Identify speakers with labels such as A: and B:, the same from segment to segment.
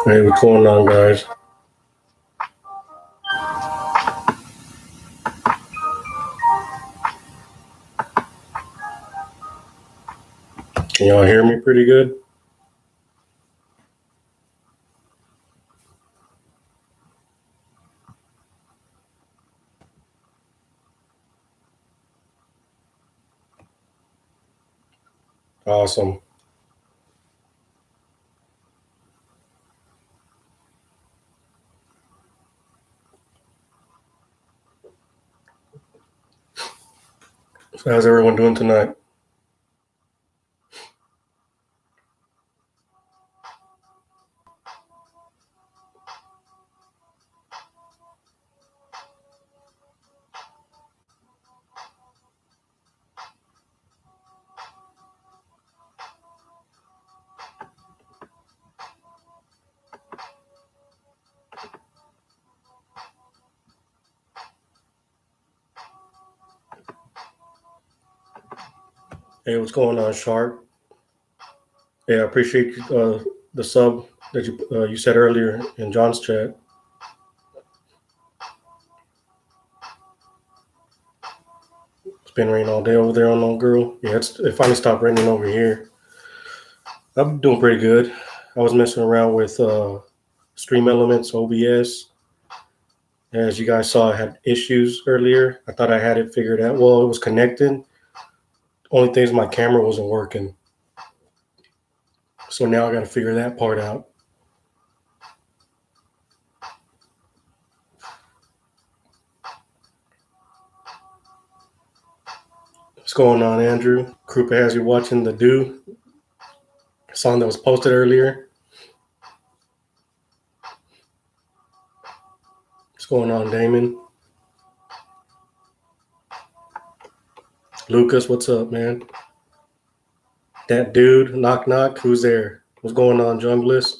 A: Hey, what's going on, guys? Can y'all hear me pretty good? Awesome. So how's everyone doing tonight? Hey, what's going on, Shark? Yeah, I appreciate the sub that you said earlier in John's chat. It's been raining all day over there on Old Girl. Yeah, it finally stopped raining over here. I'm doing pretty good. I was messing around with Stream Elements, OBS. As you guys saw, I had issues earlier. I thought I had it figured out. Well, it was connected. Only thing is my camera wasn't working. So now I got to figure that part out. What's going on, Andrew? Krupa has you watching the Do song that was posted earlier. What's going on, Damon? Lucas, what's up, man? That dude, knock knock, who's there? What's going on, Junglist?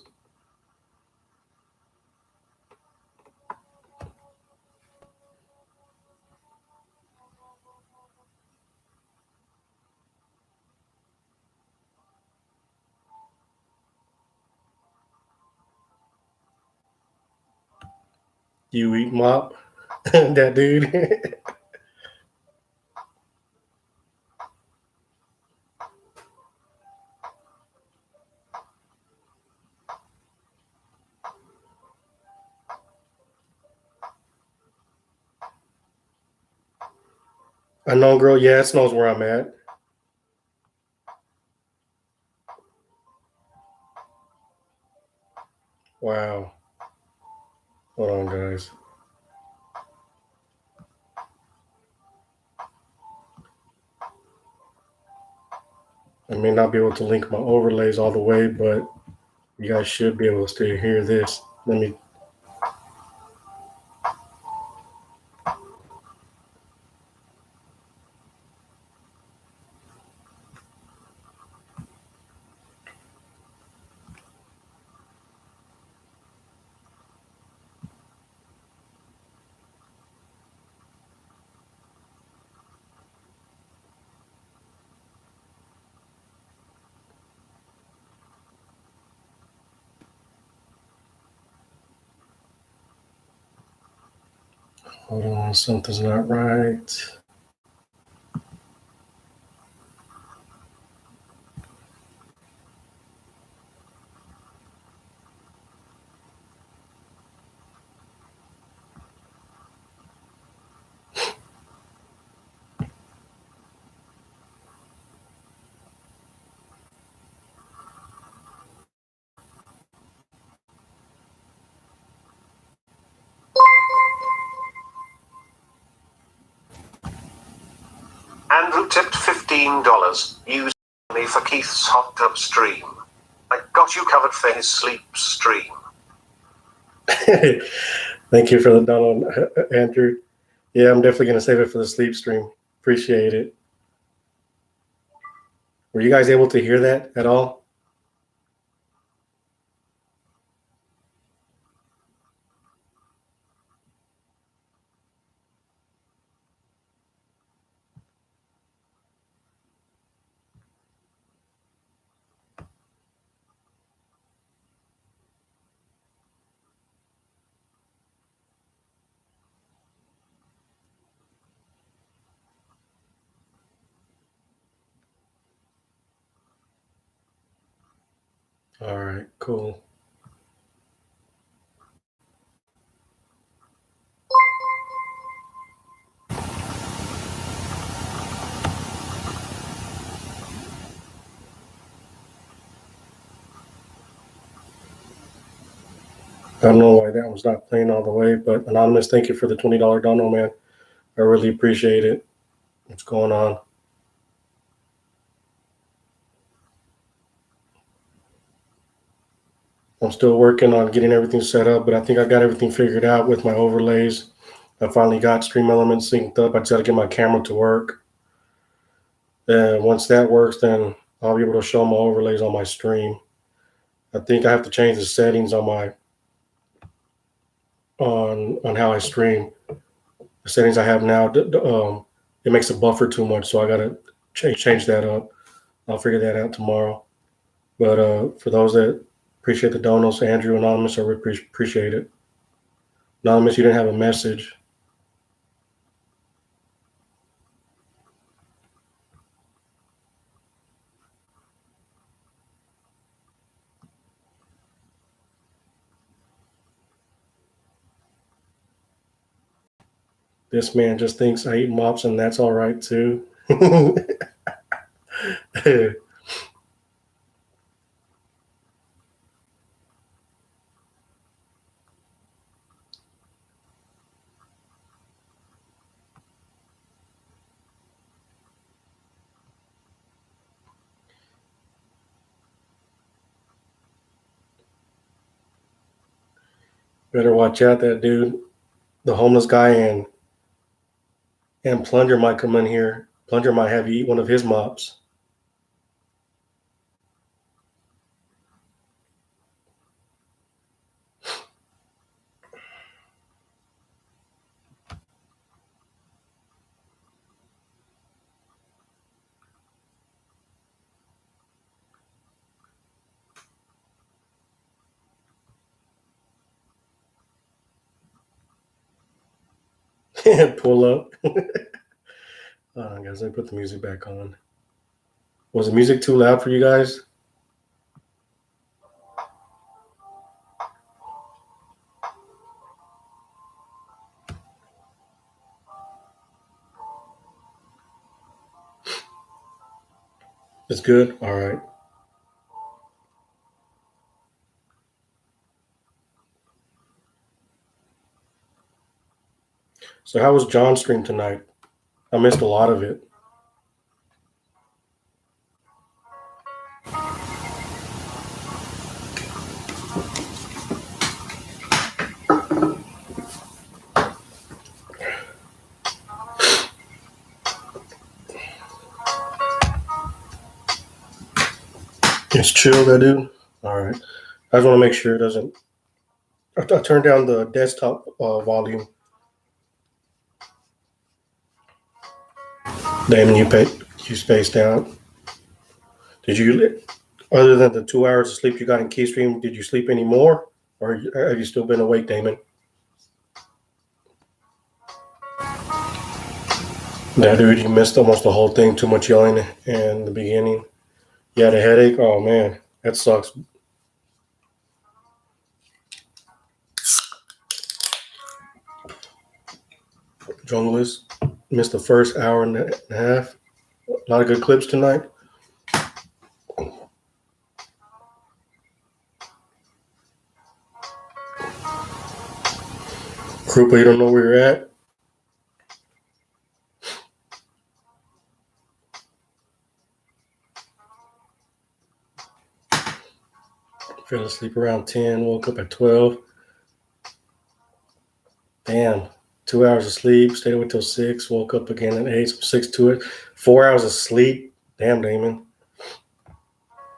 A: You eat mop? That dude. Unknown girl, yeah, it knows where I'm at. Wow. Hold on, guys. I may not be able to link my overlays all the way, but you guys should be able to still hear this. Let me. Hold on, something's not right.
B: Andrew tipped $15. Use money for Keith's hot tub stream. I got you covered for his sleep stream.
A: Thank you for the dono, Andrew. Yeah, I'm definitely gonna save it for the sleep stream. Appreciate it. Were you guys able to hear that at all? All right, cool. I don't know why that was not playing all the way, but Anonymous, thank you for the $20 dono, man. I really appreciate it. What's going on? I'm still working on getting everything set up, but I think I got everything figured out with my overlays. I finally got Stream Elements synced up. I just got to get my camera to work. And once that works, then I'll be able to show my overlays on my stream. I think I have to change the settings on my on how I stream. The settings I have now, it makes the buffer too much, so I gotta change that up. I'll figure that out tomorrow. But for those that appreciate the donos, Andrew, Anonymous, I really appreciate it. Anonymous, you didn't have a message. This man just thinks I eat mops and that's all right too. Better watch out, that dude, the homeless guy, and Plunger might come in here. Plunger might have you eat one of his mops. Pull up. Guys, let me put the music back on. Was the music too loud for you guys? It's good? All right. So, how was John's stream tonight? I missed a lot of it. It's chill, that dude. All right. I just want to make sure it doesn't. I turned down the desktop volume. Damon, you spaced out. Did you, other than the 2 hours of sleep you got in Keystream, did you sleep any more, or have you still been awake, Damon? Yeah, dude, you missed almost the whole thing. Too much yelling in the beginning. You had a headache. Oh man, that sucks. Junglist missed the first hour and a half. A lot of good clips tonight. Krupa, you don't know where you're at? Fell asleep around 10, woke up at 12. Damn. 2 hours of sleep, stayed awake till 6, woke up again at 8, so 6 to it. 4 hours of sleep. Damn, Damon.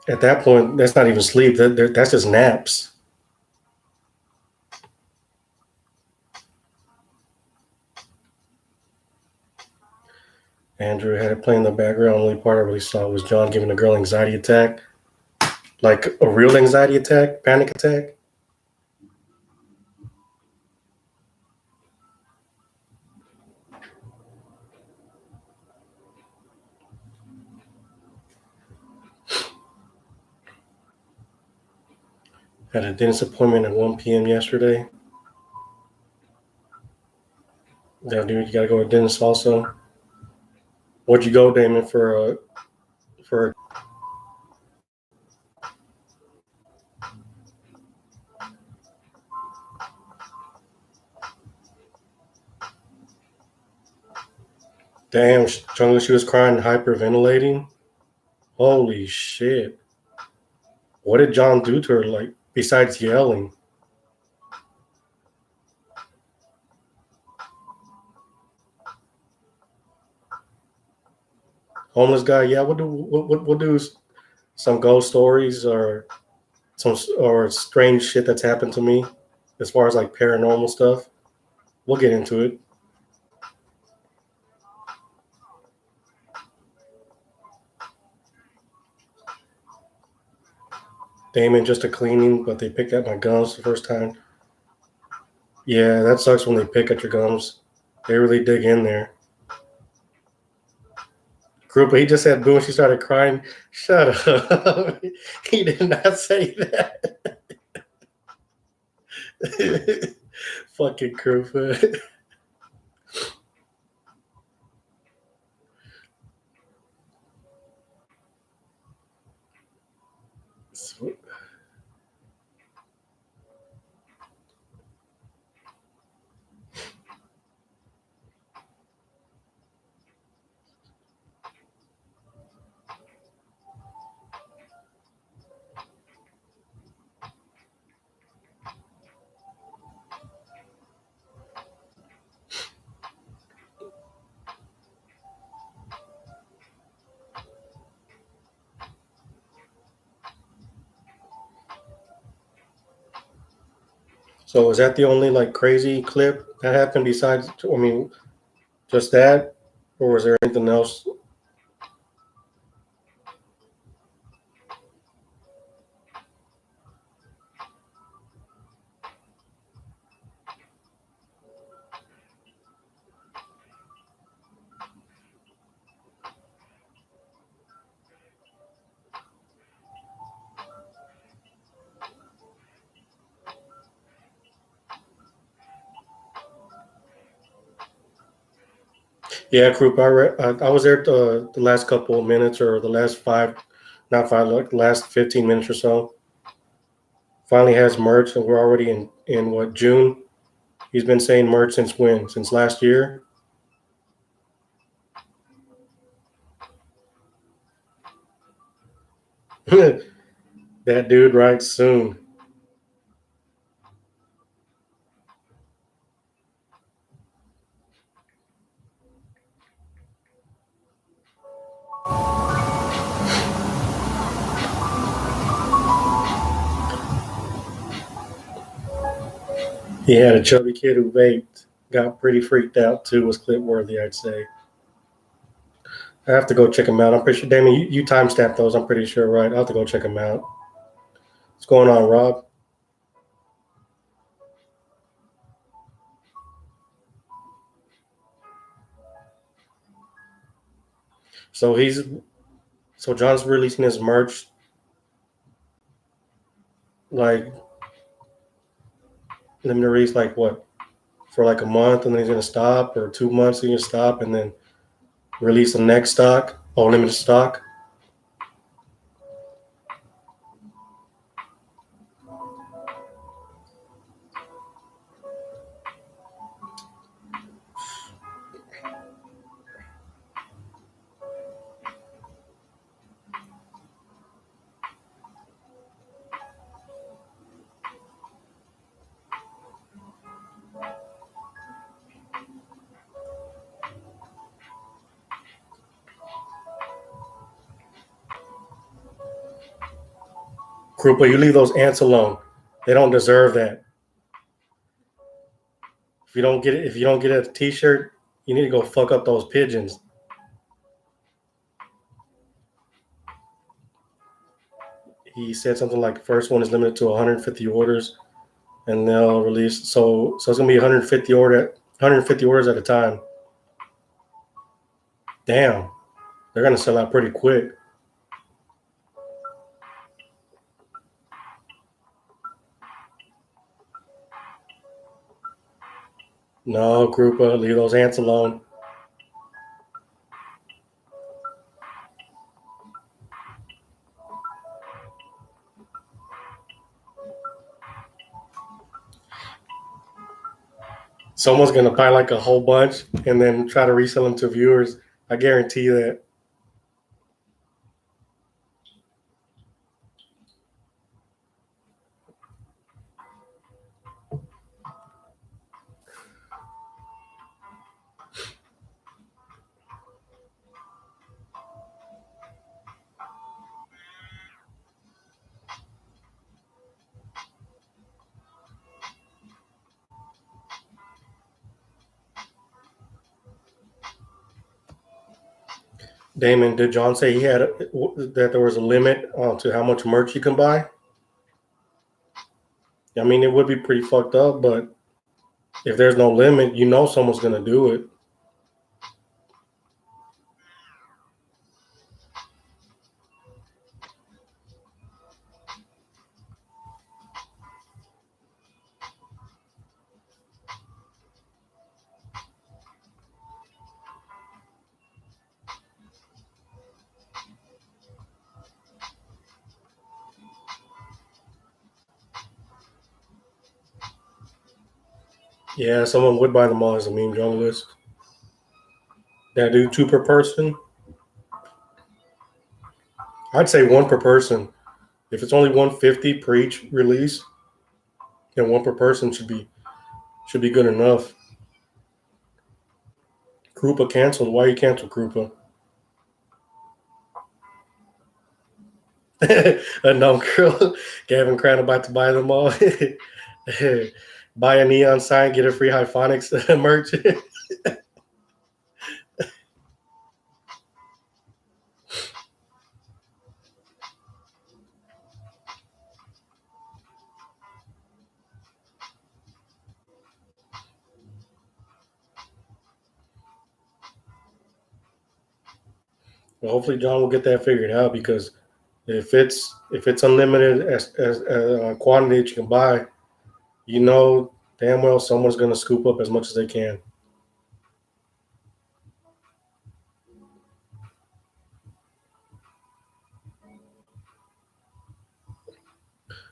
A: At that point, that's not even sleep. That's just naps. Andrew had it playing in the background. Only part I really saw was John giving a girl anxiety attack, like a real anxiety attack, panic attack. Had a dentist appointment at 1 p.m. yesterday. Yeah, dude, you gotta go to the dentist also. What'd you go, Damon, for? Damn, Chung, she was crying, hyperventilating. Holy shit! What did John do to her? Like besides yelling? Homeless guy. Yeah, we'll do some ghost stories or some or strange shit that's happened to me, as far as like paranormal stuff. We'll get into it. Damon just a cleaning, but they picked at my gums the first time. Yeah, that sucks when they pick at your gums. They really dig in there. Group, he just said boo and she started crying. Shut up. He did not say that. Fucking Krupa. So is that the only like crazy clip that happened besides? I mean, just that, or was there anything else? Yeah, Krupa. I was there the last couple of minutes or the last five, not five, like the last 15 minutes or so. Finally has merch, and we're already in what June. He's been saying merch since when? Since last year. That dude writes soon. He had a chubby kid who vaped. Got pretty freaked out too. Was clip worthy, I'd say. I have to go check him out. I'm pretty sure, Damon, you timestamped those. I'm pretty sure, right? I'll have to go check him out. What's going on, Rob? So John's releasing his merch like limited release like what for like a month, and then he's gonna stop, or 2 months he's gonna stop, and then release the next stock or limited stock. Krupa, you leave those ants alone. They don't deserve that. If you don't get a t-shirt, you need to go fuck up those pigeons. He said something like the first one is limited to 150 orders, and they'll release. So it's gonna be 150 orders at a time. Damn, they're gonna sell out pretty quick. No, Krupa, leave those ants alone. Someone's gonna buy like a whole bunch and then try to resell them to viewers. I guarantee that. Damon, did John say that there was a limit to how much merch you can buy? I mean, it would be pretty fucked up, but if there's no limit, you know someone's gonna do it. Yeah, someone would buy them all as a meme junglist. That do 2 per person? I'd say 1 per person. If it's only 150 per each release, then 1 per person should be good enough. Krupa canceled. Why you cancel Krupa? A no girl. Gavin Crown about to buy them all. Buy a neon sign, get a free Hyphonics merch. Well, hopefully John will get that figured out, because if it's unlimited as quantity that you can buy, you know damn well someone's going to scoop up as much as they can.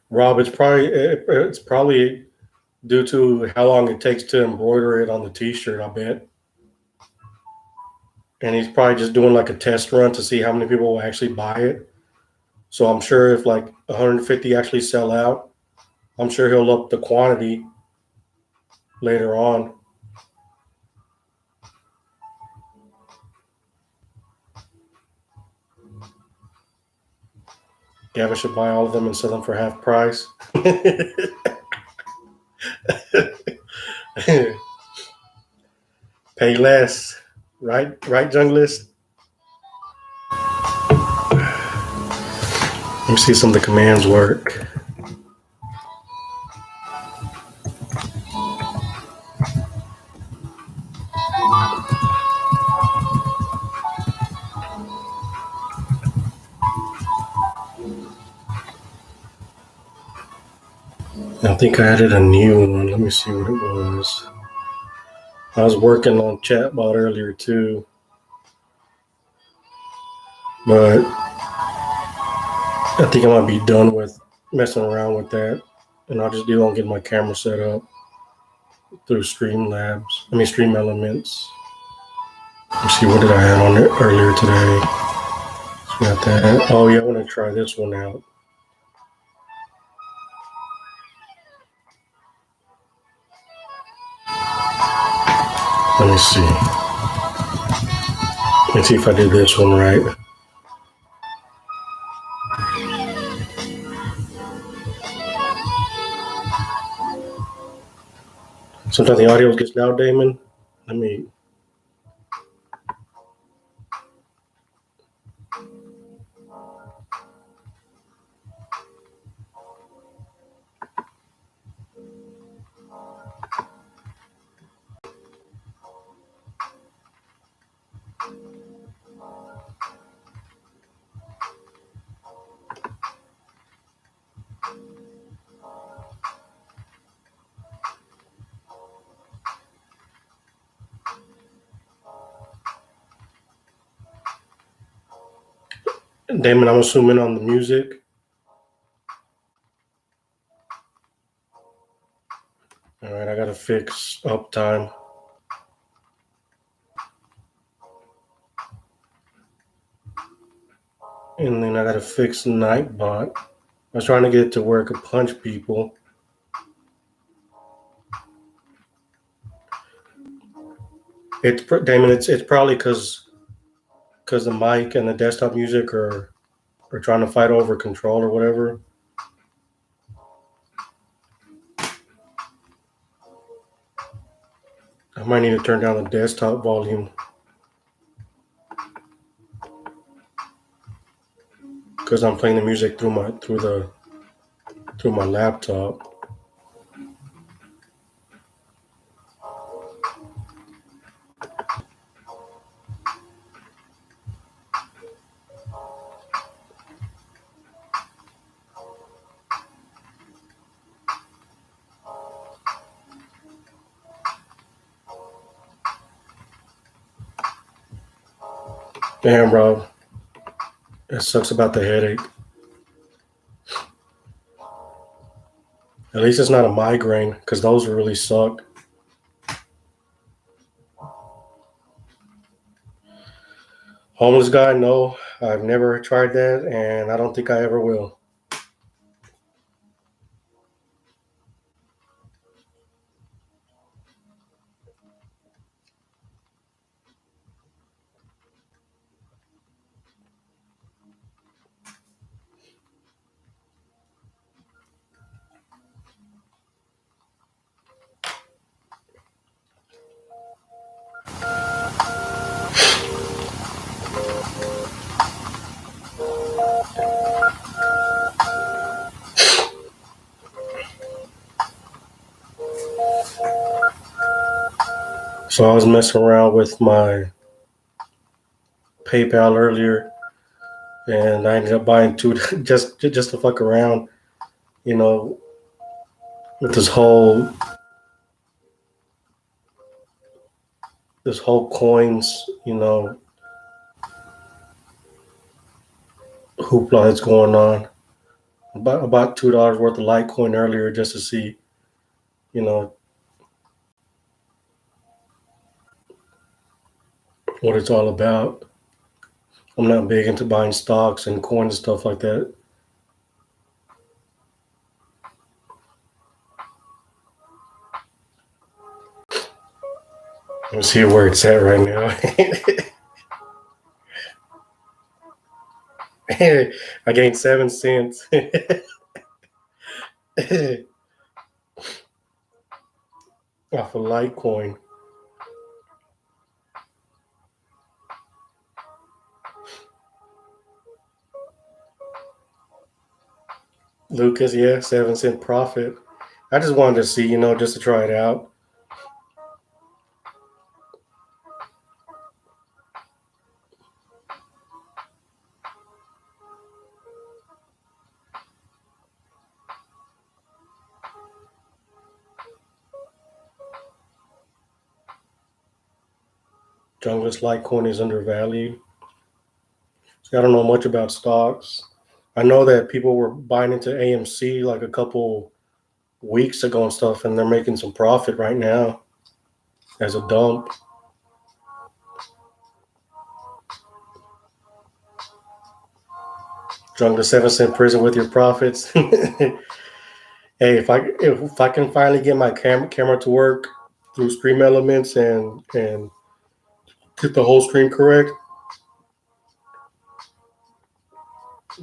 A: Rob, it's probably due to how long it takes to embroider it on the t-shirt, I bet. And he's probably just doing like a test run to see how many people will actually buy it. So I'm sure if like 150 actually sell out, I'm sure he'll up the quantity later on. Gavin should buy all of them and sell them for half price. Pay less, right, junglist? Let me see some of the commands work. I think I added a new one. Let me see what it was. I was working on chatbot earlier too, but I think I might be done with messing around with that, and I'll just deal on getting my camera set up through Stream Elements. Let's see, what did I add on it earlier today? Got that. Oh yeah, I want to try this one out. Let me see. Let's see if I did this one right. Sometimes the audio gets loud, Damon. Let me. Damon, I'm assuming on the music. All right, I gotta fix uptime. And then I gotta fix Nightbot. I was trying to get it to work and punch people. It's Damon. It's probably because the mic and the desktop music are trying to fight over control or whatever. I might need to turn down the desktop volume because I'm playing the music through my laptop. Damn, bro. It sucks about the headache. At least it's not a migraine because those really suck. Homeless guy, no. I've never tried that and I don't think I ever will. So I was messing around with my PayPal earlier and I ended up buying two just to fuck around, you know, with this whole coins, hoopla that's going on. About $2 worth of Litecoin earlier just to see, you know, what it's all about. I'm not big into buying stocks and coins and stuff like that. Let's see where it's at right now. I gained 7 cents. Off of Litecoin. Lucas, yeah, 7 cent profit. I just wanted to see, just to try it out. Junglist Litecoin is undervalued. See, I don't know much about stocks. I know that people were buying into AMC like a couple weeks ago and stuff, and they're making some profit right now as a dump. Jungle 7 cent prison with your profits. Hey, if I can finally get my camera to work through Stream Elements and get the whole screen correct,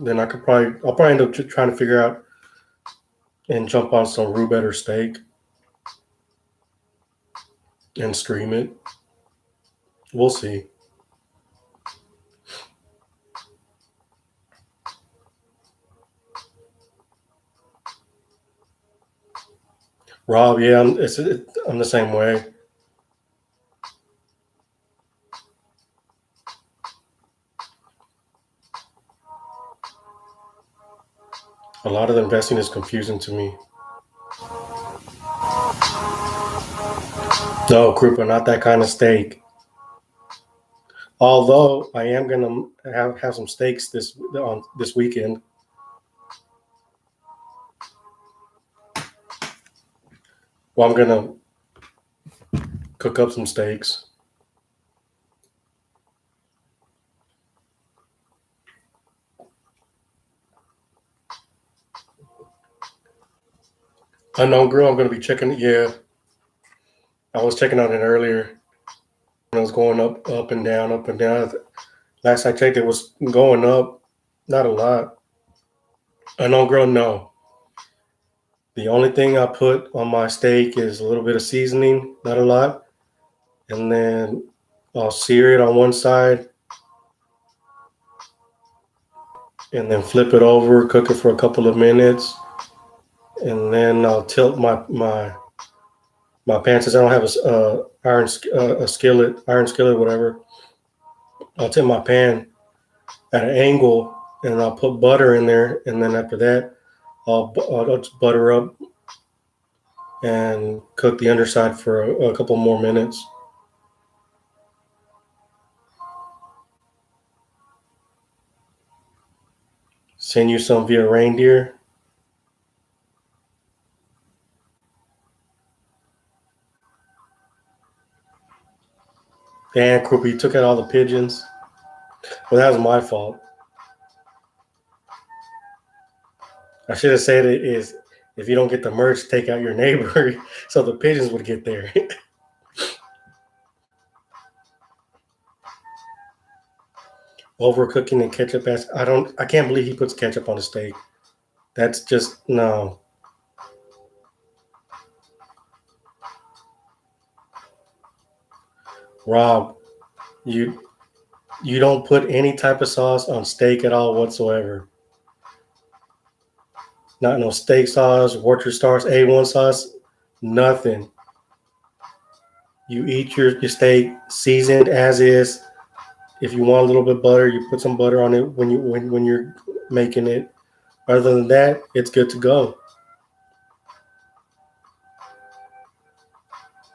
A: then I'll probably end up trying to figure out and jump on some roux better steak. and stream it. We'll see. Rob, yeah, I'm the same way. A lot of the investing is confusing to me. No, Krupa, not that kind of steak. Although I am gonna have some steaks this weekend. Well, I'm gonna cook up some steaks. Unknown Grill, I'm gonna be checking it. Yeah, I was checking on it earlier. It was going up and down, up and down. Last I checked, it was going up, not a lot. Unknown Grill, no. The only thing I put on my steak is a little bit of seasoning, not a lot, and then I'll sear it on one side, and then flip it over, cook it for a couple of minutes, and then I'll tilt my pan since I don't have a skillet, iron skillet, whatever. I'll tip my pan at an angle, and I'll put butter in there, and then after that, I'll just butter up and cook the underside for a couple more minutes. Send you some via reindeer. And Krupa, you took out all the pigeons. Well, that was my fault. I should have said it is if you don't get the merch, take out your neighbor so the pigeons would get there. Overcooking and ketchup. I can't believe he puts ketchup on a steak. That's just no. Rob, you don't put any type of sauce on steak at all whatsoever. Not no steak sauce, Worcestershire sauce, A1 sauce, nothing. You eat your steak seasoned as is. If you want a little bit of butter, you put some butter on it when you're making it. Other than that, it's good to go.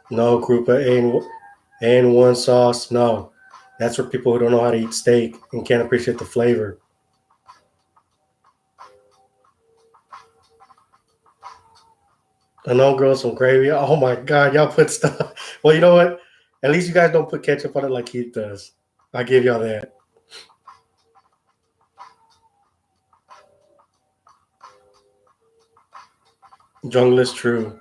A: No, Krupa, A1 sauce, no. That's for people who don't know how to eat steak and can't appreciate the flavor. I know, girl, some gravy. Oh my God, y'all put stuff. Well, you know what? At least you guys don't put ketchup on it like Keith does. I give y'all that. Jungle is true.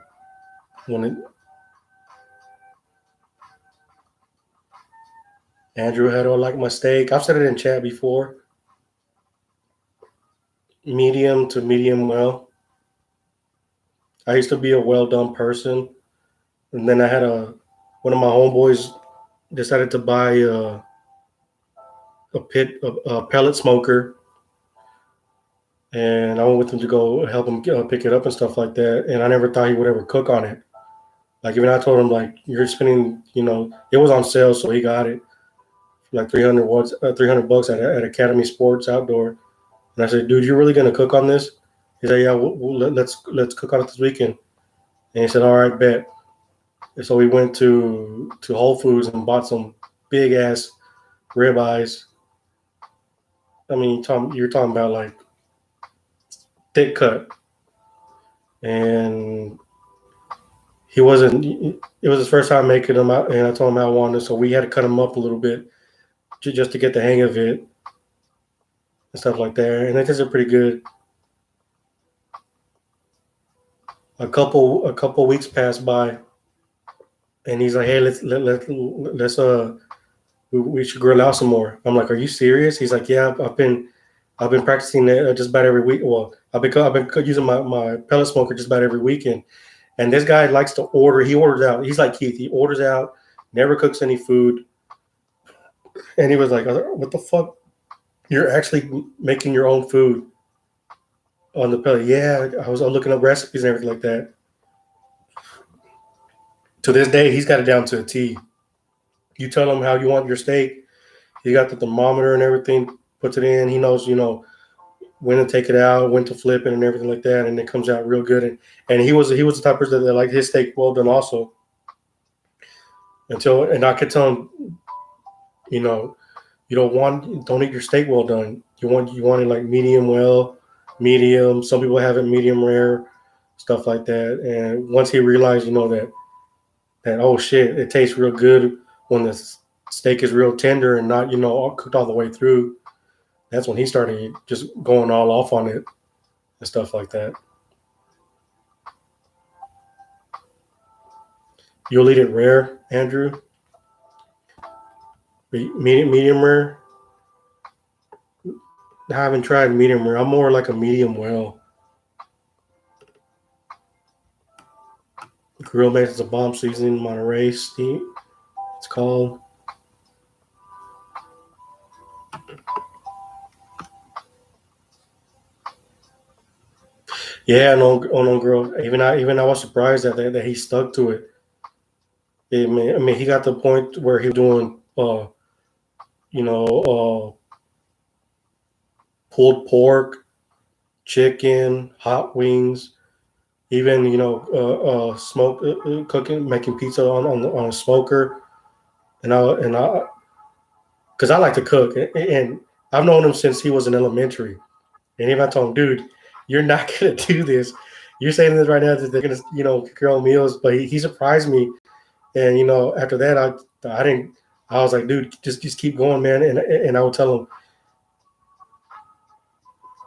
A: Andrew, how do I like my steak? I've said it in chat before. Medium to medium well. I used to be a well done person, and then I had one of my homeboys decided to buy a pellet smoker, and I went with him to go help him pick it up and stuff like that. And I never thought he would ever cook on it. Like even I told him like you're spending, it was on sale, so he got it for like $300 at Academy Sports Outdoor. And I said, dude, you're really gonna cook on this? He said, yeah, let's cook on it this weekend. And he said, all right, bet. And so we went to Whole Foods and bought some big ass ribeyes. I mean, you're talking about like thick cut, and he wasn't. It was his first time making them out, and I told him how I wanted, so we had to cut them up a little bit just to get the hang of it and stuff like that. And it tasted pretty good. A couple weeks passed by, and he's like, "Hey, let's we should grill out some more." I'm like, "Are you serious?" He's like, "Yeah, I've been practicing it just about every week. Well, I've been using my pellet smoker just about every weekend." And this guy likes to order. He orders out. He's like Keith. He orders out, never cooks any food. And he was like, "What the fuck? You're actually making your own food on the pellet?" Yeah, I was looking up recipes and everything like that. To this day, he's got it down to a T. You tell him how you want your steak. He got the thermometer and everything. Puts it in. He knows, when to take it out, when to flip it, and everything like that, and it comes out real good. And he was the type of person that liked his steak well done also. And I could tell him, you know, don't eat your steak well done. You want it like medium well, medium. Some people have it medium rare, stuff like that. And once he realized, that oh shit, it tastes real good when the steak is real tender and not all cooked all the way through. That's when he started just going all off on it and stuff like that. You'll eat it rare, Andrew. Medium rare. I haven't tried medium rare. I'm more like a medium well. Grill base is a bomb seasoning Monterey steam. It's called. Yeah, no, oh no, girl. Even I was surprised that he stuck to it. I mean, he got to the point where he was doing, you know, pulled pork, chicken, hot wings, even smoke cooking, making pizza on a smoker, and I because I like to cook, and I've known him since he was in elementary. And even I told him, dude, you're not gonna do this. You're saying this right now that they're gonna, cook your own meals. But he surprised me, and after that, I didn't. I was like, dude, just keep going, man. And I would tell him,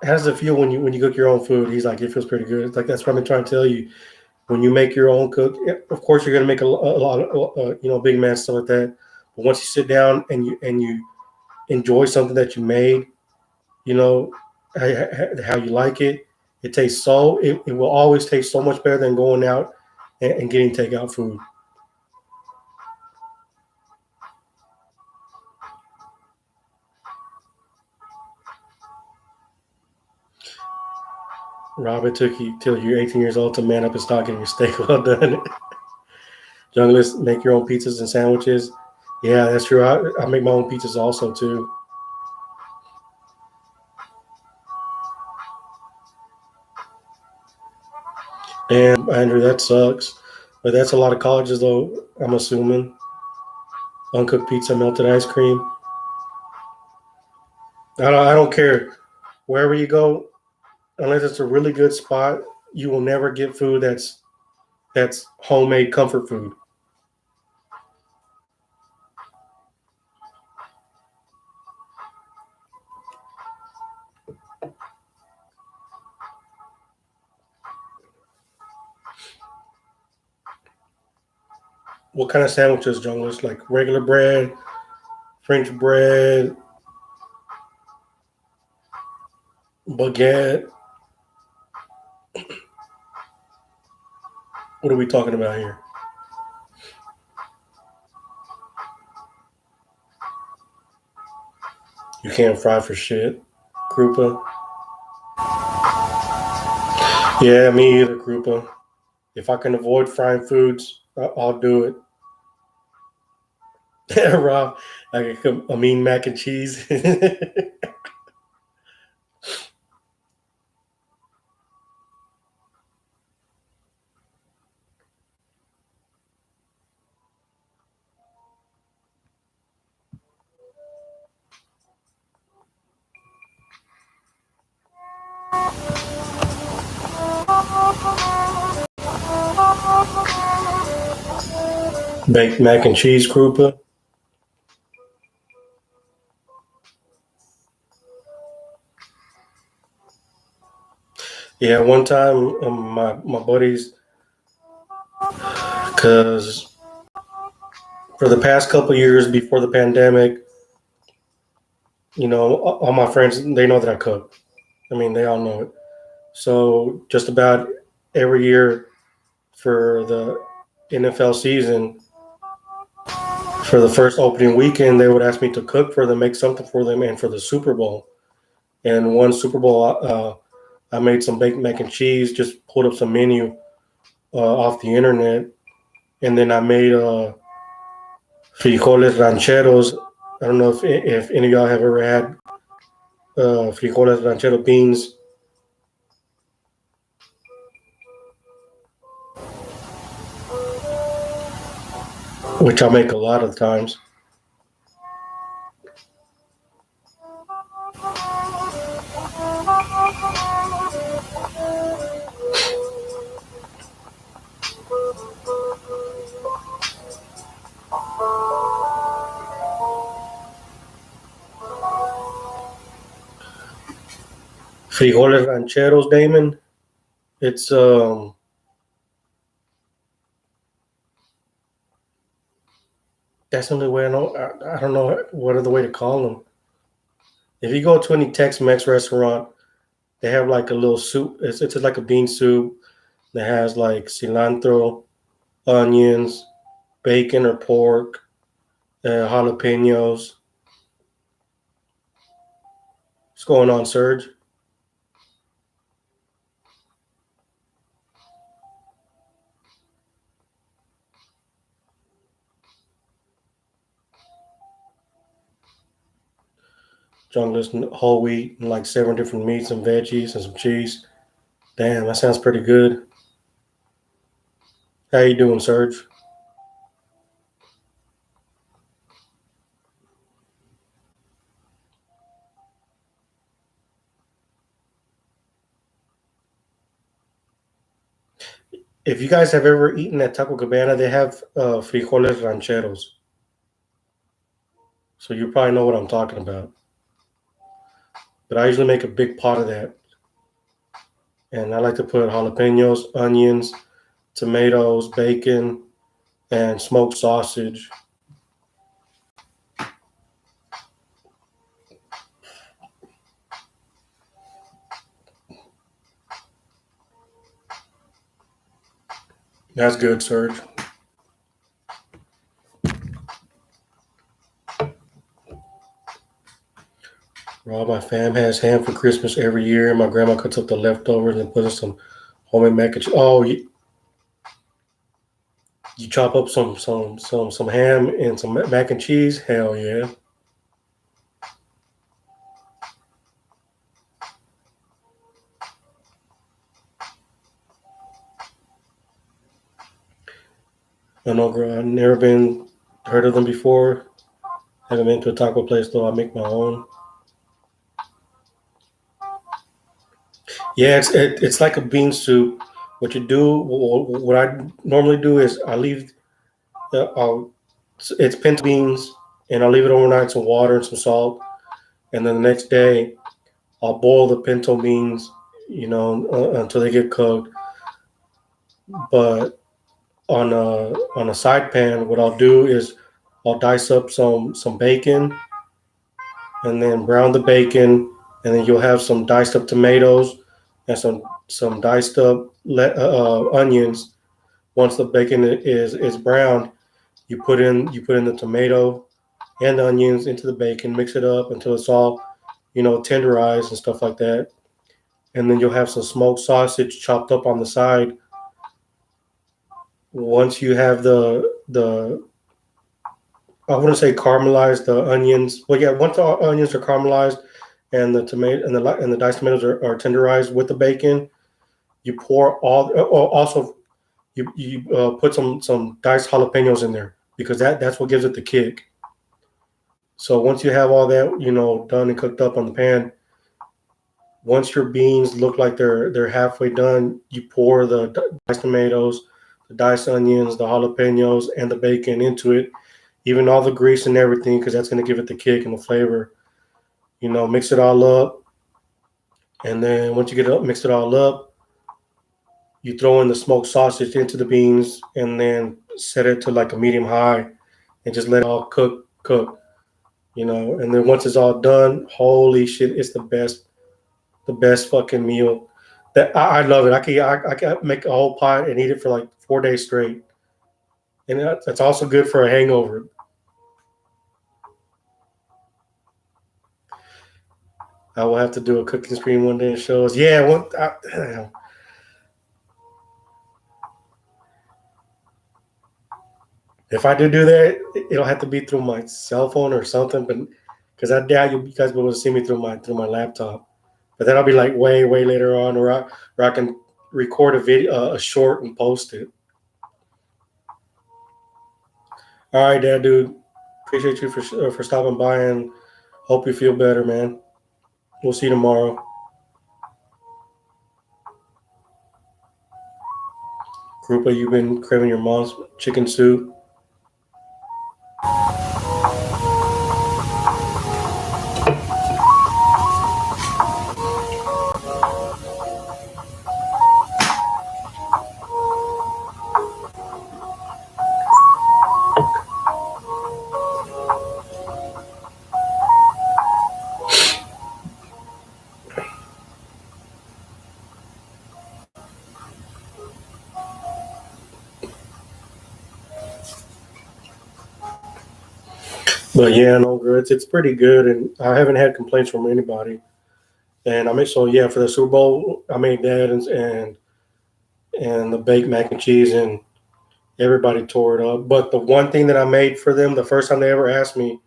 A: how does it feel when you cook your own food? He's like, it feels pretty good. It's like that's what I've been trying to tell you. When you make your own cook, of course you're gonna make a lot of big man stuff like that. But once you sit down and you enjoy something that you made, you know how you like it. It will always taste so much better than going out and getting takeout food. Rob, it took you till you're 18 years old to man up and start getting your steak well done. Junglist, make your own pizzas and sandwiches. Yeah, that's true. I make my own pizzas also too. And Andrew, that sucks. But that's a lot of colleges though, I'm assuming. Uncooked pizza, melted ice cream. I don't care. Wherever you go, unless it's a really good spot, you will never get food that's homemade comfort food. What kind of sandwiches, Junglist? Like regular bread, French bread, baguette. What are we talking about here? You can't fry for shit. Krupa. Yeah, me either, Krupa. If I can avoid frying foods, I'll do it. Rob, like a mean mac and cheese. Baked mac and cheese, Krupa. Yeah, one time my buddies, because for the past couple years before the pandemic, all my friends they know that I cook. I mean, they all know it. So just about every year for the NFL season, for the first opening weekend, they would ask me to cook for them, make something for them, and for the Super Bowl. And one Super Bowl, I made some baked mac and cheese, just pulled up some menu off the internet, and then I made frijoles rancheros. I don't know if any of y'all have ever had frijoles ranchero beans, which I make a lot of times. Frijoles rancheros, Damon. It's that's the only way I know. I don't know what other way to call them. If you go to any Tex-Mex restaurant, they have like a little soup. It's like a bean soup that has like cilantro, onions, bacon or pork, jalapenos. What's going on, Serge? Junglist whole wheat and like 7 different meats and veggies and some cheese. Damn, that sounds pretty good. How you doing, Serge? If you guys have ever eaten at Taco Cabana, they have frijoles rancheros. So you probably know what I'm talking about. But I usually make a big pot of that. And I like to put jalapenos, onions, tomatoes, bacon, and smoked sausage. That's good, Serge. All my fam has ham for Christmas every year. My grandma cuts up the leftovers and puts in some homemade mac and cheese. Oh, you chop up some ham and some mac and cheese? Hell yeah. I know, girl. I've never been heard of them before. Haven't been to a taco place though. I make my own. Yeah, it's like a bean soup. What you do, what I normally do is I leave I'll, it's pinto beans, and I'll leave it overnight in some water and some salt, and then the next day I'll boil the pinto beans, until they get cooked. But on a side pan, what I'll do is I'll dice up some bacon, and then brown the bacon, and then you'll have some diced up tomatoes and some diced up onions. Once the bacon is browned, you put in the tomato and the onions into the bacon, mix it up until it's all tenderized and stuff like that. And then you'll have some smoked sausage chopped up on the side. Once you have the I wouldn't say caramelize the onions. Well, yeah, once the onions are caramelized and the tomato and the diced tomatoes are tenderized with the bacon, you pour all. Also, you put some diced jalapenos in there because that's what gives it the kick. So once you have all that done and cooked up on the pan, once your beans look like they're halfway done, you pour the diced tomatoes, the diced onions, the jalapenos, and the bacon into it, even all the grease and everything, because that's going to give it the kick and the flavor. Mix it all up, and then once you get it mixed it all up, you throw in the smoked sausage into the beans, and then set it to like a medium high, and just let it all cook. And then once it's all done, holy shit, it's the best fucking meal. That I love it. I can make a whole pot and eat it for like 4 days straight, and that's also good for a hangover. I will have to do a cooking stream one day and show us. Yeah, if I do that, it'll have to be through my cell phone or something. But because I doubt you guys will be able to see me through my laptop. But that'll be like way later on, where I can record a video, a short, and post it. All right, Dad, dude. Appreciate you for stopping by and hope you feel better, man. We'll see you tomorrow. Krupa, you've been craving your mom's chicken soup. But yeah, no, girl, it's pretty good, and I haven't had complaints from anybody. And I made so yeah for the Super Bowl, I made that and the baked mac and cheese, and everybody tore it up. But the one thing that I made for them, the first time they ever asked me,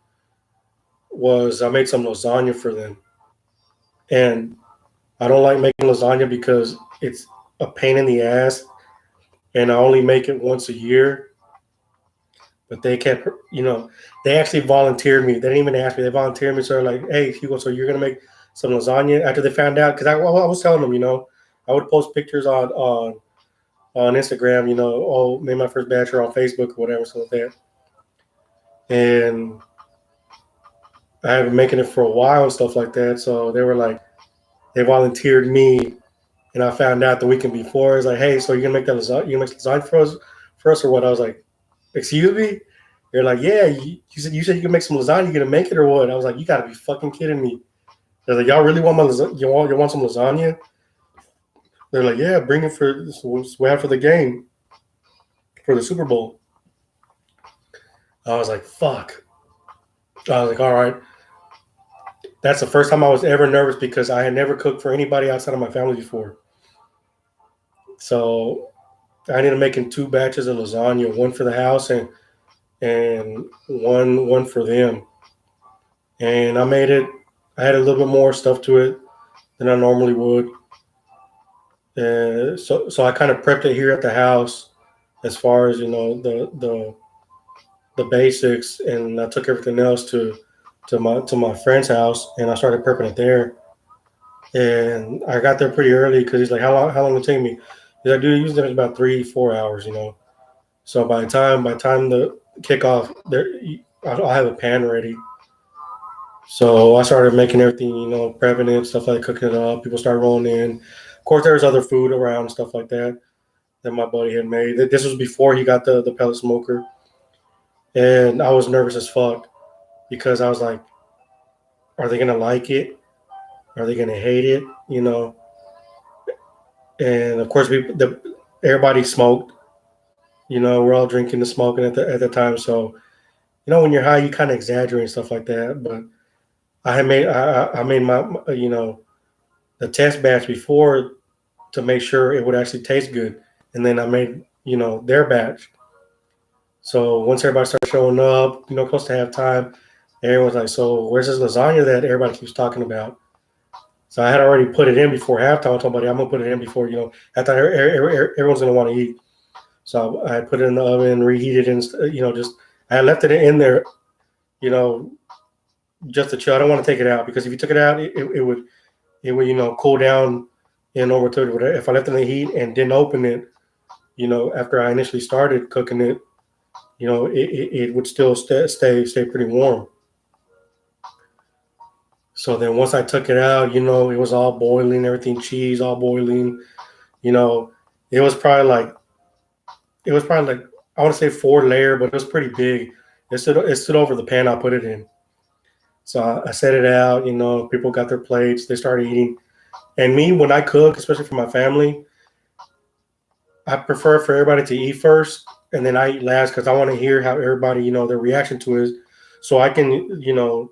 A: was I made some lasagna for them. And I don't like making lasagna because it's a pain in the ass, and I only make it once a year. But they kept, they actually volunteered me. They didn't even ask me. They volunteered me. So they're like, hey, Hugo, so you're gonna make some lasagna after they found out? Because I was telling them, I would post pictures on Instagram, oh, made my first batch or on Facebook or whatever, so like that. And I have been making it for a while and stuff like that. So they were like, they volunteered me, and I found out the weekend before. It's like, hey, so you're gonna make that lasagna? You gonna make lasagna for us or what? I was like, excuse me. They're like, yeah, you said you can make some lasagna. You gonna make it or what? I was like, you gotta be fucking kidding me. They're like, y'all really want my lasagna? You want some lasagna? They're like, yeah, bring it we have for the game for the Super Bowl. I was like, fuck. I was like, all right. That's the first time I was ever nervous because I had never cooked for anybody outside of my family before. So I ended up making two batches of lasagna, one for the house and one for them. And I made it. I had a little bit more stuff to it than I normally would. So I kind of prepped it here at the house, as far as the basics, and I took everything else to my friend's house, and I started prepping it there. And I got there pretty early because he's like, how long will it take me? He's like, dude, usually it's about 3-4 hours. So by the time the kickoff, I'll have a pan ready. So I started making everything, prepping it, stuff like cooking it up. People started rolling in. Of course, there was other food around, stuff like that my buddy had made. This was before he got the pellet smoker, and I was nervous as fuck because I was like, are they gonna like it? Are they gonna hate it? And of course, everybody smoked. We're all drinking and smoking at the time. So when you're high, you kind of exaggerate and stuff like that. But I made my the test batch before to make sure it would actually taste good, and then I made their batch. So once everybody started showing up, close to halftime, everyone's like, "So where's this lasagna that everybody keeps talking about?" So I had already put it in before halftime. I told somebody I'm gonna put it in before halftime. Everyone's gonna want to eat. So I put it in the oven, reheated, and just I left it in there, you know, just to chill. I don't want to take it out because if you took it out, it would cool down and over to it. If I left it in the heat and didn't open it, after I initially started cooking it, it would still stay pretty warm. So then once I took it out, it was all boiling, everything cheese all boiling. You know, it was probably like I want to say 4 layer, but it was pretty big. It stood over the pan I put it in. So I set it out. People got their plates. They started eating, And me, when I cook, especially for my family, I prefer for everybody to eat first, and then I eat last because I want to hear how everybody, their reaction to it, so I can, know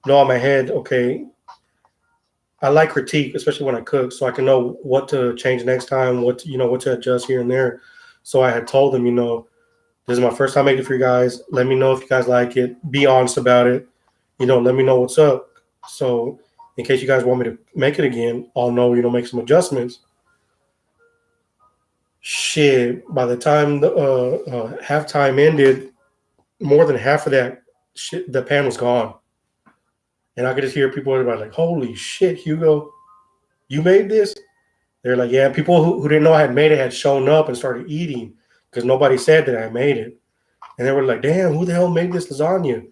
A: in my head, okay, I like critique, especially when I cook, so I can know what to change next time, what to adjust here and there. So I had told them, this is my first time making it for you guys. Let me know if you guys like it. Be honest about it. Let me know what's up. So in case you guys want me to make it again, I'll know, make some adjustments. Shit, by the time the halftime ended, more than half of that shit, the pan was gone. And I could just hear people like, holy shit, Hugo, you made this? They're like, yeah, people who didn't know I had made it had shown up and started eating because nobody said that I made it. And they were like, damn, who the hell made this lasagna?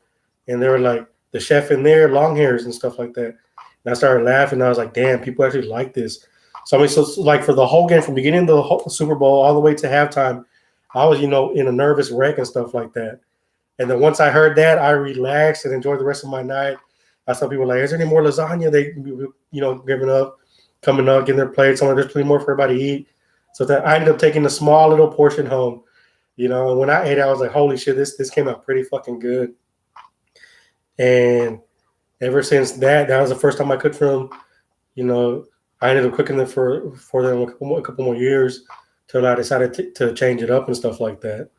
A: And they were like, the chef in there, long hairs and stuff like that. And I started laughing. And I was like, damn, people actually like this. So I mean, so like for the whole game, from beginning of the whole Super Bowl all the way to halftime, I was, in a nervous wreck and stuff like that. And then once I heard that, I relaxed and enjoyed the rest of my night. I saw people like, is there any more lasagna? They, giving up, coming up, getting their plates. Someone, there's plenty more for everybody to eat. So that I ended up taking a small little portion home. And when I ate, I was like, "Holy shit, this came out pretty fucking good." And ever since that was the first time I cooked for them. You know, I ended up cooking it for them a couple more years till I decided to change it up and stuff like that.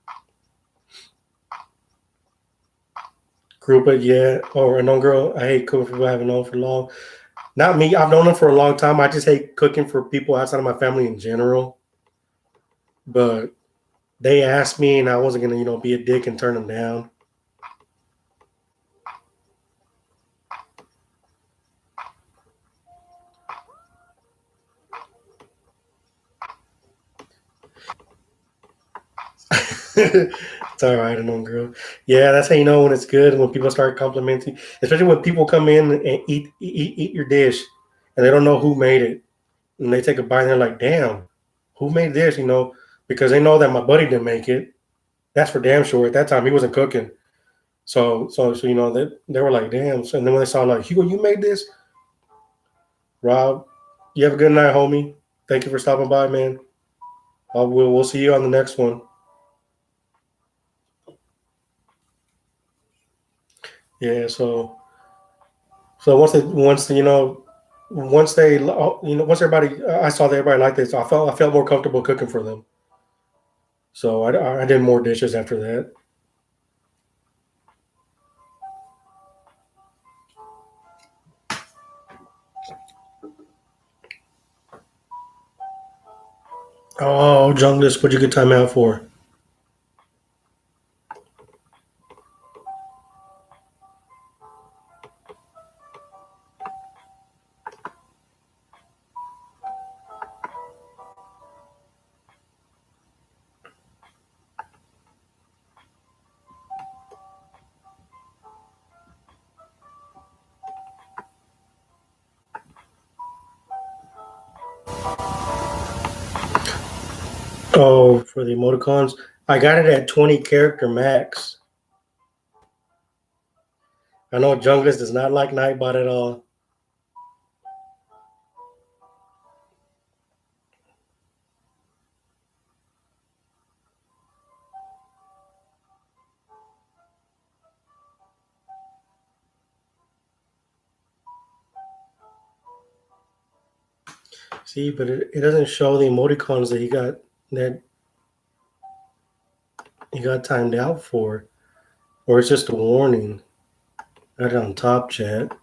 A: Group it, yeah. Or a known girl, I hate cooking for people I haven't known for long. Not me. I've known them for a long time. I just hate cooking for people outside of my family in general. But they asked me, and I wasn't gonna, be a dick and turn them down. It's all right, known girl. Yeah, that's how you know when it's good when people start complimenting, especially when people come in and eat your dish, and they don't know who made it, and they take a bite and they're like, "Damn, who made this?" Because they know that my buddy didn't make it. That's for damn sure. At that time, he wasn't cooking. So they were like, "Damn." So, and then when they saw like, "Hugo, you made this?" Rob, you have a good night, homie. Thank you for stopping by, man. We'll see you on the next one. Yeah. So once they once everybody I saw that everybody liked this, I felt more comfortable cooking for them. So I did more dishes after that. Oh, Junglist, what'd you get time out for? Oh, for the emoticons, I got it at 20 character max. I know Junglist does not like Nightbot at all. See, but it doesn't show the emoticons that he got timed out for, or it's just a warning. Right on top chat.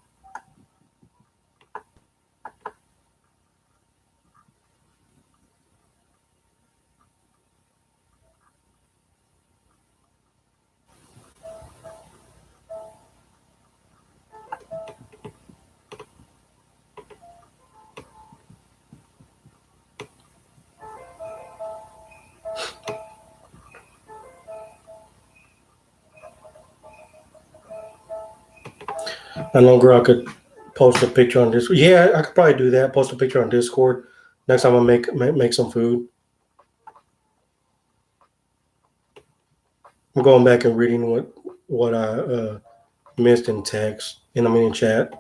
A: I know girl could post a picture on Discord. Yeah, I could probably do that. Post a picture on Discord. Next time I make some food. I'm going back and reading what I missed in text, and I mean in chat.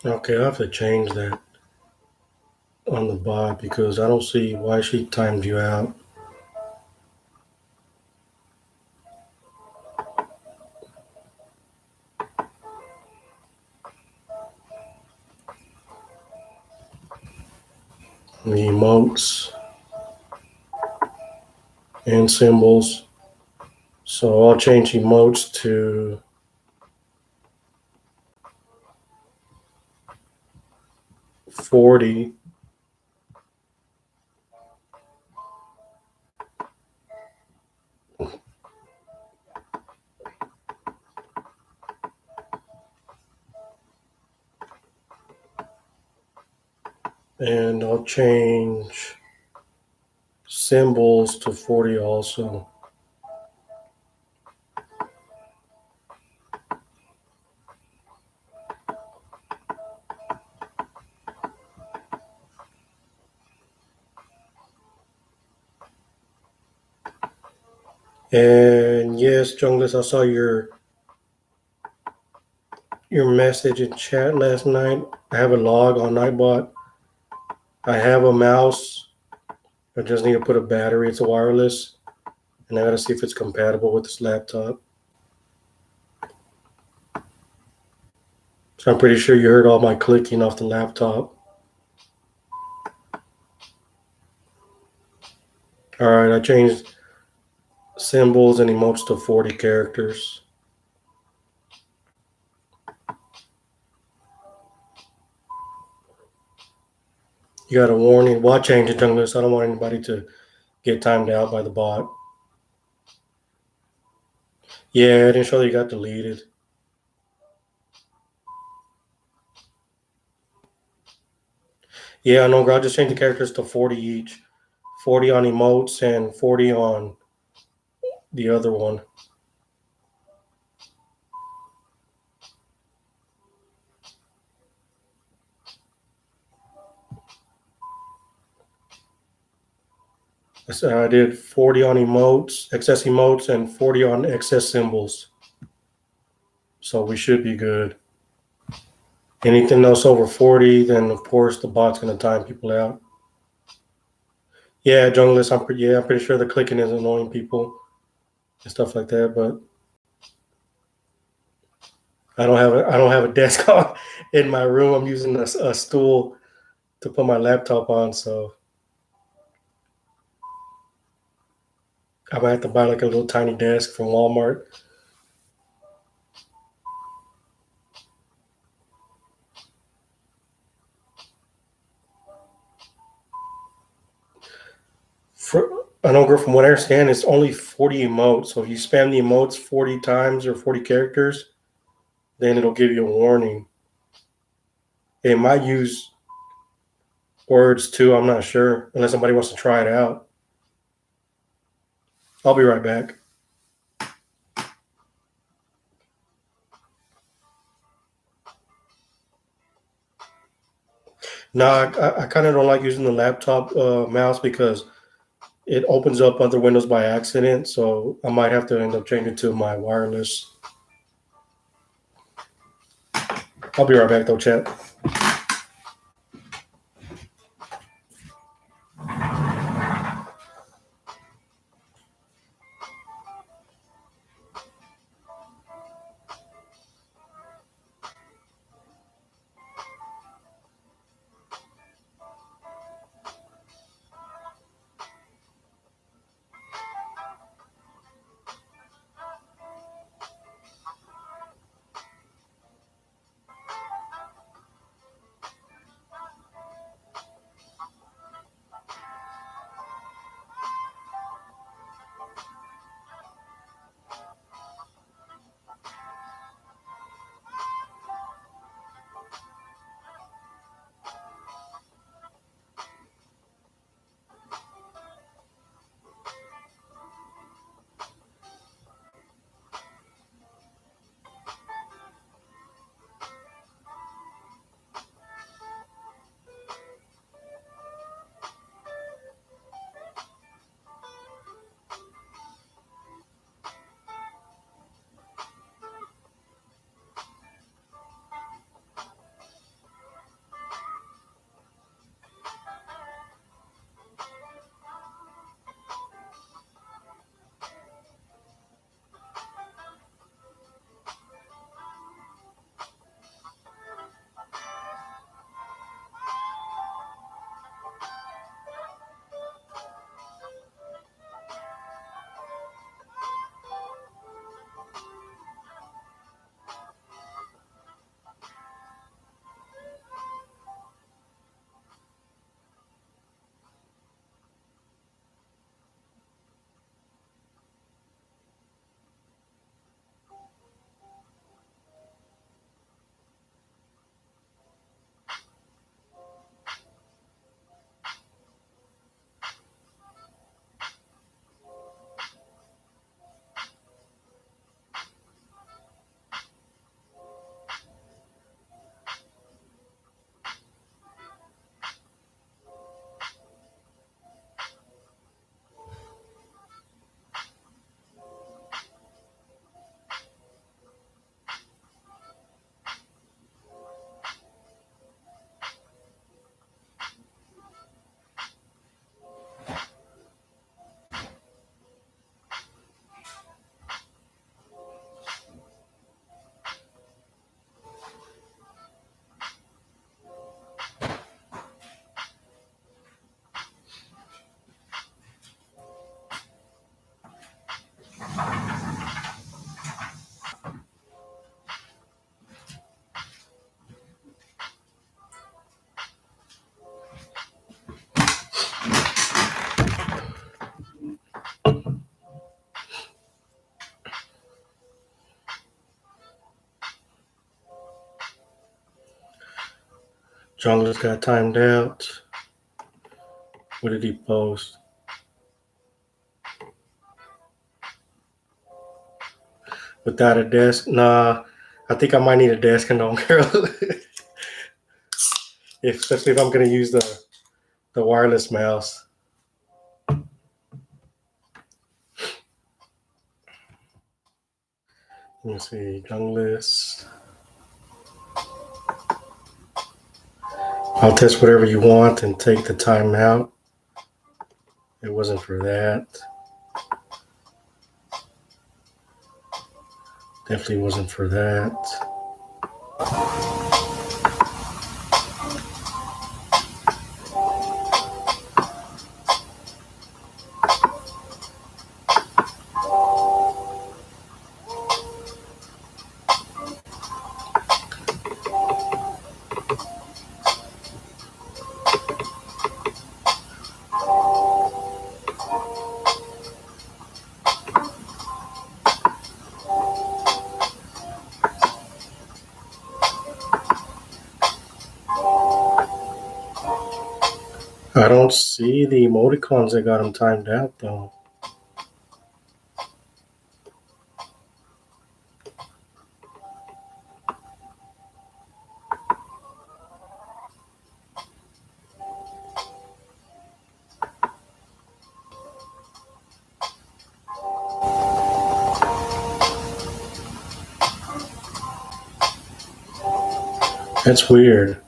A: Okay, I have to change that on the bot because I don't see why she timed you out. The emotes and symbols. So I'll change emotes to 40. And I'll change symbols to 40 also. And yes, Junglist, I saw your message in chat last night. I have a log on Nightbot. I have a mouse. I just need to put a battery. It's a wireless. And I gotta see if it's compatible with this laptop. So I'm pretty sure you heard all my clicking off the laptop. All right, I changed symbols and emotes to 40 characters. You got a warning. Well, I changed it, Junglist. I don't want anybody to get timed out by the bot. Yeah, I didn't show that you got deleted. Yeah, no, girl, I just changed the characters to 40 each. 40 on emotes and 40 on the other one. So I did 40 on emotes, excess emotes, and 40 on excess symbols. So we should be good. Anything else over 40, then of course the bot's gonna time people out. Yeah, junglist, I'm pretty sure the clicking is annoying people and stuff like that, but I don't have a desk in my room. I'm using a stool to put my laptop on, so I might have to buy like a little tiny desk from Walmart. I know, girl, from what I understand, it's only 40 emotes. So if you spam the emotes 40 times or 40 characters, then it'll give you a warning. It might use words too. I'm not sure, unless somebody wants to try it out. I'll be right back. No, I kind of don't like using the laptop mouse because it opens up other windows by accident. So I might have to end up changing to my wireless. I'll be right back though, chat. Jungler's got timed out. What did he post? Without a desk? Nah, I think I might need a desk and on girl. Especially if I'm gonna use the wireless mouse. Let me see, Junglist. I'll test whatever you want and take the time out. It wasn't for that. Definitely wasn't for that. I don't see the emoticons that got him timed out though. That's weird.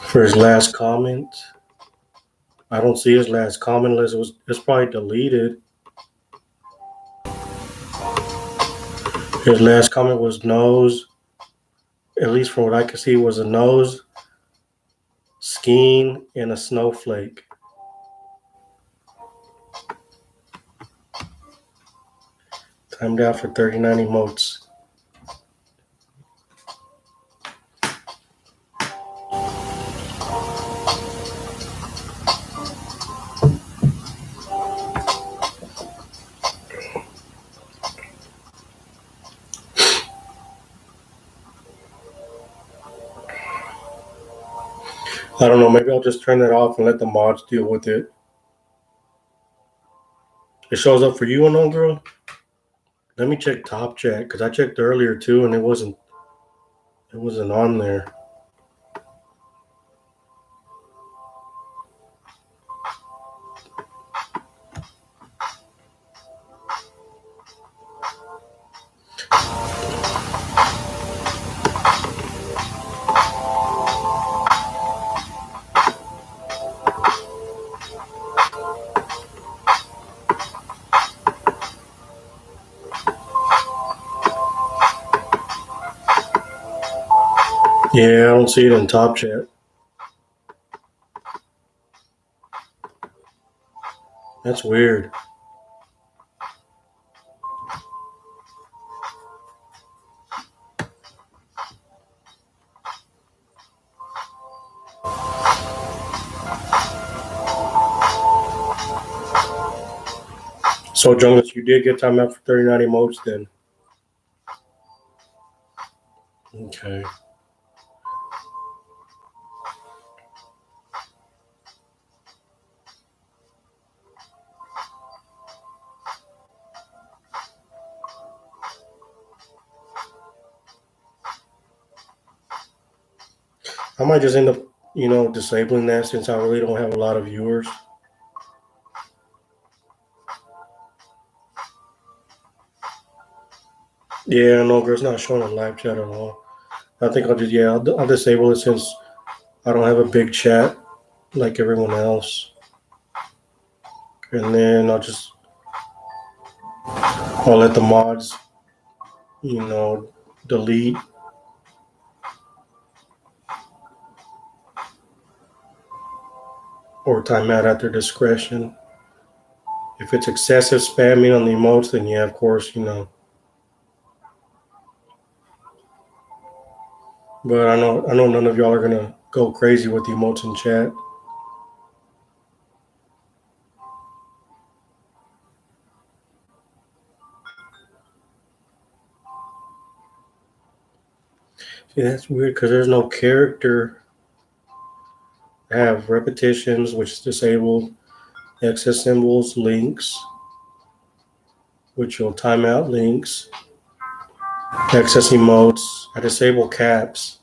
A: For his last comment, I don't see his last comment unless it's probably deleted. His last comment was nose. At least from what I could see, was a nose, skiing, and a snowflake. Timed out for 39 emotes. I don't know, maybe I'll just turn that off and let the mods deal with it. It shows up for you unknown girl? Let me check top chat, because I checked earlier too and it wasn't on there. Yeah, I don't see it in top chat. That's weird. So, Jonas, you did get time out for 39 emotes then? Okay. I might just end up, disabling that since I really don't have a lot of viewers. Yeah, no, girl, it's not showing on live chat at all. I think I'll disable it since I don't have a big chat like everyone else. And then I'll let the mods, delete or time out at their discretion. If it's excessive spamming on the emotes, then yeah, of course, But I know none of y'all are gonna go crazy with the emotes in chat. See, that's weird because there's no character. I have repetitions, which is disabled, excess symbols, links, which will time out links, excess emotes. I disable caps.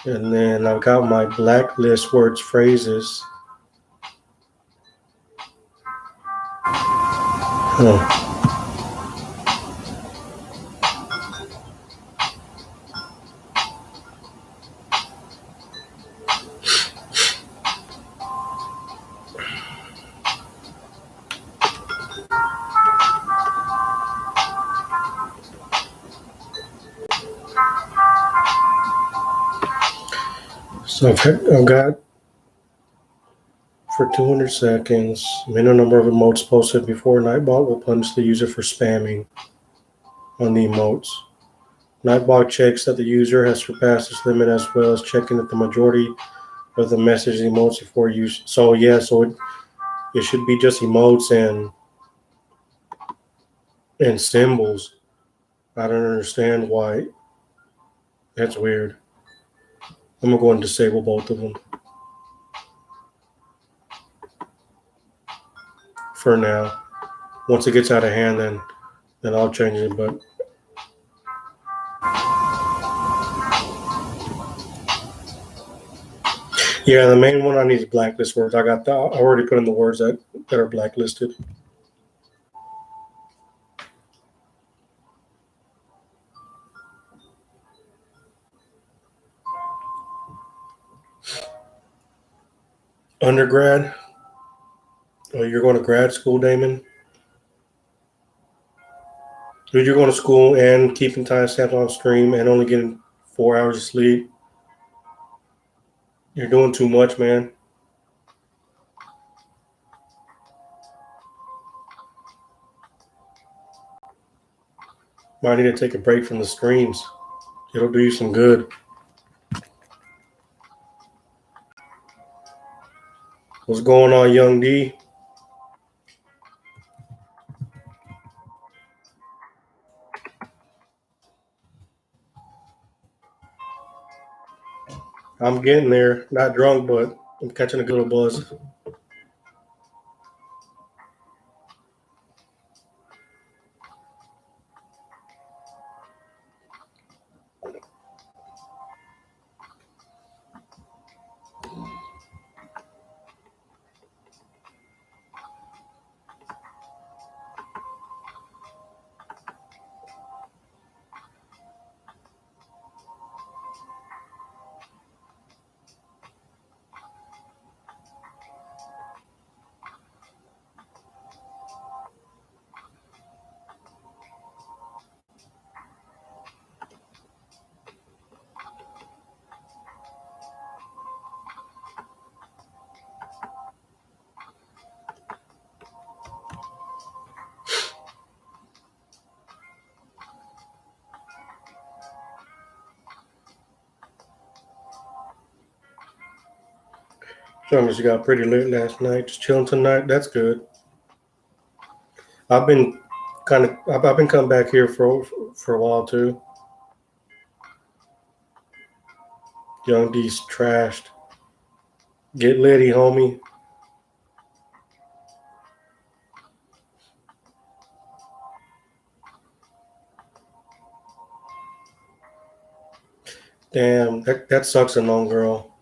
A: And then I've got my blacklist words phrases. Huh. So I've got for 200 seconds, minimum number of emotes posted before Nightbot will punish the user for spamming on the emotes. Nightbot checks that the user has surpassed this limit as well as checking that the majority of the message emotes before use. So yeah, so it should be just emotes and symbols. I don't understand why. That's weird. I'm gonna go and disable both of them for now. Once it gets out of hand, then I'll change it. But yeah, the main one I need is blacklist words. I already put in the words that are blacklisted. Undergrad. Oh, you're going to grad school, Damon? Dude, you're going to school and keeping timestamps on stream and only getting 4 hours of sleep. You're doing too much, man. Might need to take a break from the streams. It'll do you some good. What's going on, Young D? I'm getting there. Not drunk, but I'm catching a good little buzz. So you got pretty late last night. Just chilling tonight. That's good. I've been I've been coming back here for a while too. Young D's trashed. Get litty, homie. Damn, that sucks, a known girl.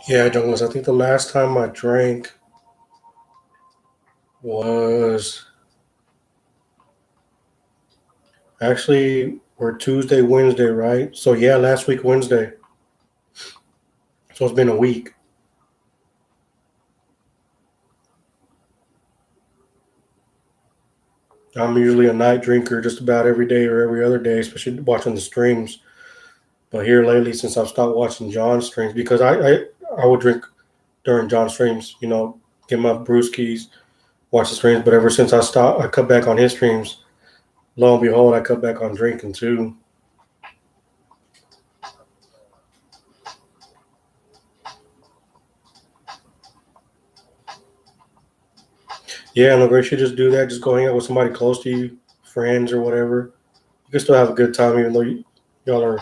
A: Yeah, Douglas. I think the last time I drank was actually we're Tuesday, Wednesday, right? So yeah, last week Wednesday. So it's been a week. I'm usually a night drinker just about every day or every other day, especially watching the streams. But here lately, since I've stopped watching John's streams, because I would drink during John's streams. Get my brewskis, watch the streams. But ever since I cut back on his streams. Lo and behold, I cut back on drinking too. Yeah, no, great. You should just do that. Just go hang out with somebody close to you, friends or whatever. You can still have a good time even though y'all are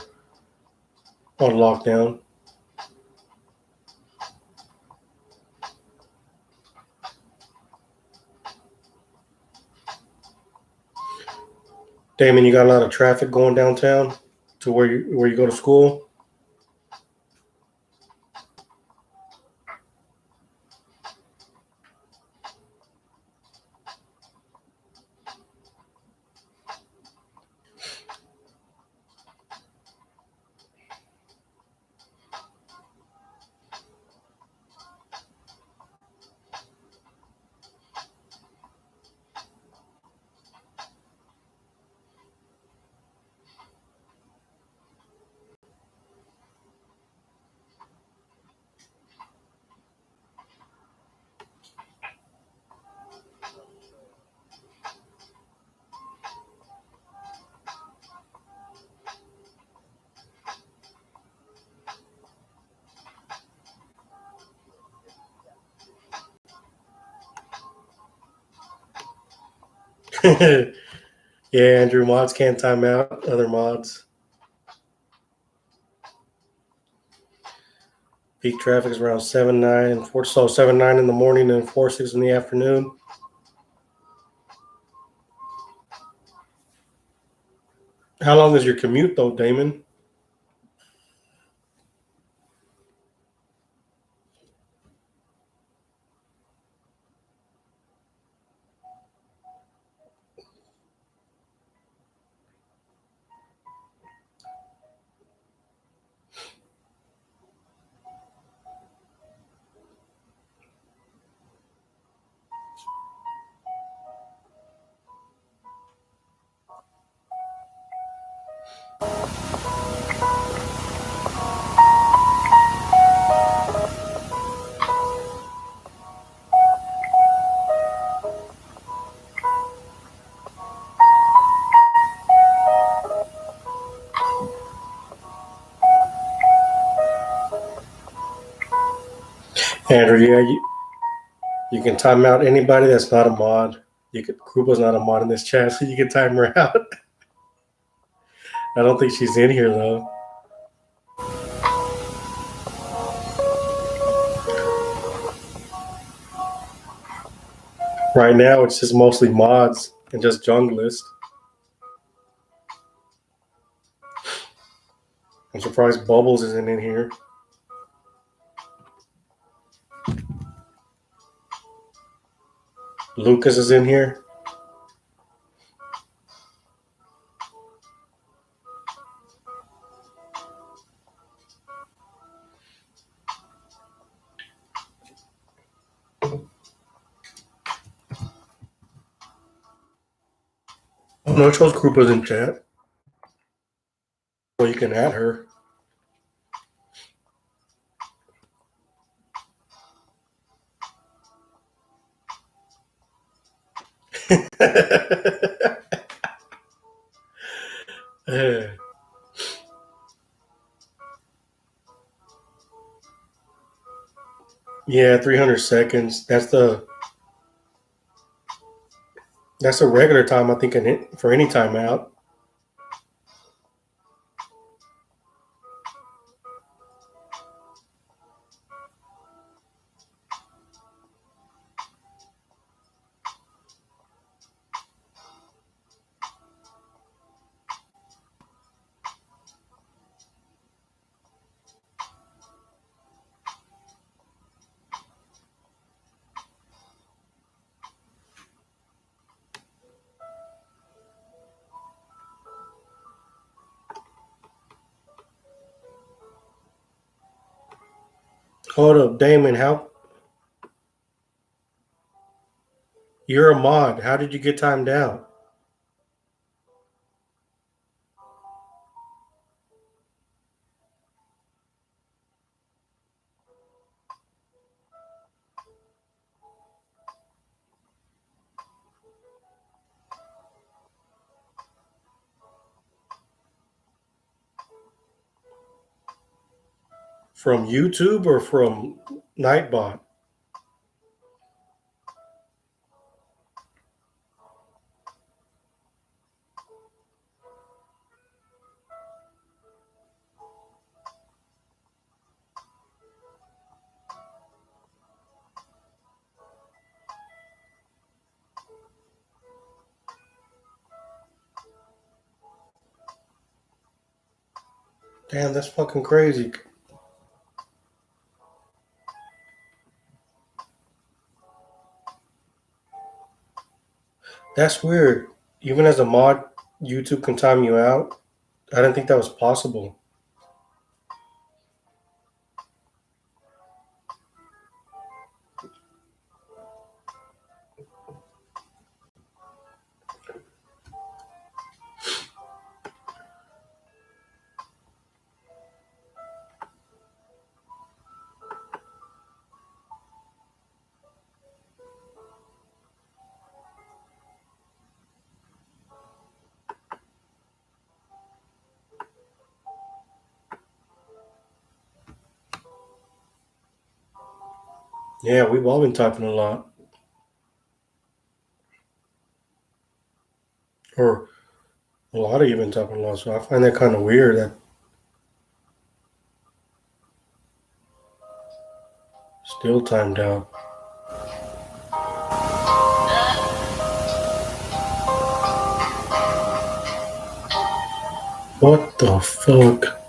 A: on lockdown. Damon, you got a lot of traffic going downtown to where you go to school. Yeah, Andrew, mods can't time out other mods. Peak traffic is around 7-9 and 4, so 7-9 in the morning and 4-6 in the afternoon. How long is your commute though, Damon? Andrew, yeah, you can time out anybody that's not a mod. Krupa's not a mod in this chat, so you can time her out. I don't think she's in here though. Right now, it's just mostly mods and just junglist. I'm surprised Bubbles isn't in here. Lucas is in here. Oh no, it shows Krupa's in chat. Well, you can add her. Yeah, 300 seconds. That's a regular time, I think, for any timeout. Hold up, Damon. You're a mod. How did you get timed out? From YouTube or from Nightbot? Damn, that's fucking crazy. That's weird. Even as a mod, YouTube can time you out. I didn't think that was possible. Yeah, we've all been typing a lot. Or a lot of you been typing a lot, so I find that kind of weird that still timed out. What the fuck?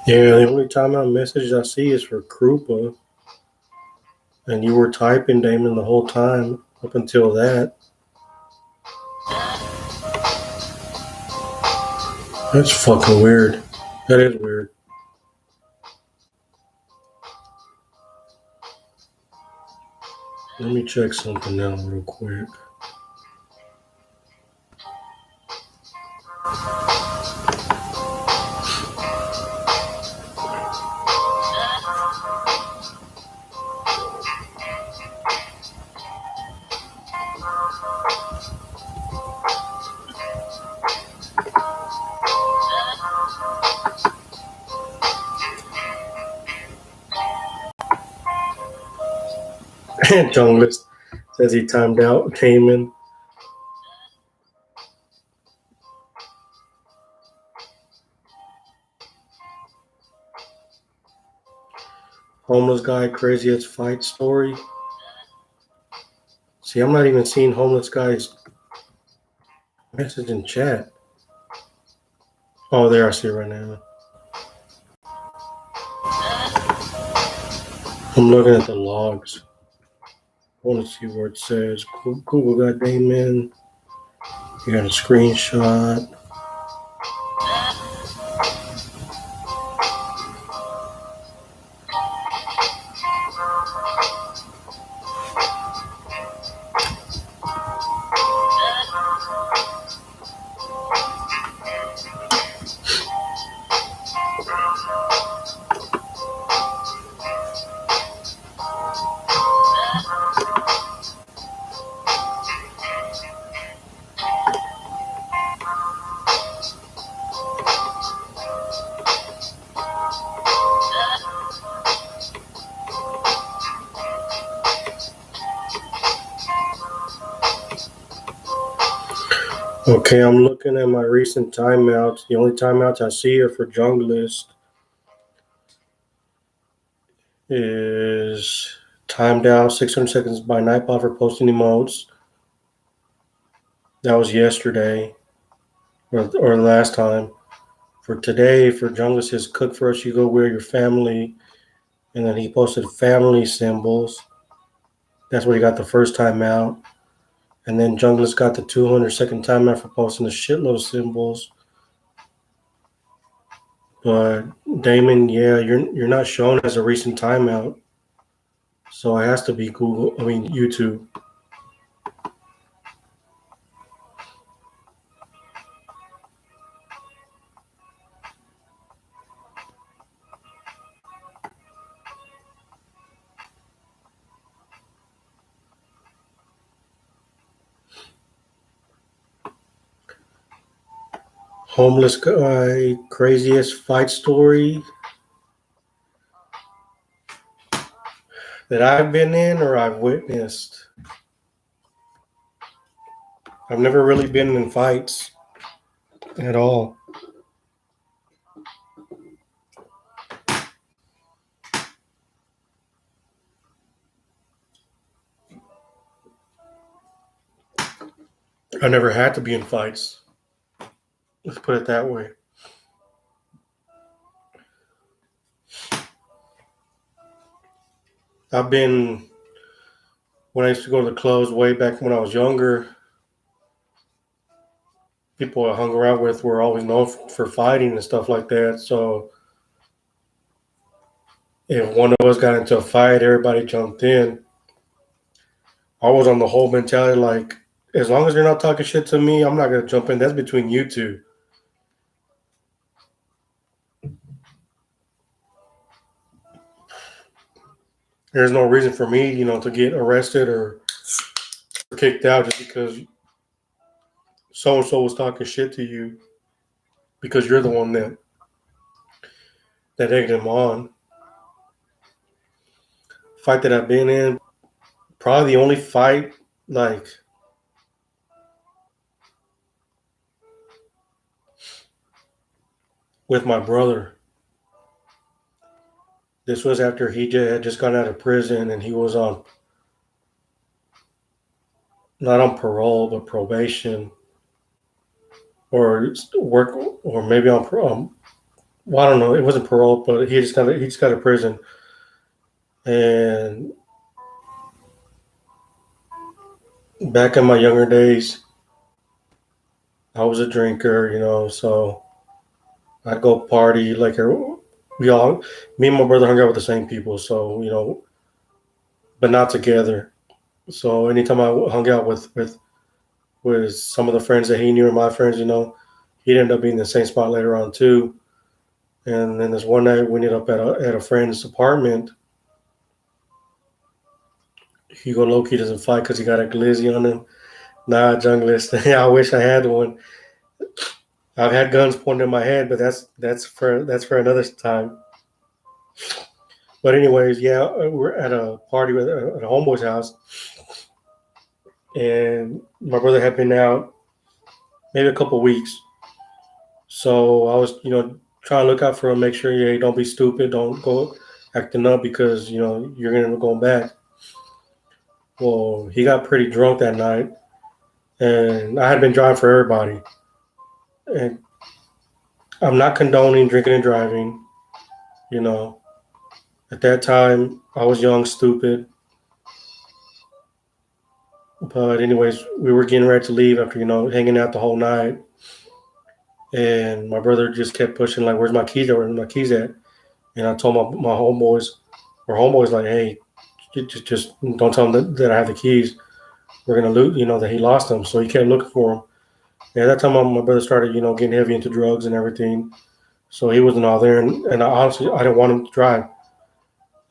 A: Yeah, the only timeout message I see is for Krupa. And you were typing, Damon, the whole time up until that. That's fucking weird. That is weird. Let me check something out real quick. Junglist says he timed out. Damon. Homeless guy, craziest fight story. See, I'm not even seeing homeless guy's message in chat. Oh, there, I see it right now. I'm looking at the logs. I want to see where it says Google got Damon. You got a screenshot. Okay, I'm looking at my recent timeouts. The only timeouts I see are for Junglist. Is timed out 600 seconds by Nightbot for posting emotes. That was yesterday or last time. For today, for Junglist, his cook for us, you go where your family. And then he posted family symbols. That's where he got the first time out. And then Junglist got the 200-second timeout for posting a shitload of symbols. But Damon, yeah, you're not shown as a recent timeout. So it has to be YouTube. Homeless guy, craziest fight story that I've been in or I've witnessed. I've never really been in fights at all. I never had to be in fights. Let's put it that way. I've been, when I used to go to the clubs way back when I was younger, people I hung around with were always known for fighting and stuff like that. So if one of us got into a fight, everybody jumped in. I was on the whole mentality like, as long as you're not talking shit to me, I'm not gonna jump in. That's between you two. There's no reason for me, to get arrested or kicked out just because so and so was talking shit to you because you're the one that egged him on. Fight that I've been in, probably the only fight like with my brother. This was after he had just gotten out of prison and he was on not on parole but probation or work or maybe on well, I don't know. It wasn't parole, but he just got out of prison, and back in my younger days, I was a drinker, so I'd go party like we all, me and my brother hung out with the same people, so but not together. So anytime I hung out with some of the friends that he knew and my friends, he'd end up being in the same spot later on too. And then this one night we ended up at a friend's apartment. Hugo Loki doesn't fight because he got a glizzy on him. Nah, junglist. I wish I had one. I've had guns pointed in my head, but that's for another time. But anyways, yeah, we're at a party at a homeboy's house, and my brother had been out maybe a couple weeks, so I was trying to look out for him, make sure don't be stupid, don't go acting up because you're gonna go back. Well, he got pretty drunk that night, and I had been driving for everybody, and I'm not condoning drinking and driving, you know. At that time, I was young, stupid. But anyways, we were getting ready to leave after hanging out the whole night, and my brother just kept pushing like, "Where's my keys at? Where's my keys at?" And I told my homeboys like, "Hey, just don't tell him that I have the keys. We're gonna loot, that he lost them." So he kept looking for them. And at that time, my brother started, getting heavy into drugs and everything. So he wasn't all there, and honestly, I didn't want him to drive.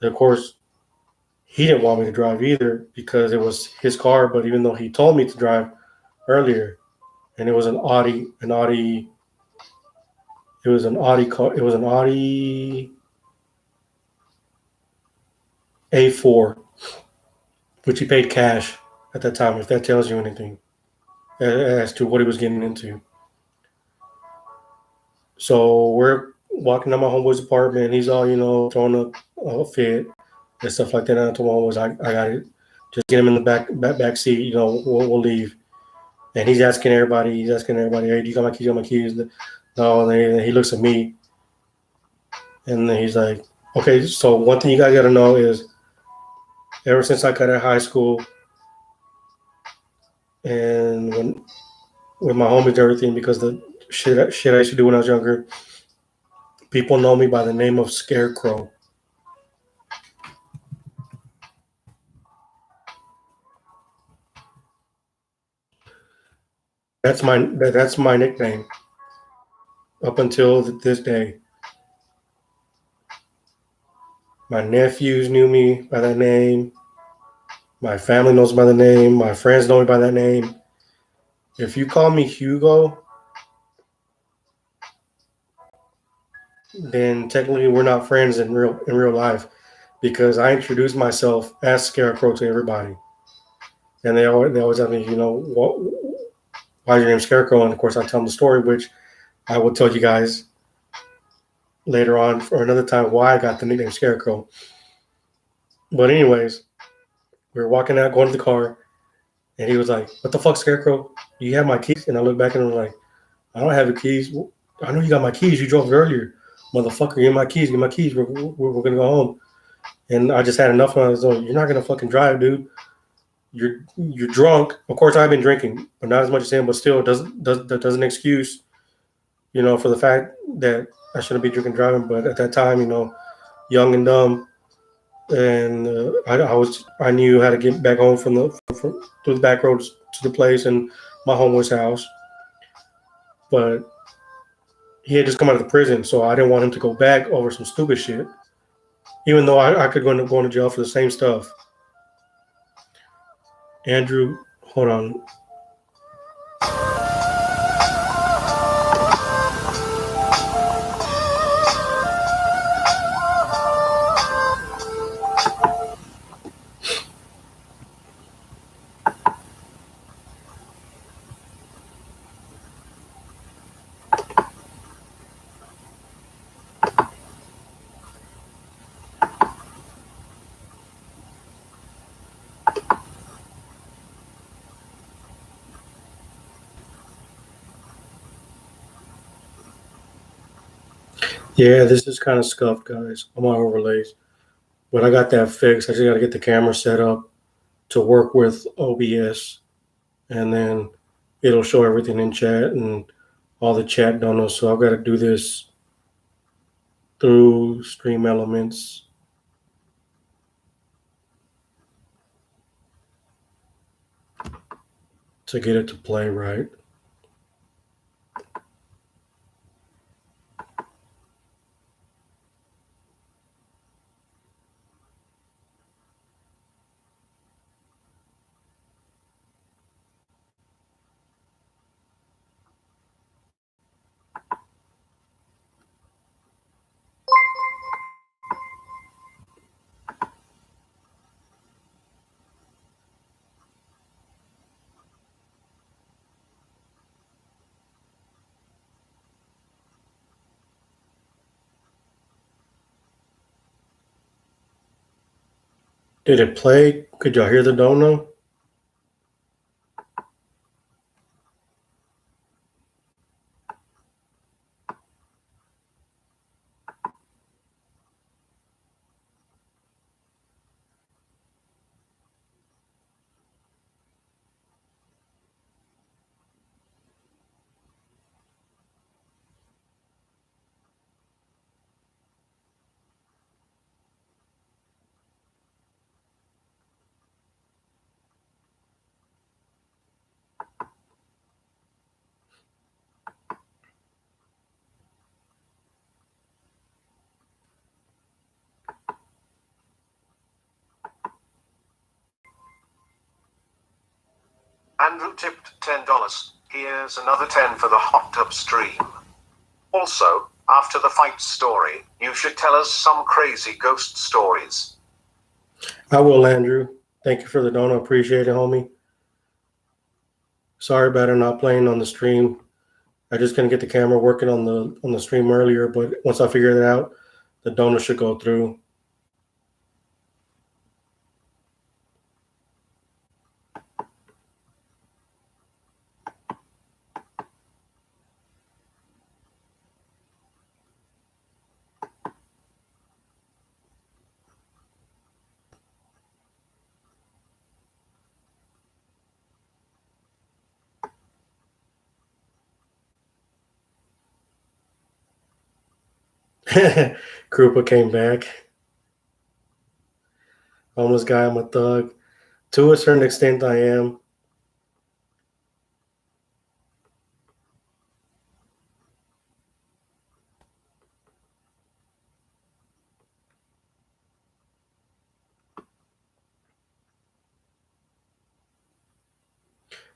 A: And of course, he didn't want me to drive either because it was his car. But even though he told me to drive earlier, and it was an Audi car. It was an Audi A4, which he paid cash at that time. If that tells you anything as to what he was getting into. So we're walking down my homeboy's apartment, and he's all throwing up a fit and stuff like that. And I told my homeboys, I got it. Just get him in the back seat. We'll leave. And he's asking everybody. Hey, do you got my keys? You got my keys? No. And then he looks at me, and then he's like, okay. So one thing you guys got to know is, ever since I got out of high school, and when with my homies and everything, because the shit I used to do when I was younger, people know me by the name of Scarecrow. That's my nickname up until this day. My nephews knew me by that name. My family knows me by the name. My friends know me by that name. If you call me Hugo, then technically we're not friends in real life because I introduce myself as Scarecrow to everybody, and they always ask me, why is your name Scarecrow? And of course, I tell them the story, which I will tell you guys later on or another time why I got the nickname Scarecrow. But anyways, we were walking out, going to the car, and he was like, "What the fuck, Scarecrow? Do you have my keys?" And I looked back and I'm like, "I don't have your keys. I know you got my keys. You drove earlier, motherfucker. Give me my keys. Give me my keys. We're gonna go home." And I just had enough. And I was like, "You're not gonna fucking drive, dude. You're drunk. Of course, I've been drinking, but not as much as him. But still, that doesn't excuse, for the fact that I shouldn't be drinking driving. But at that time, young and dumb, and I knew how to get back home through the back roads to the place and my homeboy's house. But he had just come out of the prison, so I didn't want him to go back over some stupid shit. Even though I could go into jail for the same stuff. Andrew, hold on. Yeah, this is kind of scuffed, guys. I'm on overlays, but I got that fixed. I just got to get the camera set up to work with OBS, and then it'll show everything in chat and all the chat donos. So I've got to do this through Stream Elements to get it to play right. Did it play? Could y'all hear the dono?
B: Andrew tipped $10. Here's another 10 for the hot tub stream. Also, after the fight story, you should tell us some crazy ghost stories.
A: I will, Andrew. Thank you for the dono. Appreciate it, homie. Sorry about it not playing on the stream. I just couldn't get the camera working on the stream earlier, but once I figure it out, the dono should go through. Krupa came back. Homeless guy, I'm a thug. To a certain extent, I am.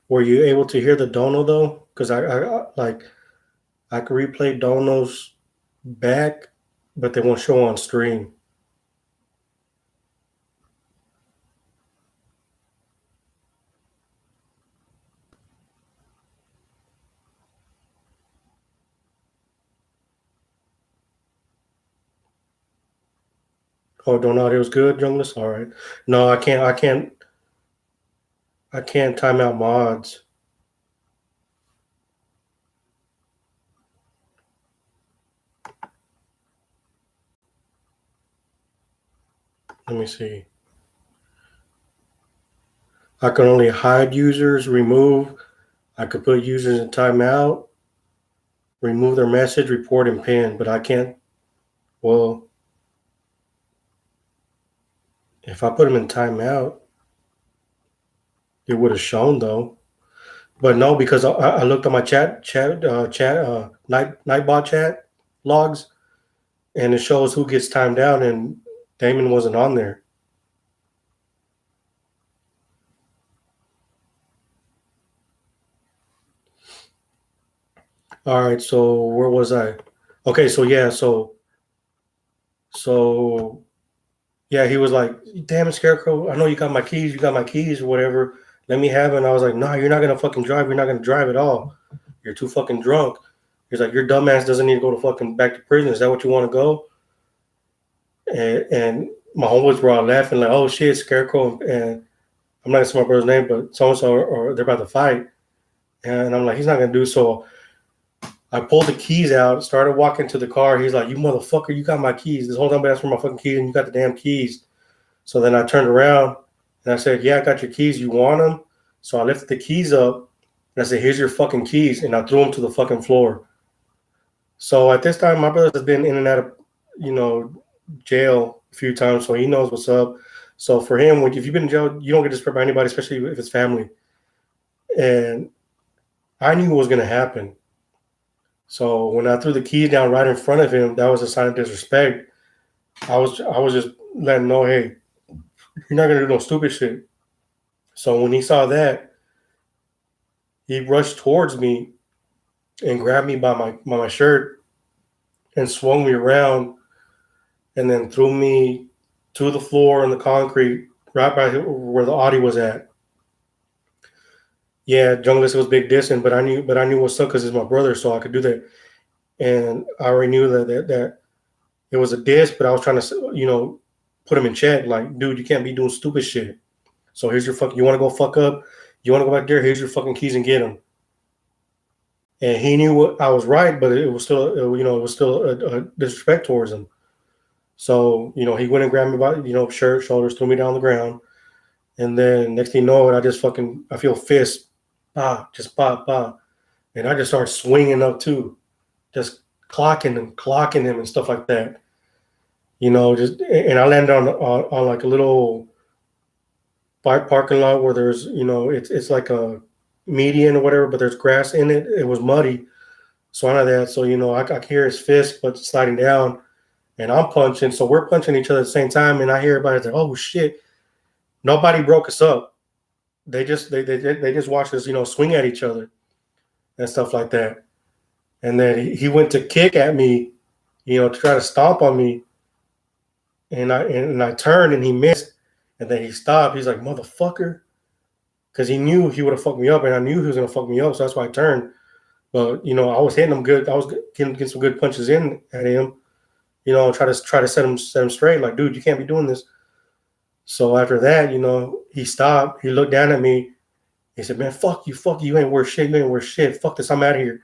A: Were you able to hear the dono though? Because I could replay donos back, but they won't show on stream. Oh, don't know. It was good, Junglist. All right. No, I can't. I can't time out mods. Let me see. I can only hide users, remove. I could put users in timeout, remove their message, report, and pin. But I can't. Well, if I put them in timeout, it would have shown though. But no, because I looked at my Nightbot chat logs, and it shows who gets timed out, and Damon wasn't on there. All right, so where was I? Okay, so yeah, so yeah, he was like, "Damn it, Scarecrow! I know you got my keys, or whatever. Let me have it." And I was like, "No, you're not gonna fucking drive. You're not gonna drive at all. You're too fucking drunk." He's like, "Your dumbass doesn't need to go to fucking back to prison. Is that what you want to go?" And my homeboys were all laughing like, "Oh shit, Scarecrow!" And I'm not gonna say my brother's name, but so and so, or they're about to fight. And I'm like, he's not gonna do so. I pulled the keys out, started walking to the car. He's like, "You motherfucker, you got my keys. This whole time I asked for my fucking keys, and you got the damn keys." So then I turned around and I said, "Yeah, I got your keys. You want them?" So I lifted the keys up and I said, "Here's your fucking keys," and I threw them to the fucking floor. So at this time, my brother has been in and out of, you know, jail a few times, so he knows what's up. So for him, if you've been in jail, you don't get disrespected by anybody, especially if it's family. And I knew what was gonna happen. So when I threw the keys down right in front of him, that was a sign of disrespect. I was just letting him know, hey, you're not gonna do no stupid shit. So when he saw that, he rushed towards me and grabbed me by my shirt and swung me around and then threw me to the floor in the concrete right by where the Audi was at. Yeah, Junglist was big dissing, but I knew what's up because it's my brother, so I could do that. And I already knew that it was a diss, but I was trying to put him in check. Like, dude, you can't be doing stupid shit. So here's your fucking. You want to go fuck up? You want to go back there? Here's your fucking keys and get them. And he knew what I was right, but it was still a disrespect towards him. So he went and grabbed me by shirt, shoulders, threw me down on the ground, and then next thing you know, I feel fist, just pop, and I just start swinging up too, just clocking him and stuff like that. Just and I landed on like a little parking lot where there's it's like a median or whatever, but there's grass in it. It was muddy, so I know that. So I hear his fist, but sliding down, and I'm punching. So we're punching each other at the same time, and I hear everybody like, "Oh shit!" Nobody broke us up. They just watched us, swing at each other and stuff like that. And then he went to kick at me, to try to stomp on me, and I turned and he missed, and then he stopped. He's like, "Motherfucker," because he knew he would have fucked me up, and I knew he was gonna fuck me up, so that's why I turned. But I was hitting him good. I was getting some good punches in at him. Try to set him straight. Like, dude, you can't be doing this. So after that, he stopped. He looked down at me. He said, "Man, fuck you, you ain't worth shit. You ain't worth shit. Fuck this. I'm out of here."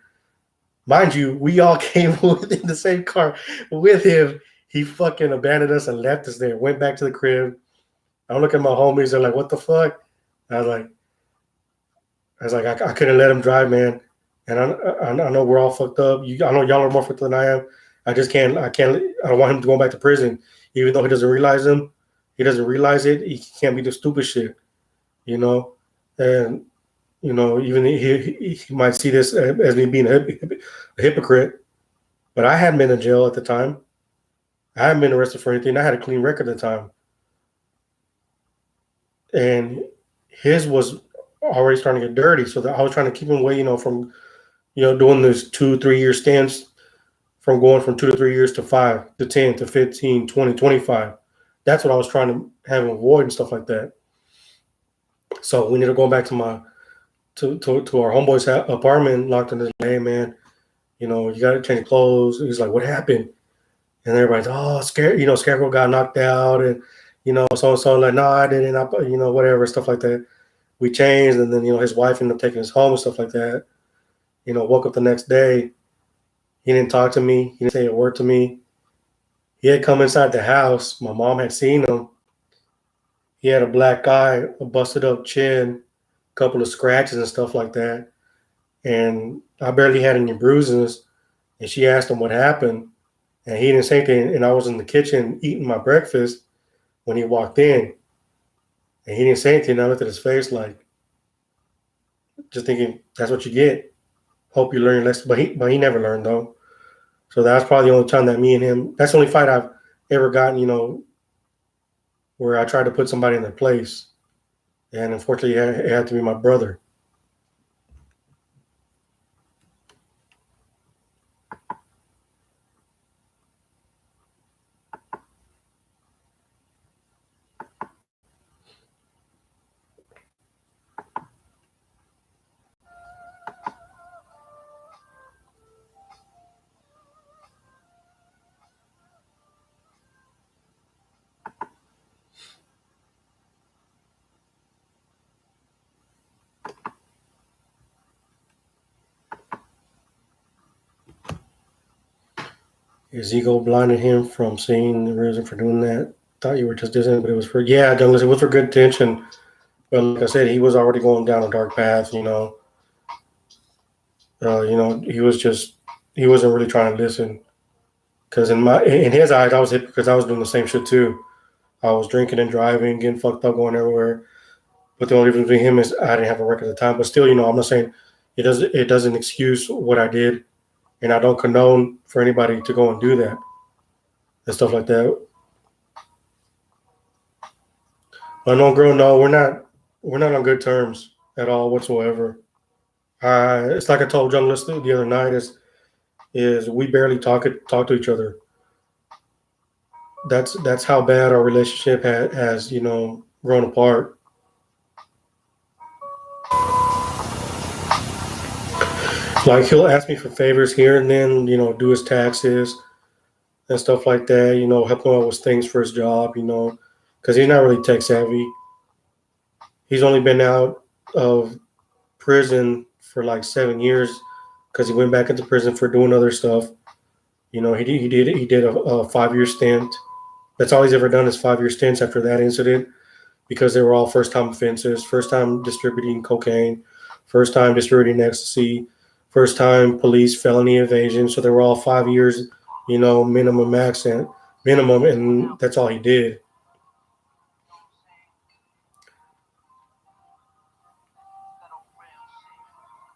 A: Mind you, we all came in the same car with him. He fucking abandoned us and left us there. Went back to the crib. I look at my homies. They're like, "What the fuck?" I was like, I couldn't let him drive, man. And I know we're all fucked up. I know y'all are more fucked up than I am. I just can't. I can't. I don't want him to go back to prison, even though he doesn't realize him. He doesn't realize it. He can't be the stupid shit, And even he might see this as me being a hypocrite. But I hadn't been in jail at the time. I hadn't been arrested for anything. I had a clean record at the time. And his was already starting to get dirty. So that I was trying to keep him away, from doing this 2 3 year stints, from going from 2 to 3 years to 5 to 10 to 15, 20, 25. That's what I was trying to have him avoid and stuff like that. So we ended up going back to our homeboy's apartment, locked in his. Hey man, you got to change clothes. He's like, what happened? And everybody's, oh, Scarecrow got knocked out, and so and so. Like, no, I didn't. Whatever stuff like that. We changed, and then his wife ended up taking us home and stuff like that. Woke up the next day. He didn't talk to me. He didn't say a word to me. He had come inside the house. My mom had seen him. He had a black eye, a busted up chin, a couple of scratches and stuff like that. And I barely had any bruises. And she asked him what happened. And he didn't say anything. And I was in the kitchen eating my breakfast when he walked in. And he didn't say anything. I looked at his face like, just thinking, that's what you get. Hope you learn your lesson. But he never learned, though. So that's probably the only time that me and him, that's the only fight I've ever gotten, where I tried to put somebody in their place. And unfortunately, it had to be my brother. His ego blinded him from seeing the reason for doing that. Thought you were just dissing, but it was for, yeah, Douglas, it was for good intention. But like I said, he was already going down a dark path, he was just, he wasn't really trying to listen. Because in his eyes, I was hit because I was doing the same shit too. I was drinking and driving, getting fucked up, going everywhere. But the only difference between him is I didn't have a record at the time. But still, I'm not saying it doesn't excuse what I did, and I don't condone for anybody to go and do that and stuff like that. But no, girl, no, we're not on good terms at all whatsoever. It's like I told Young Lister the other night is we barely talk to each other. That's how bad our relationship has grown apart. Like he'll ask me for favors here and then, do his taxes and stuff like that. Help him out with things for his job. Because he's not really tech savvy. He's only been out of prison for like 7 years because he went back into prison for doing other stuff. He did a 5 year stint. That's all he's ever done is 5 year stints after that incident because they were all first time offenses, first time distributing cocaine, first time distributing ecstasy, first time police felony evasion. So they were all 5 years, minimum accent, minimum, and that's all he did.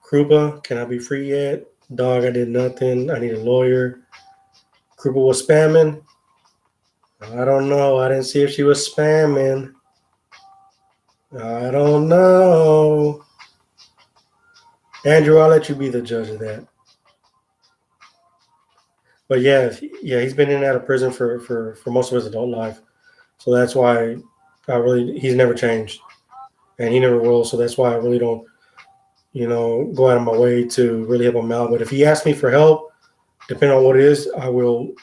A: Krupa, can I be free yet? Dog, I did nothing. I need a lawyer. Krupa was spamming. I don't know. I didn't see if she was spamming. I don't know. Andrew, I'll let you be the judge of that. But yeah, he's been in and out of prison for most of his adult life. So that's why he's never changed. And he never will. So that's why I really don't, go out of my way to really help him out. But if he asks me for help, depending on what it is, I won't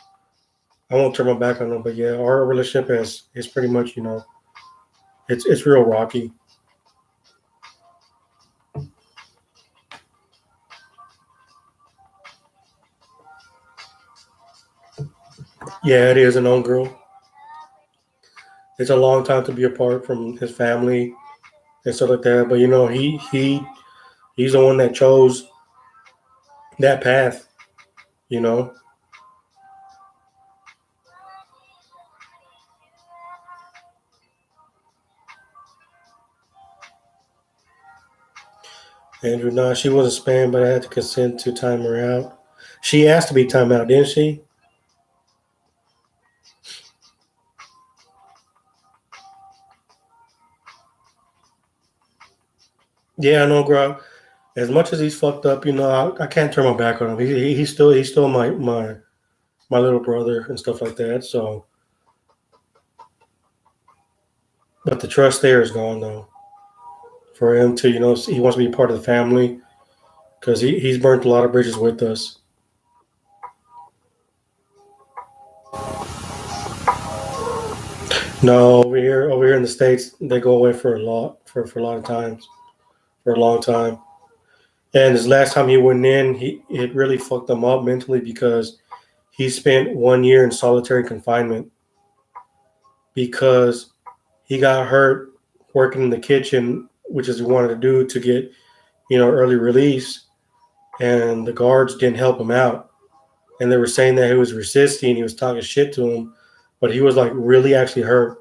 A: turn my back on him. But yeah, our relationship is pretty much, it's real rocky. Yeah, it is an own girl. It's a long time to be apart from his family and stuff like that. But he's the one that chose that path. You know, Andrew. Nah, she wasn't spam, but I had to consent to time her out. She asked to be time out, didn't she? Yeah, I know, bro. As much as he's fucked up, I can't turn my back on him. He's still my little brother and stuff like that. So, but the trust there is gone though. For him to, he wants to be part of the family because he's burnt a lot of bridges with us. No, over here in the states, they go away for a lot of times, for a long time. And his last time he went in, it really fucked him up mentally because he spent 1 year in solitary confinement because he got hurt working in the kitchen, which is what he wanted to do to get early release, and the guards didn't help him out, and they were saying that he was resisting, he was talking shit to him, but he was like really actually hurt.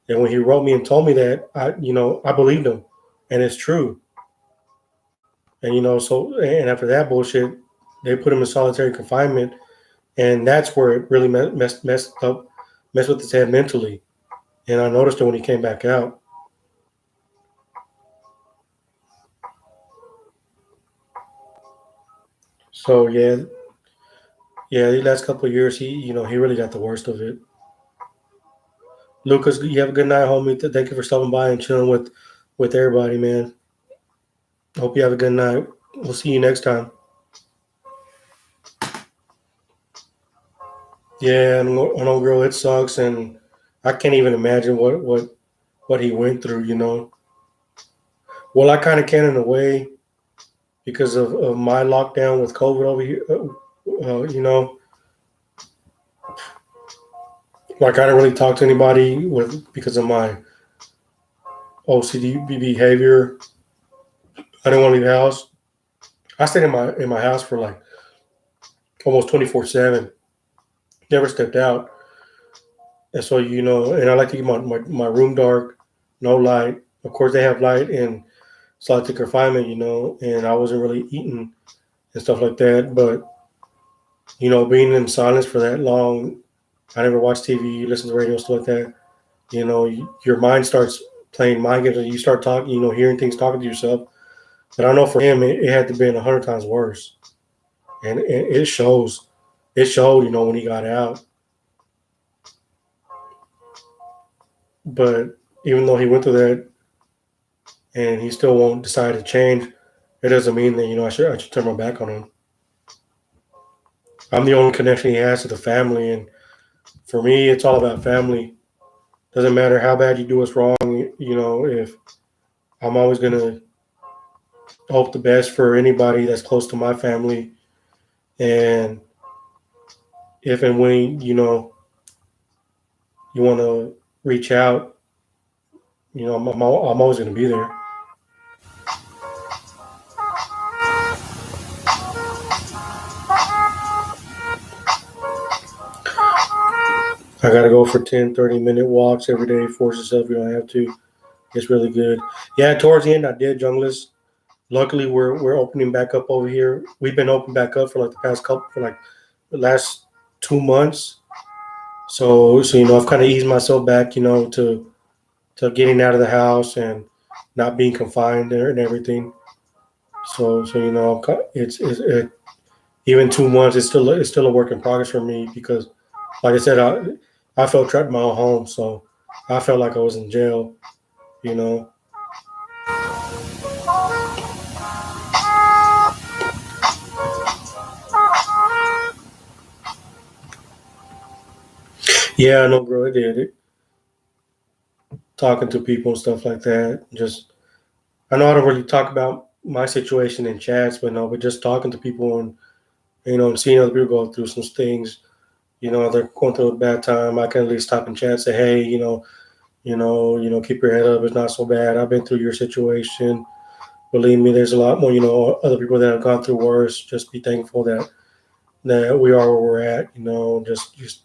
A: And when he wrote me and told me that, I believed him, and it's true. And and after that bullshit, they put him in solitary confinement, and that's where it really messed with his head mentally. And I noticed it when he came back out. So yeah, yeah, the last couple of years, he really got the worst of it. Lucas, you have a good night, homie. Thank you for stopping by and chilling with everybody, man. Hope you have a good night. We'll see you next time. Yeah, and I know, girl, it sucks, and I can't even imagine what he went through. Well, I kind of can in a way because of my lockdown with COVID over here. Like I don't really talk to anybody with because of my OCD behavior. I didn't want to leave the house. I stayed in my house for like almost 24/7. Never stepped out. And so, and I like to keep my room dark, no light. Of course, they have light in solitary confinement, and I wasn't really eating and stuff like that. But, being in silence for that long, I never watch TV, listen to radio, stuff like that. Your mind starts playing mind games and you start talking, hearing things, talking to yourself. But I know for him, it had to be 100 times worse. And it shows. It showed, when he got out. But even though he went through that, and he still won't decide to change, it doesn't mean that I should turn my back on him. I'm the only connection he has to the family, and for me, it's all about family. Doesn't matter how bad you do us wrong. If I'm always gonna hope the best for anybody that's close to my family, and if and when you want to reach out, I'm always gonna be there. I gotta go for 10, 30 minute walks every day. Force yourself. You don't have to. It's really good. Yeah, towards the end, I did junglist. Luckily, we're opening back up over here. We've been open back up for like the past couple for like the last 2 months. So I've kind of eased myself back, to getting out of the house and not being confined there and everything. So even 2 months, it's still a work in progress for me because, like I said, I felt trapped in my own home, so I felt like I was in jail. You know. Yeah, I know, bro. I did it. Talking to people and stuff like that. Just I know I don't really talk about my situation in chats, but no, but just talking to people and and seeing other people go through some things. They're going through a bad time. I can at least stop and chat, say, hey, keep your head up. It's not so bad. I've been through your situation. Believe me, there's a lot more, other people that have gone through worse. Just be thankful that we are where we're at. Just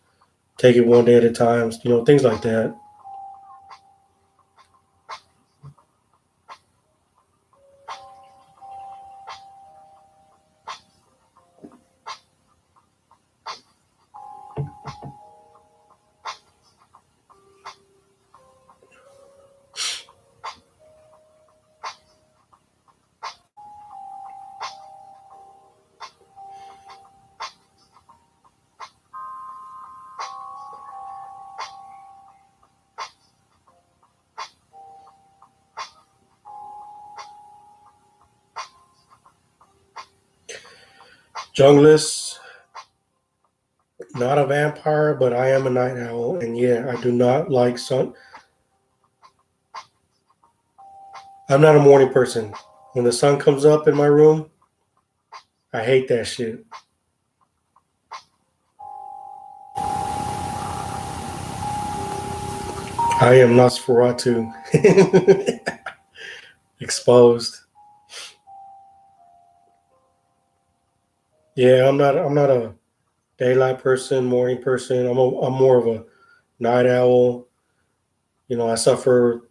A: take it one day at a time. Things like that. Junglist, not a vampire, but I am a night owl, and yeah, I do not like sun. I'm not a morning person. When the sun comes up in my room, I hate that shit. I am Nosferatu. Exposed. Yeah, I'm not a daylight person, morning person. I'm more of a night owl. I suffer,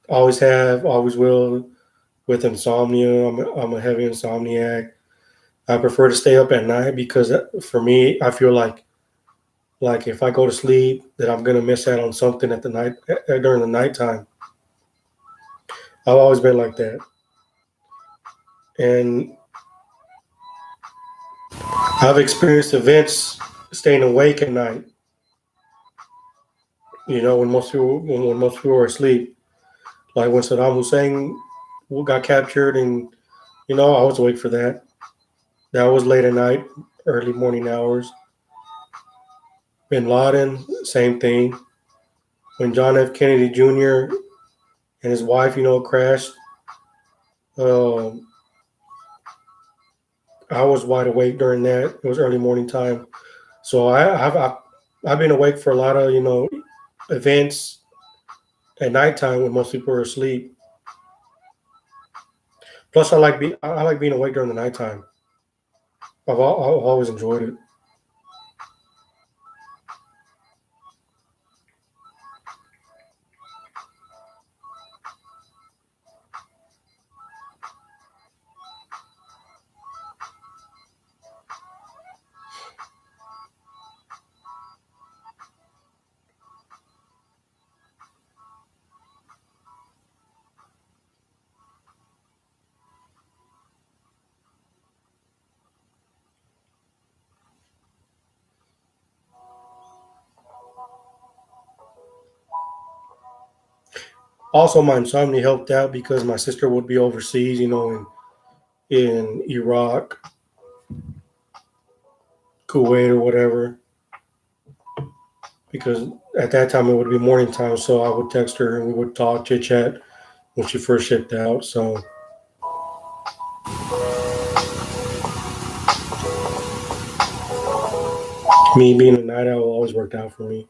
A: always have, always will with insomnia. I'm a heavy insomniac. I prefer to stay up at night because for me, I feel like if I go to sleep, that I'm gonna miss out on something at the night during the nighttime. I've always been like that, and I've experienced events staying awake at night. When most people are asleep, like when Saddam Hussein got captured, and I was awake for that. That was late at night, early morning hours. Bin Laden, same thing. When John F. Kennedy Jr. and his wife, crashed, um, I was wide awake during that. It was early morning time, so I've been awake for a lot of events at nighttime when most people are asleep. Plus, I like being awake during the nighttime. I've always enjoyed it. Also, my insomnia helped out because my sister would be overseas, in Iraq, Kuwait, or whatever. Because at that time it would be morning time, so I would text her and we would talk, chit chat when she first shipped out. So me being a night owl always worked out for me.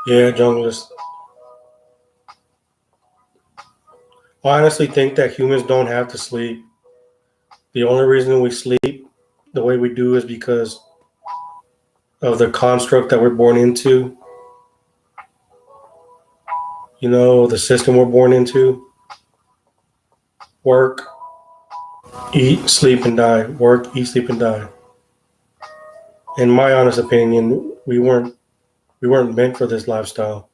A: Yeah, junglist. I honestly think that humans don't have to sleep. The only reason we sleep the way we do is because of the construct that we're born into. The system we're born into. Work, eat, sleep, and die. Work, eat, sleep, and die. In my honest opinion, we weren't meant for this lifestyle.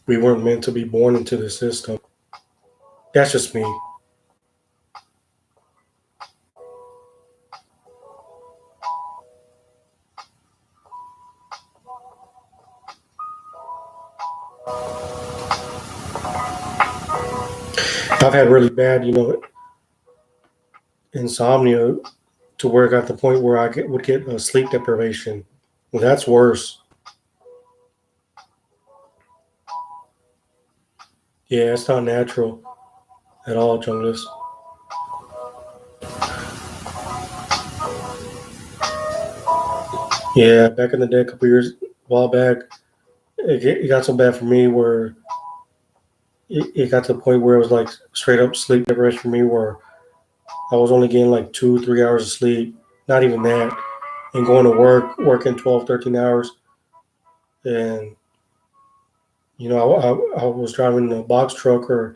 A: We weren't meant to be born into the system. That's just me. I've had really bad, insomnia to where it got to the point where would get sleep deprivation. Well, that's worse. Yeah, it's not natural at all, junglist. Yeah, back in the day, a couple years, a while back, it got so bad for me where it got to the point where it was like straight up sleep deprivation for me, where I was only getting like 2, 3 hours of sleep, not even that, and going to work, working 12, 13 hours. And, I was driving a box truck or a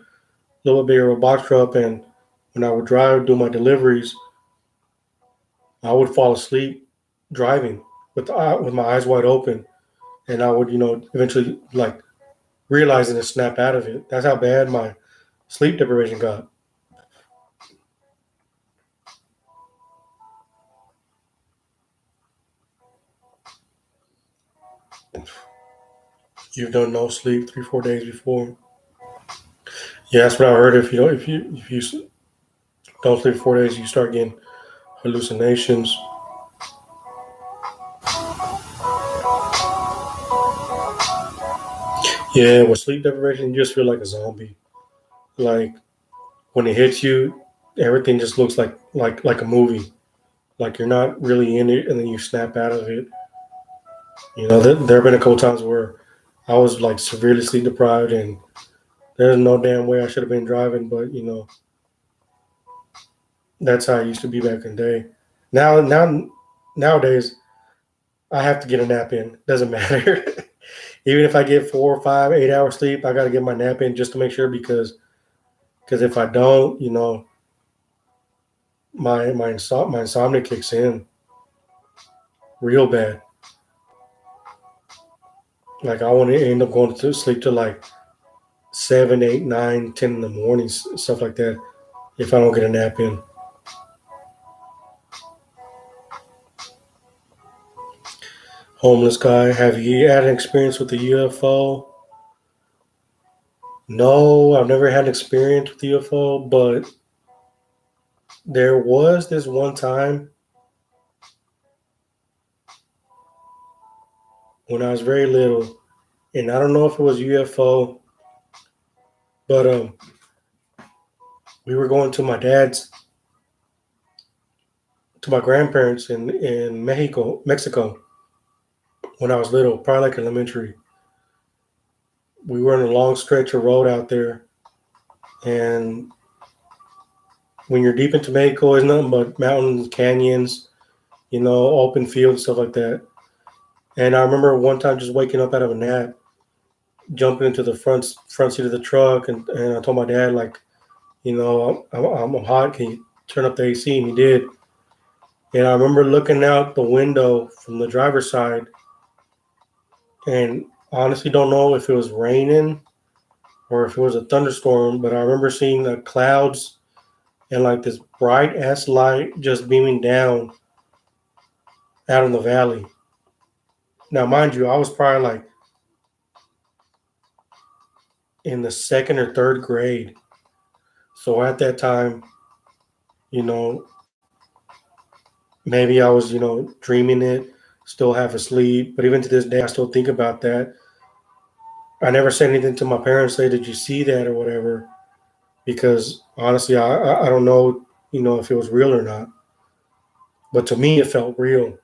A: little bit bigger of a box truck. And when I would drive, do my deliveries, I would fall asleep driving with my eyes wide open. And I would, eventually like realize it and snap out of it. That's how bad my sleep deprivation got. You've done no sleep 3 4 days before. Yeah, that's what I heard. If you don't sleep 4 days, you start getting hallucinations. Yeah, with sleep deprivation, you just feel like a zombie. Like when it hits you, everything just looks like a movie. Like you're not really in it, and then you snap out of it. There have been a couple times where I was like severely sleep deprived, and there's no damn way I should have been driving. But that's how I used to be back in the day. Nowadays, I have to get a nap in. Doesn't matter. Even if I get 4 5 8 hours sleep, I got to get my nap in just to make sure because if I don't, my insomnia kicks in real bad. Like I want to end up going to sleep till like 7 8 9 10 in the morning, stuff like that. If I don't get a nap in. Homeless guy, have you had an experience with the UFO? No, I've never had an experience with the UFO, but there was this one time when I was very little, and I don't know if it was UFO, but we were going to my grandparents in Mexico, when I was little, probably like elementary. We were in a long stretch of road out there, and when you're deep into Mexico, it's nothing but mountains, canyons, open fields, stuff like that. And I remember one time just waking up out of a nap, jumping into the front seat of the truck, and I told my dad like, I'm hot. Can you turn up the AC? And he did. And I remember looking out the window from the driver's side, and honestly don't know if it was raining or if it was a thunderstorm, but I remember seeing the clouds and like this bright ass light just beaming down out in the valley. Now, mind you, I was probably like in the second or third grade. So at that time, you know, maybe I was, dreaming it, still half asleep. But even to this day, I still think about that. I never said anything to my parents, say, did you see that or whatever? Because honestly, I don't know, if it was real or not. But to me, it felt real.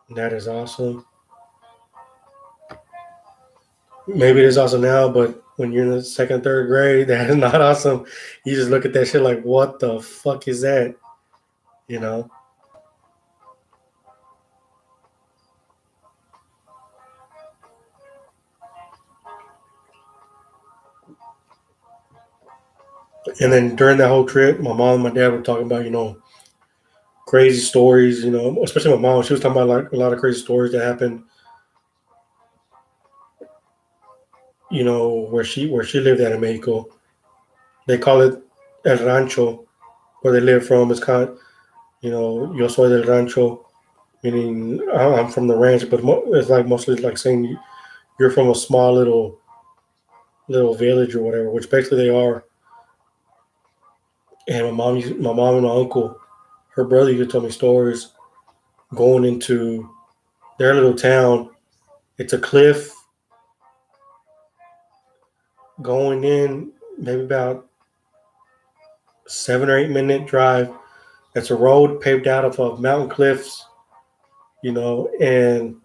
A: And that is awesome. Maybe it is awesome now, but when you're in the second, third grade, that is not awesome. You just look at that shit like, what the fuck is that? You know? And then during that whole trip, my mom and my dad were talking about, crazy stories, especially my mom. She was talking about like a lot of crazy stories that happened, where she lived at in Mexico. They call it El Rancho, where they live from. It's kind of, yo soy del rancho, meaning I'm from the ranch, but it's like mostly like saying you're from a small little village or whatever, which basically they are. And my mom and my uncle, her brother used to tell me stories going into their little town. It's a cliff going in, maybe about 7 or 8 minute drive. It's a road paved out of mountain cliffs, and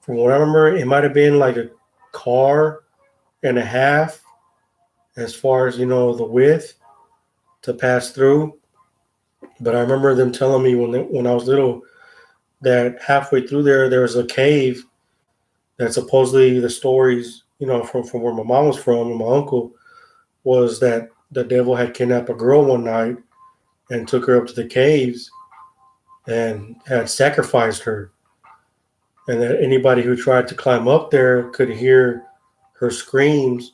A: from what I remember, it might have been like a car and a half as far as the width to pass through. But I remember them telling me when I was little that halfway through there was a cave that supposedly the stories, from where my mom was from and my uncle, was that the devil had kidnapped a girl one night and took her up to the caves and had sacrificed her, and that anybody who tried to climb up there could hear her screams,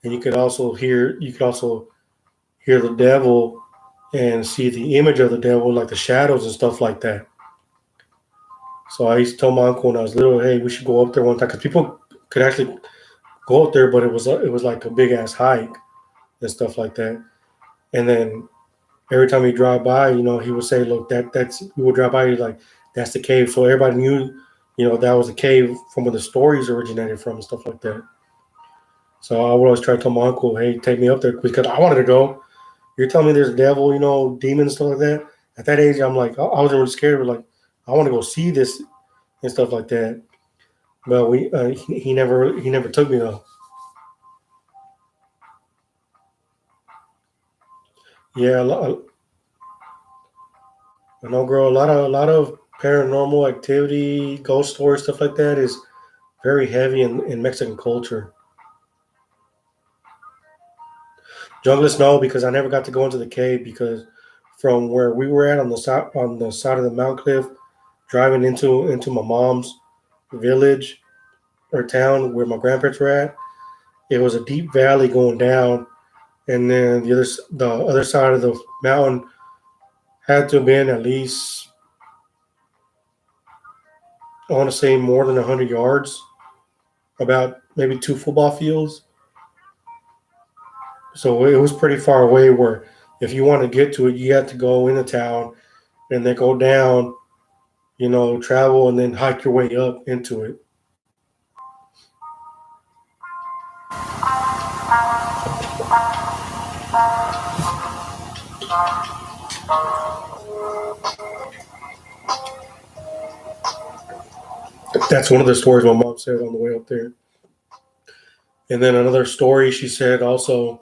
A: and you could also hear the devil and see the image of the devil, like the shadows and stuff like that. So I used to tell my uncle when I was little, hey, we should go up there one time because people could actually go up there, but it was like a big ass hike and stuff like that. And then every time he drive by, he would say, "Look, that's." We would drive by, he's like, "That's the cave." So everybody knew, that was the cave from where the stories originated from and stuff like that. So I would always try to tell my uncle, "Hey, take me up there," because I wanted to go. You're telling me there's a devil, demons, stuff like that. At that age, I'm like, I wasn't really scared, but like, I want to go see this and stuff like that. But he never took me though. Yeah, I know, girl. A lot of paranormal activity, ghost stories, stuff like that is very heavy in Mexican culture. Junglist, no, because I never got to go into the cave because from where we were at on the side of the Mount Cliff, driving into my mom's village or town where my grandparents were at, it was a deep valley going down, and then the other side of the mountain had to have been at least, I want to say, more than 100 yards, about maybe two football fields. So it was pretty far away. Where if you want to get to it, you had to go into town and then go down, travel and then hike your way up into it. That's one of the stories my mom said on the way up there. And then another story she said also,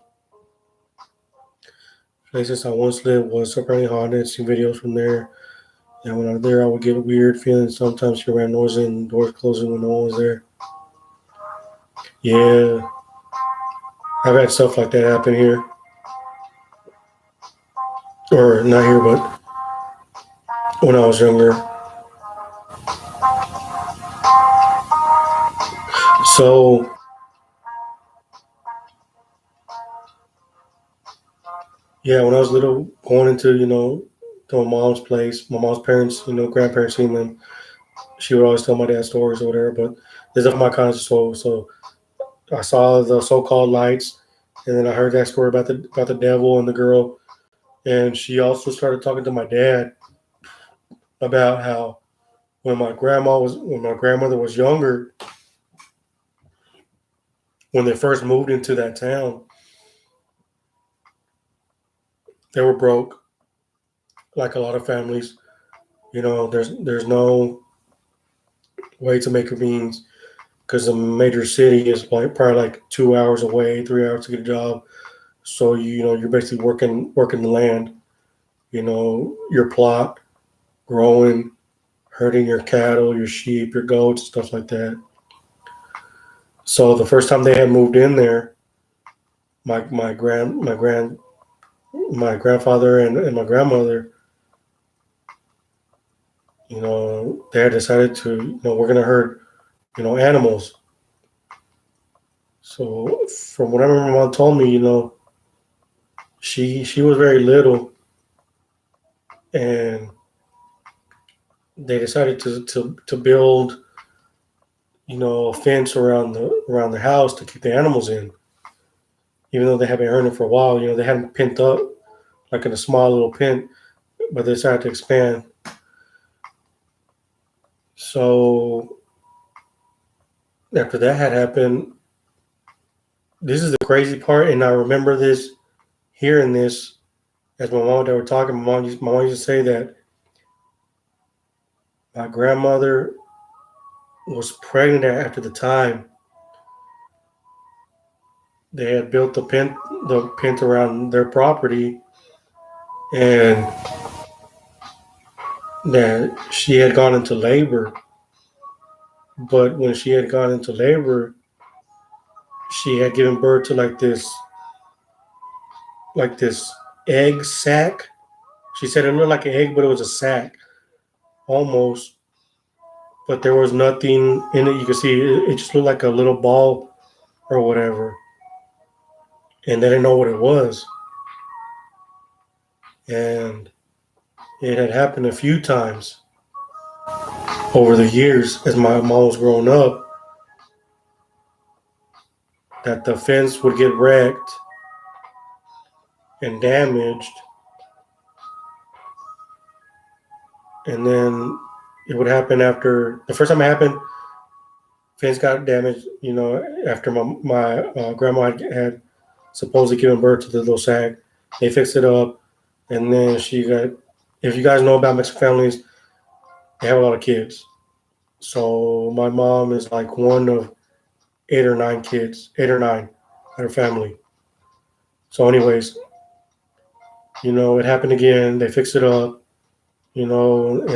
A: places I once lived was apparently haunted. Seen videos from there. And when I was there, I would get weird feelings. Sometimes she ran noisy and doors closing when no one was there. Yeah, I've had stuff like that happen here, or not here, but when I was younger. So yeah, when I was little, going into to my mom's place, my mom's parents, grandparents, seen them. She would always tell my dad stories or whatever. But there's of my conscious soul. So I saw the so-called lights, and then I heard that story about the devil and the girl, and she also started talking to my dad about how when my grandmother was younger, when they first moved into that town, they were broke, like a lot of families. There's no way to make a means because the major city is like probably like 2 hours away, 3 hours to get a job. So you're basically working the land, your plot, growing, herding your cattle, your sheep, your goats, stuff like that. So the first time they had moved in there, my grandfather and my grandmother, they had decided to, we're gonna herd, animals. So from what I remember, my mom told me, she was very little, and they decided to build, a fence around the house to keep the animals in, even though they had been herding for a while. They had them pent up like in a small little pen, but they decided to expand. So after that had happened, this is the crazy part, and I remember this, hearing this as my mom and dad were talking. My mom used to say that my grandmother was pregnant after the time they had built the pent around their property, and that she had gone into labor. But when she had gone into labor, she had given birth to like this egg sack. She said it looked like an egg, but it was a sack almost. But there was nothing in it. You could see it just looked like a little ball or whatever, and they didn't know what it was. And it had happened a few times over the years as my mom was growing up that the fence would get wrecked and damaged, and then it would happen after the first time it happened. Fence got damaged, after my grandma had supposedly given birth to the little sack. They fixed it up, and then she got. If you guys know about Mexican families, they have a lot of kids. So my mom is like one of 8 or 9 kids, 8 or 9, at her family. So, anyways, it happened again. They fixed it up, and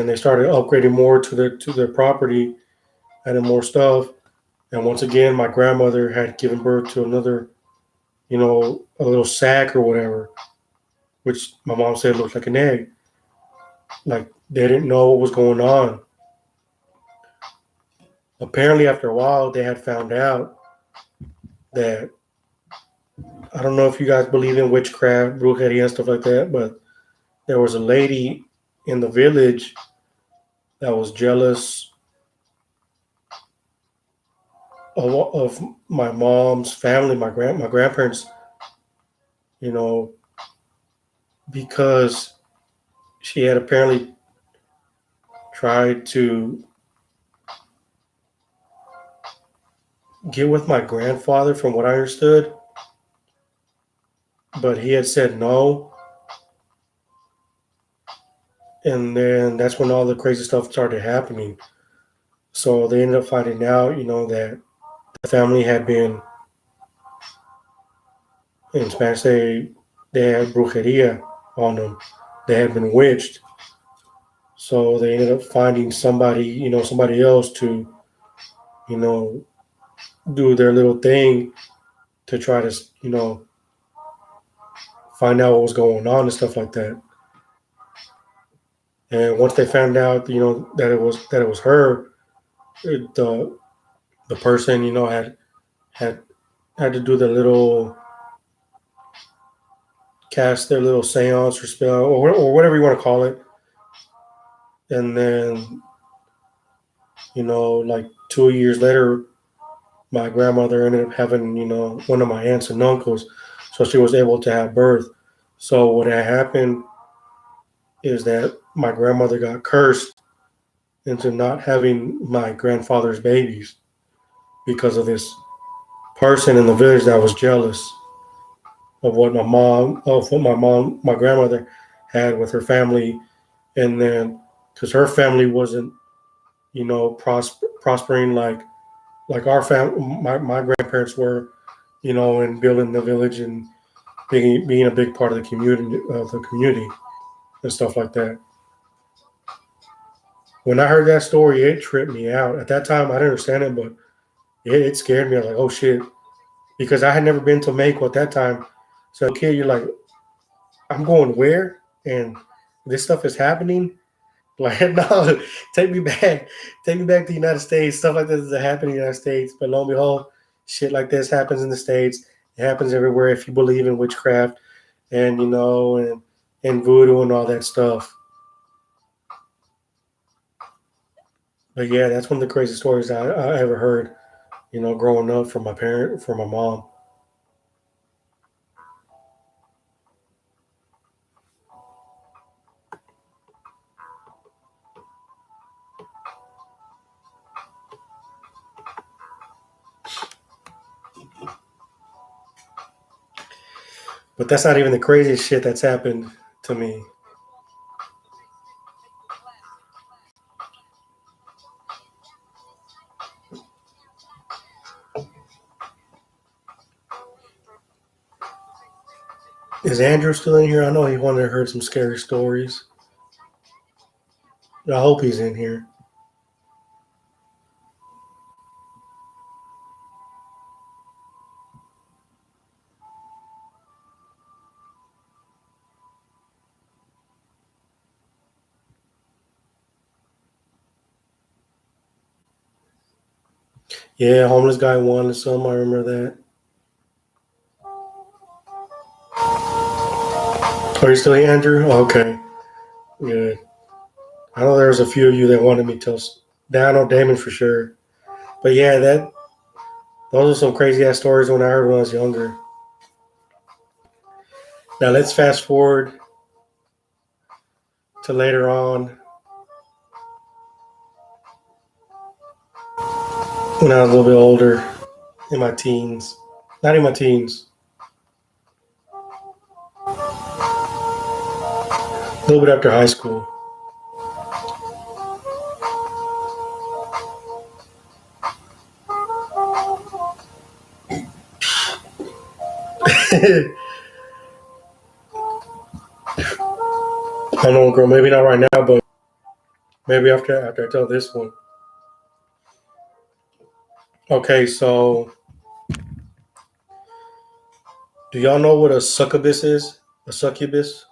A: they started upgrading more to their property, adding more stuff. And once again, my grandmother had given birth to another, a little sack or whatever, which my mom said looked like an egg. Like they didn't know what was going on. Apparently, after a while, they had found out that I don't know if you guys believe in witchcraft, brujeria, and stuff like that, but there was a lady in the village that was jealous of my mom's family, my grandparents, you know, because she had apparently tried to get with my grandfather, from what I understood, but he had said no. And then that's when all the crazy stuff started happening. So they ended up finding out, that the family had been, in Spanish, they had brujeria on them. They had been witched. So they ended up finding somebody, somebody else to, you know, do their little thing to try to, find out what was going on and stuff like that. And once they found out, that it was her, the person, had had to do the little cast their little seance or spell or whatever you want to call it. And then, like 2 years later, my grandmother ended up having, one of my aunts and uncles. So she was able to have birth. So what had happened is that my grandmother got cursed into not having my grandfather's babies because of this person in the village that was jealous of what my grandmother had with her family. And then because her family wasn't, prospering like our my grandparents were, and building the village and being a big part of the community and stuff like that. When I heard that story, it tripped me out. At that time, I didn't understand it, but it scared me. I was like, oh shit, because I had never been to Mexico at that time. So, kid, you're like, I'm going where, and this stuff is happening. Like, no, take me back to the United States. Stuff like this is happening in the United States, but lo and behold, shit like this happens in the States. It happens everywhere if you believe in witchcraft and and voodoo and all that stuff. But yeah, that's one of the crazy stories I ever heard. Growing up from my mom. But that's not even the craziest shit that's happened to me. Is Andrew still in here? I know he wanted to hear some scary stories. I hope he's in here. Yeah, homeless guy wanted some. I remember that. Are you still here, Andrew? Okay, good. I know there's a few of you that wanted me to tell. I know Damon for sure. But yeah, those are some crazy ass stories when I heard when I was younger. Now let's fast forward to later on when I was a little bit older, in my teens. Not in my teens, a little bit after high school. I know, girl. Maybe not right now, but maybe after I tell this one. Okay, so do y'all know what a succubus is? A succubus?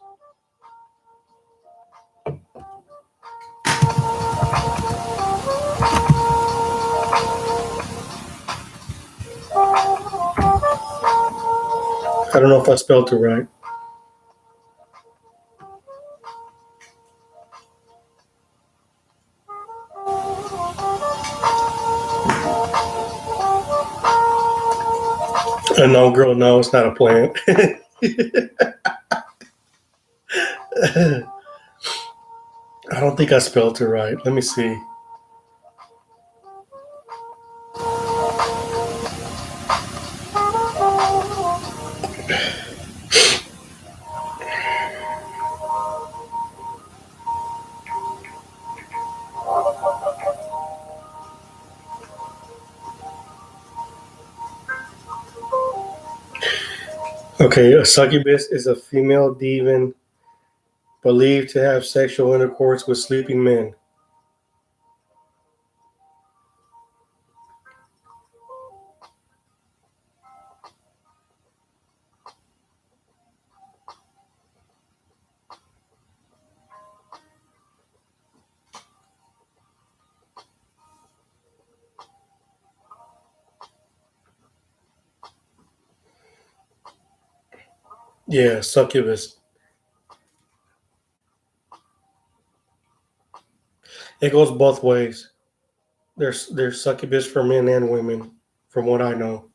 A: I don't know if I spelled it right. No, girl, no, it's not a plant. I don't think I spelled it right. Let me see. Okay, a succubus is a female demon believed to have sexual intercourse with sleeping men. Yeah, succubus. It goes both ways. There's succubus for men and women, from what I know.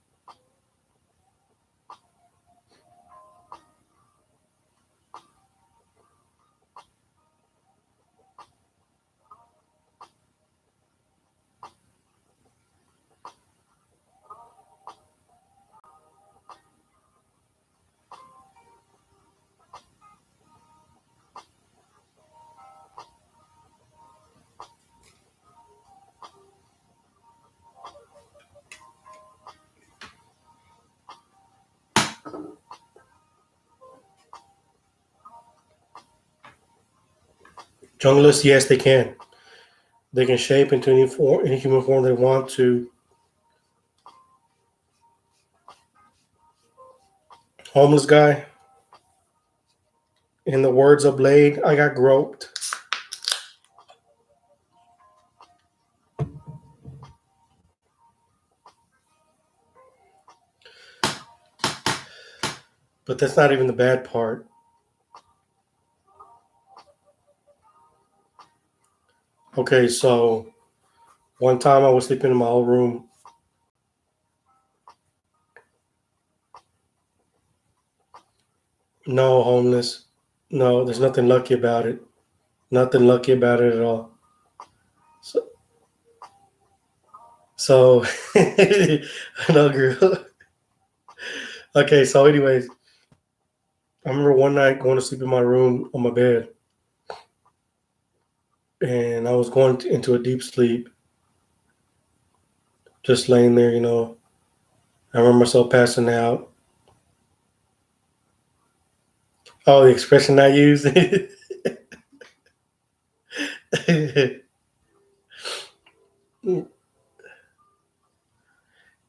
A: Junglist, yes, they can. They can shape into any human form they want to. Homeless guy. In the words of Blade, I got groped. But that's not even the bad part. Okay, so one time I was sleeping in my old room. No, homeless. No, there's nothing lucky about it. Nothing lucky about it at all. So, so no, girl. Okay, so anyways, I remember one night going to sleep in my room on my bed, and I was going into a deep sleep, just laying there, I remember myself passing out. Oh, the expression I use.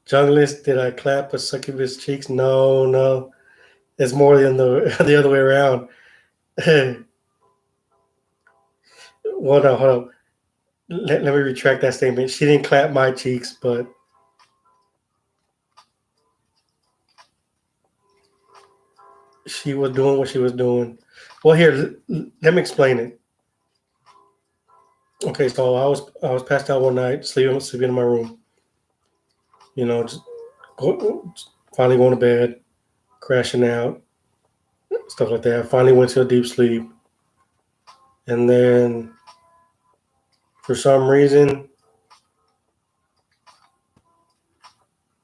A: Junglist, did I clap a succubus cheeks? No, no. It's more than the other way around. Well, no, hold on. Let me retract that statement. She didn't clap my cheeks, but she was doing what she was doing. Well, here, let me explain it. Okay, so I was passed out one night, sleeping in my room. Just finally going to bed, crashing out, stuff like that. I finally went to a deep sleep, and then for some reason,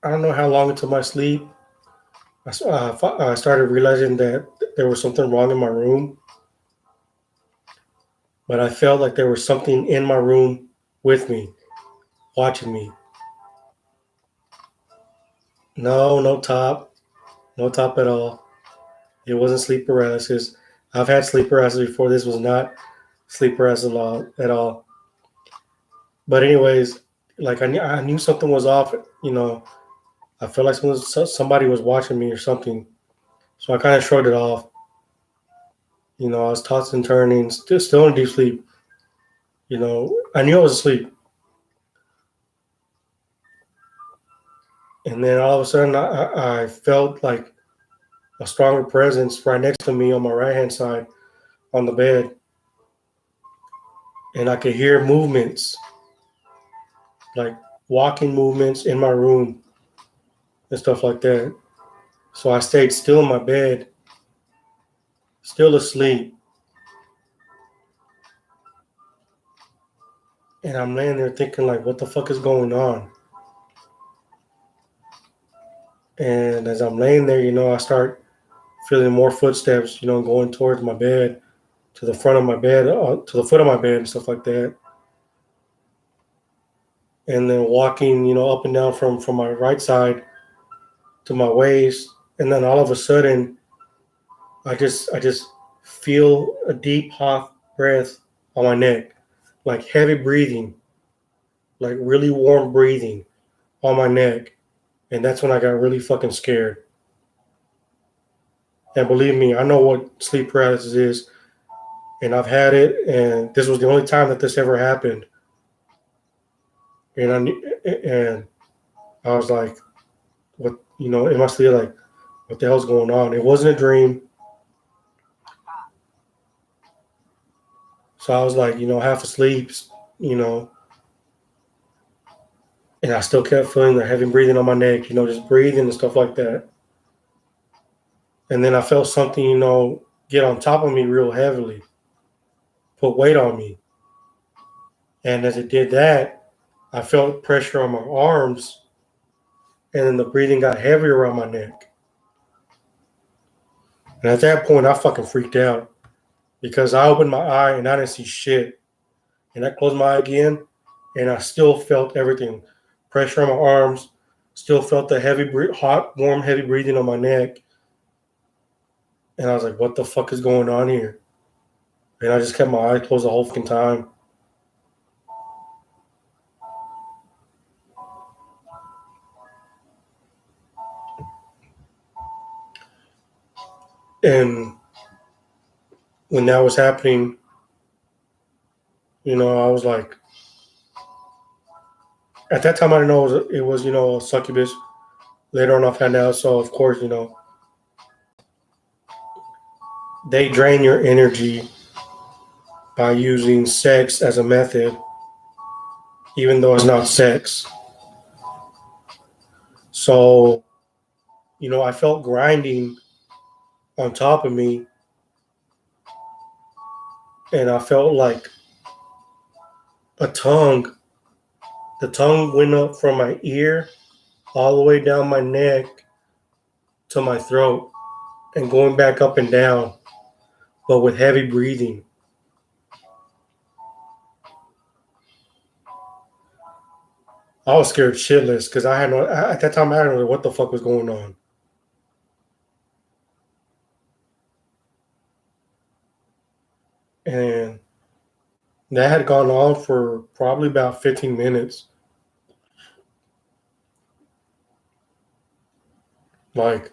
A: I don't know how long into my sleep, I started realizing that there was something wrong in my room, but I felt like there was something in my room with me, watching me. No, no top at all. It wasn't sleep paralysis. I've had sleep paralysis before. This was not sleep paralysis at all. But anyways, like I knew something was off. I felt like somebody was watching me or something. So I kind of shrugged it off. I was tossing and turning, still in deep sleep. I knew I was asleep. And then all of a sudden, I felt like a stronger presence right next to me on my right hand side on the bed. And I could hear movements, like walking movements in my room and stuff like that. So I stayed still in my bed, still asleep. And I'm laying there thinking, like, what the fuck is going on? And as I'm laying there, I start feeling more footsteps, going towards my bed, to the front of my bed, to the foot of my bed, and stuff like that. And then walking, up and down from my right side to my waist. And then all of a sudden, I just feel a deep, hot breath on my neck, like heavy breathing, like really warm breathing on my neck. And that's when I got really fucking scared. And believe me, I know what sleep paralysis is, and I've had it, and this was the only time that this ever happened. And I was like, what, in my sleep, like, what the hell's going on? It wasn't a dream. So I was like, half asleep, you know, and I still kept feeling the heavy breathing on my neck, just breathing and stuff like that. And then I felt something, get on top of me real heavily, put weight on me. And as it did that, I felt pressure on my arms, and then the breathing got heavier around my neck. And at that point, I fucking freaked out because I opened my eye and I didn't see shit. And I closed my eye again, and I still felt everything, pressure on my arms, still felt the hot, warm, heavy breathing on my neck. And I was like, what the fuck is going on here? And I just kept my eyes closed the whole fucking time. And when that was happening, I was like, at that time, I didn't know it was a succubus. Later on, I found out. So, of course, they drain your energy by using sex as a method, even though it's not sex. So, I felt grinding on top of me, and I felt like a tongue. The tongue went up from my ear all the way down my neck to my throat and going back up and down, but with heavy breathing. I was scared shitless because at that time, I didn't know what the fuck was going on. And that had gone on for probably about 15 minutes. Like,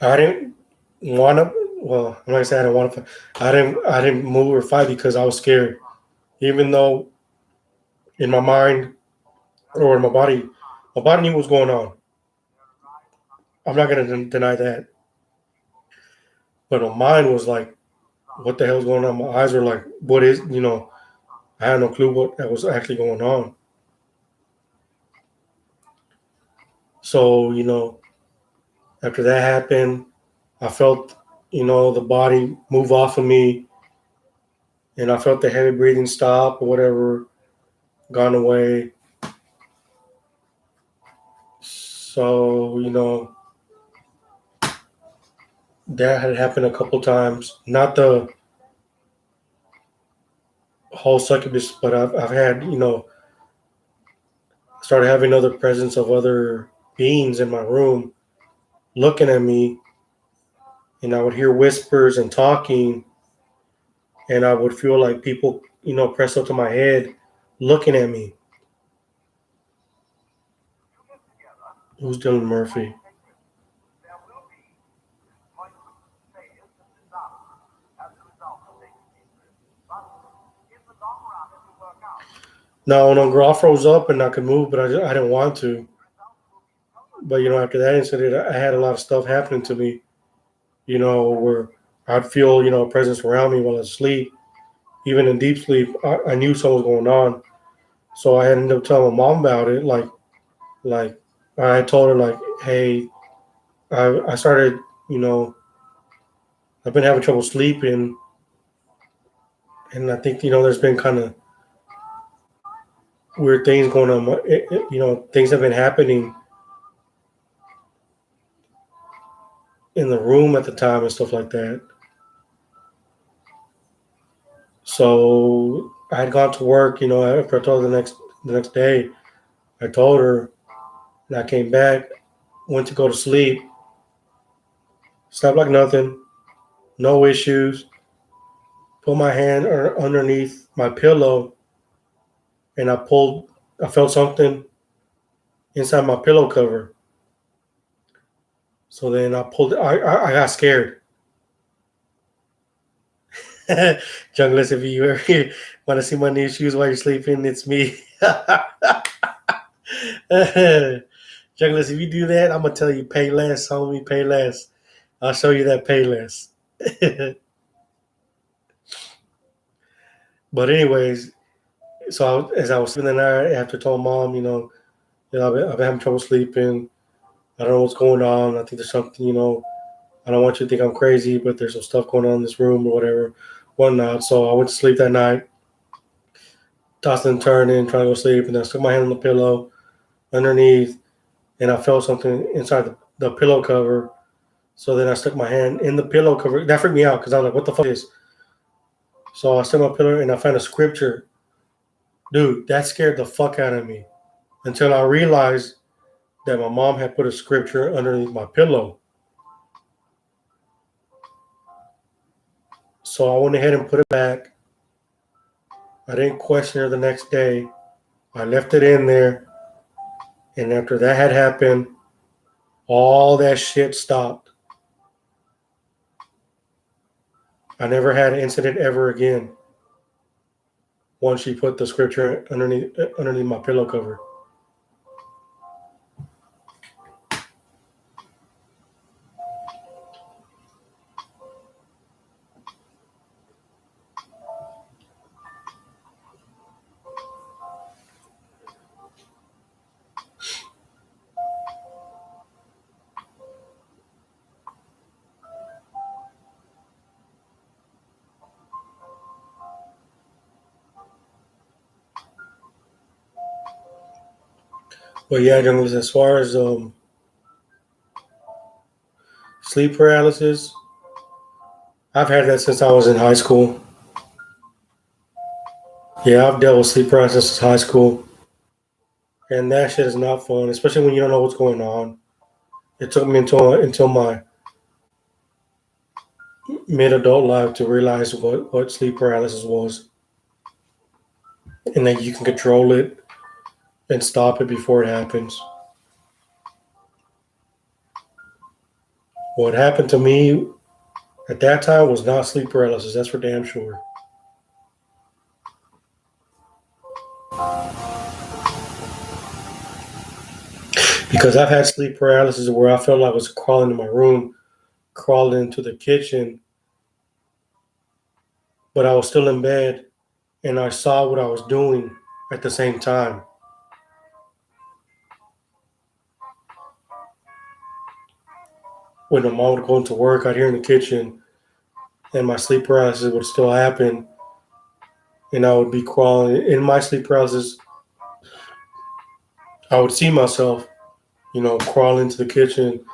A: I didn't want to, well, I'm not gonna say I didn't want to, I didn't move or fight because I was scared. Even though in my mind or in my body knew what was going on. I'm not gonna deny that. But my mind was like, what the hell's going on? My eyes were like, what is, I had no clue what was actually going on. So, after that happened, I felt, the body move off of me, and I felt the heavy breathing stop or whatever, gone away. So, that had happened a couple times. Not the whole succubus, but I've had, started having other presence of other beings in my room looking at me, and I would hear whispers and talking, and I would feel like people, press up to my head looking at me. Who's Dylan Murphy? No, girl, I froze up and I could move, but I didn't want to. But, after that incident, I had a lot of stuff happening to me, where I'd feel, a presence around me while I was asleep. Even in deep sleep, I knew something was going on. So I ended up telling my mom about it. Like I told her, like, hey, I started, you know, I've been having trouble sleeping, and I think, there's been kind of weird things going on. Things have been happening in the room at the time and stuff like that. So I had gone to work, after I told her the next day, I told her, and I came back, went to go to sleep, slept like nothing, no issues. Put my hand underneath my pillow, and I felt something inside my pillow cover. So then I pulled it. I got scared. Junglist, if you ever want to see my new shoes while you're sleeping, it's me. Junglist, if you do that, I'm gonna tell you pay less, homie, pay less. I'll show you that pay less. But anyways, so as I was sleeping the night after, told mom, I've been having trouble sleeping. I don't know what's going on. I think there's something, I don't want you to think I'm crazy, but there's some stuff going on in this room or whatever, whatnot. So I went to sleep that night, tossing and turning, trying to go to sleep, and I stuck my hand on the pillow underneath, and I felt something inside the pillow cover. So then I stuck my hand in the pillow cover. That freaked me out because I was like, what the fuck is this? So I stuck my pillow and I found a scripture. Dude, that scared the fuck out of me until I realized that my mom had put a scripture underneath my pillow. So I went ahead and put it back. I didn't question her the next day. I left it in there. And after that had happened, all that shit stopped. I never had an incident ever again once she put the scripture underneath my pillow cover. But yeah, as far as sleep paralysis, I've had that since I was in high school. Yeah, I've dealt with sleep paralysis since high school. And that shit is not fun, especially when you don't know what's going on. It took me until my mid adult life to realize what sleep paralysis was, and that you can control it and stop it before it happens. What happened to me at that time was not sleep paralysis, that's for damn sure. Because I've had sleep paralysis where I felt like I was crawling in my room crawled into the kitchen, but I was still in bed and I saw what I was doing at the same time. When my mom would go into work, I'd hear in the kitchen and my sleep paralysis would still happen. And I would be crawling in my sleep paralysis. I would see myself, crawl into the kitchen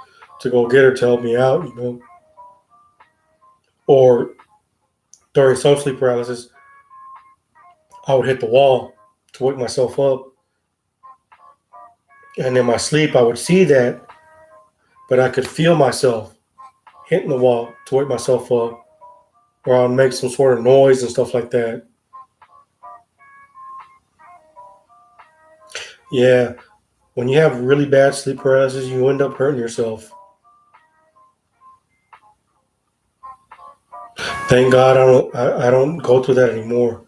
A: to go get her to help me out. Or during some sleep paralysis, I would hit the wall to wake myself up. And in my sleep, I would see that, but I could feel myself hitting the wall to wake myself up, or I'd make some sort of noise and stuff like that. Yeah, when you have really bad sleep paralysis, you end up hurting yourself. Thank God I don't go through that anymore.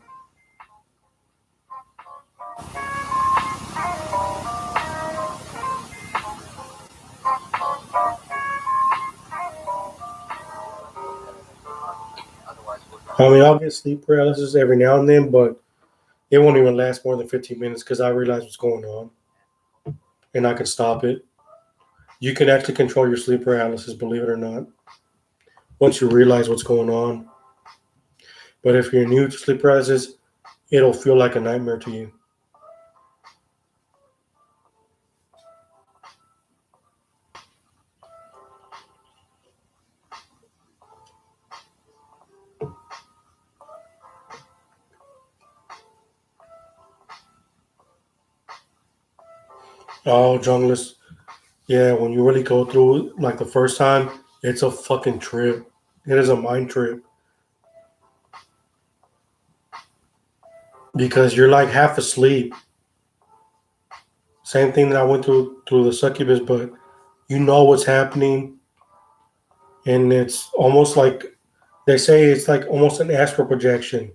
A: I mean, I'll get sleep paralysis every now and then, but it won't even last more than 15 minutes because I realize what's going on and I can stop it. You can actually control your sleep paralysis, believe it or not, once you realize what's going on. But if you're new to sleep paralysis, it'll feel like a nightmare to you. Oh, junglist. Yeah, when you really go through it, like the first time, it's a fucking trip. It is a mind trip because you're like half asleep. Same thing that I went through the succubus, but you know what's happening, and it's almost like they say it's like almost an astral projection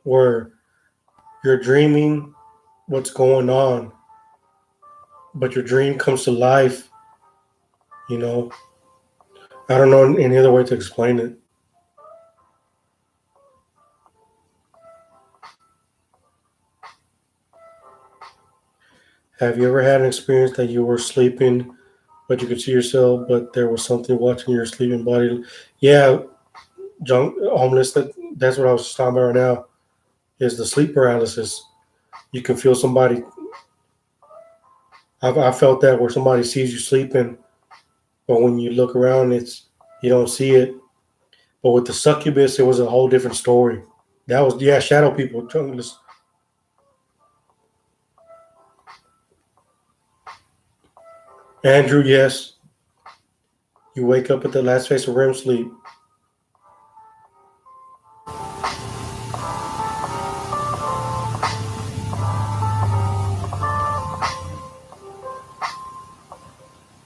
A: where you're dreaming what's going on, but your dream comes to life. You know, I don't know any other way to explain it. Have you ever had an experience that you were sleeping, but you could see yourself, but there was something watching your sleeping body? Yeah, homeless. That's what I was just talking about right now. Is the sleep paralysis? You can feel somebody. I felt that where somebody sees you sleeping, but when you look around, you don't see it. But with the succubus, it was a whole different story. That was shadow people. Andrew, yes, you wake up at the last phase of REM sleep.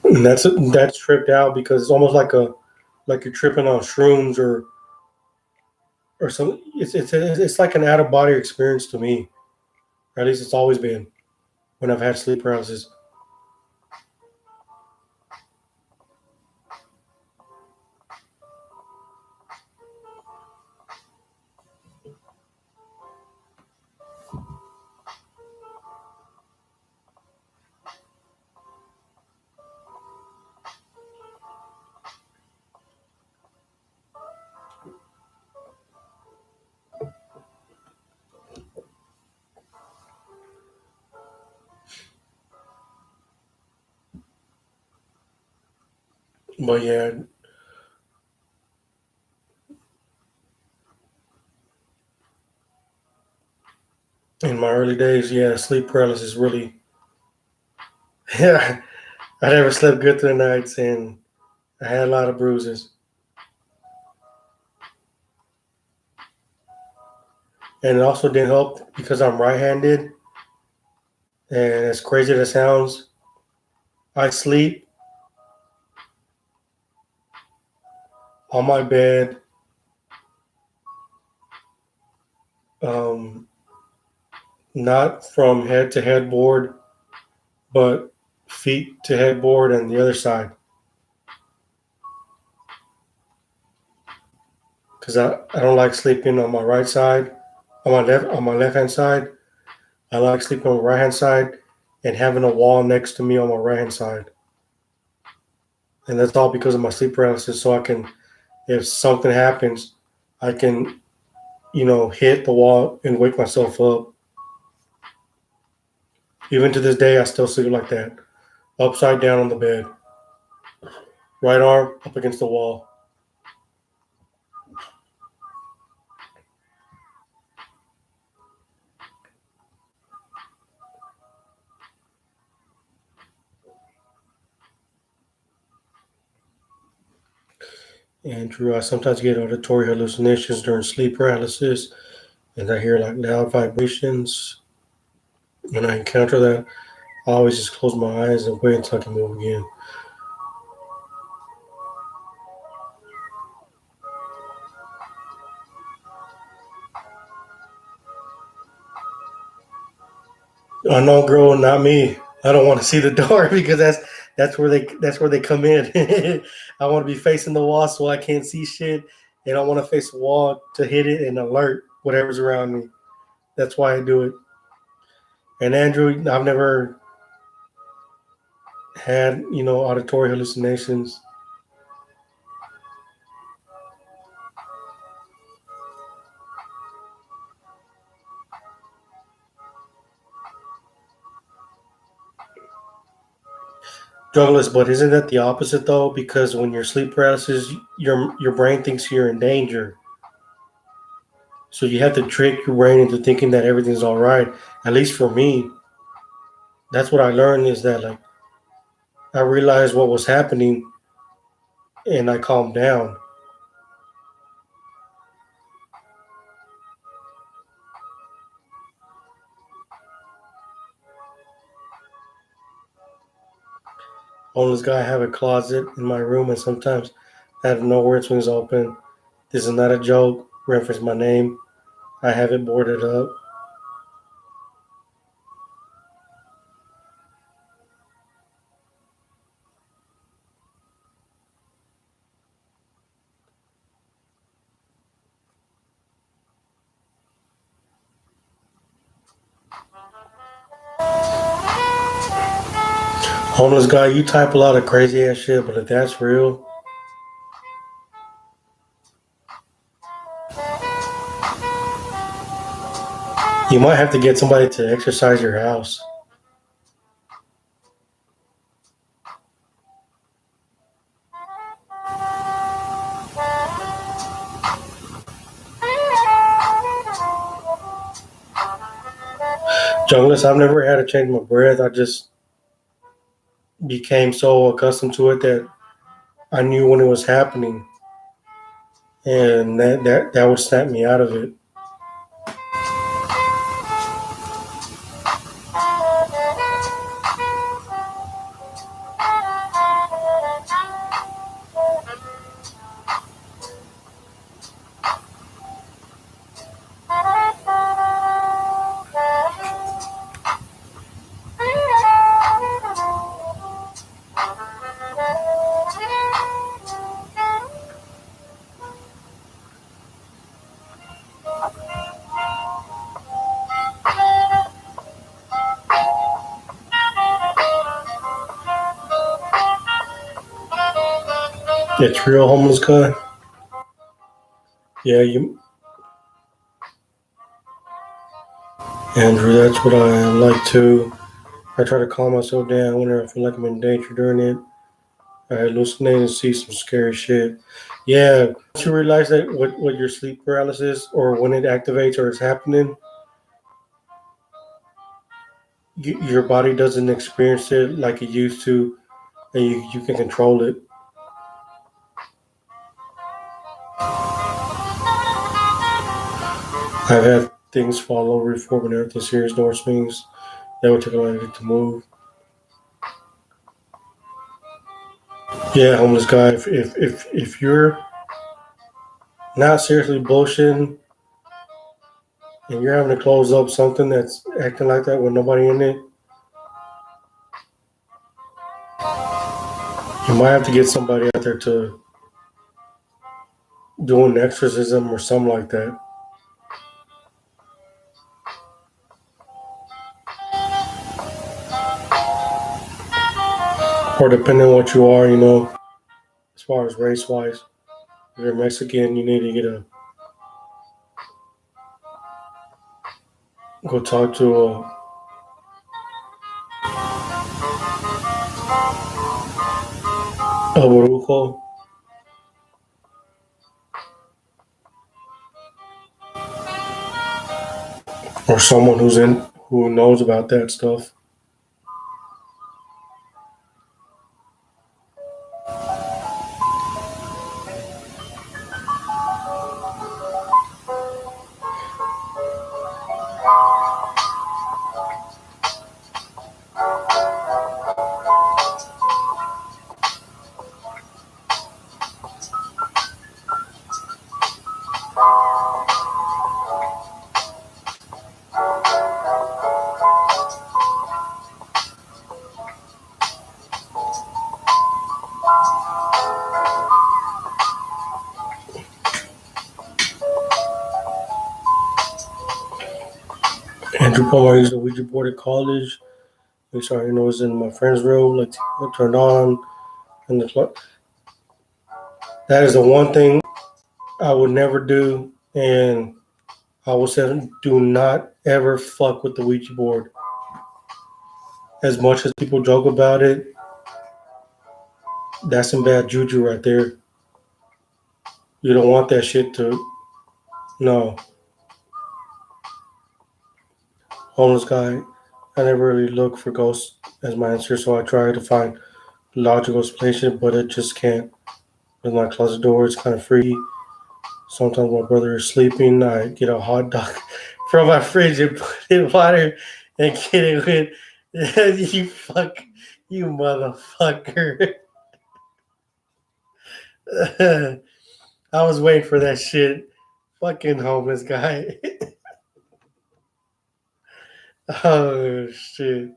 A: And that's tripped out because it's almost like you're tripping on shrooms or something. It's like an out of body experience to me. Or at least it's always been when I've had sleep paralysis. But yeah, in my early days, yeah, sleep paralysis really. Yeah, I never slept good through the nights, and I had a lot of bruises. And it also didn't help because I'm right-handed, and as crazy as it sounds, I sleep on my bed, um, not from head to headboard, but feet to headboard and the other side. because I don't like sleeping on my right side, on my left hand side. I like sleeping on the right hand side and having a wall next to me on my right hand side. And that's all because of my sleep paralysis. So I can, if something happens, I can, hit the wall and wake myself up. Even to this day, I still sleep like that, upside down on the bed, right arm up against the wall. Andrew, I sometimes get auditory hallucinations during sleep paralysis, and I hear like loud vibrations. When I encounter that, I always just close my eyes and wait until I can move again. Oh no, girl, not me. I don't want to see the door because that's where they come in. I want to be facing the wall so I can't see shit, and I want to face the wall to hit it and alert whatever's around me. That's why I do it. And Andrew, I've never had auditory hallucinations. Douglas, but isn't that the opposite though? Because when you're sleep paralysis, your brain thinks you're in danger. So you have to trick your brain into thinking that everything's all right. At least for me, that's what I learned is that like I realized what was happening and I calmed down. Homeless guy, I have a closet in my room and sometimes out of nowhere it swings open. This is not a joke. Reference my name. I have it boarded up. Homeless guy, you type a lot of crazy ass shit, but if that's real, you might have to get somebody to exercise your house. Jungless, I've never had to change my breath. I just became so accustomed to it that I knew when it was happening, and that would snap me out of it. It's real, homeless guy. Yeah, you, Andrew. That's what I am like too. I try to calm myself down whenever I feel like I'm in danger during it. I hallucinate and see some scary shit. Yeah, once you realize that what your sleep paralysis or when it activates or is happening, your body doesn't experience it like it used to, and you can control it. I've had things fall over before when everything serious door swings. That would take a lot of it to move. Yeah, homeless guy. If you're not seriously bullshitting and you're having to close up something that's acting like that with nobody in it, you might have to get somebody out there to doing exorcism or something like that. Or depending on what you are, as far as race wise. If you're Mexican, you need to go talk to a brujo or someone who knows about that stuff. Andrew Palmer used a Ouija board at college. Make sure it was in my friend's room, like turned on, and that is the one thing I would never do, and I would say do not ever fuck with the Ouija board. As much as people joke about it, that's some bad juju right there. You don't want that shit to. No, homeless guy. I never really look for ghosts as my answer, so I try to find logical explanation, but it just can't. With my closet door, it's kind of freaky. Sometimes my brother is sleeping. I get a hot dog from my fridge and put it in water and get it with you fuck you motherfucker. I was waiting for that shit. Fucking homeless guy. Oh shit.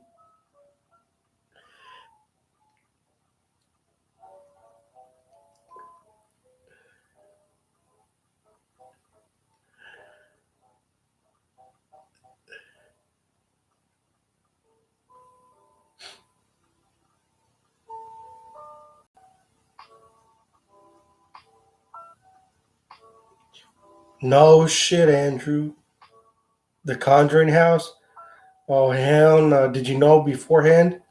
A: No shit, Andrew. The Conjuring House? Oh hell no. Did you know beforehand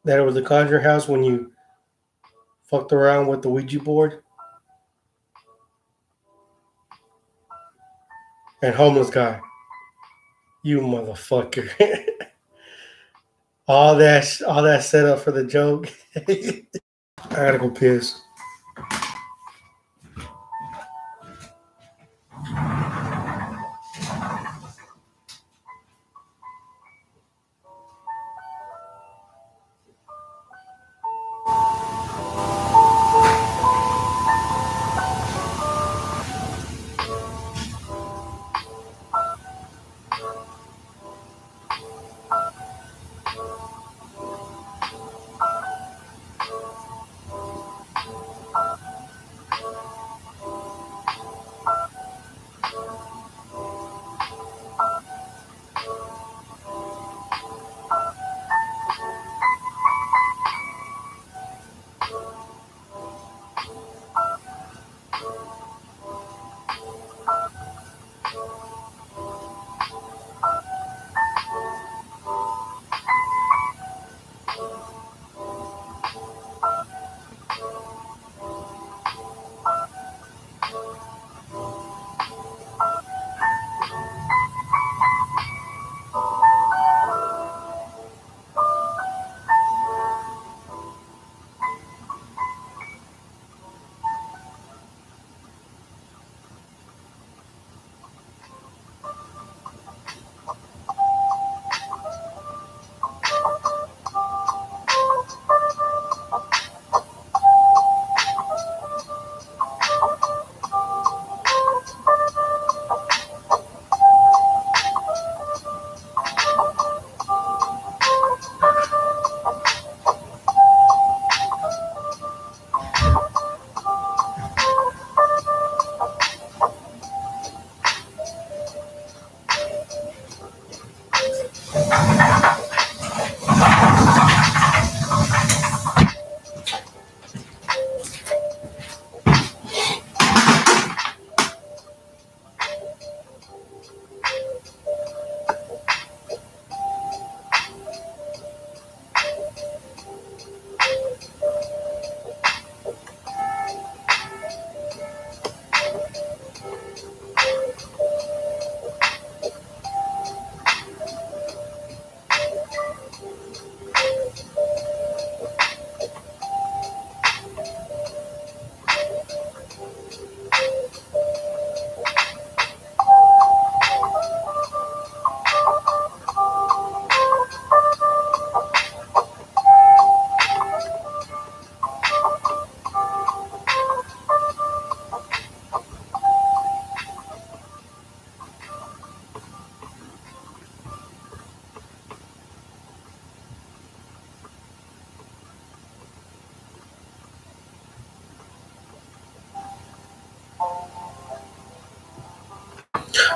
A: that it was the Conjuring House when you fucked around with the Ouija board? And homeless guy. You motherfucker. all that set up for the joke. I gotta go piss.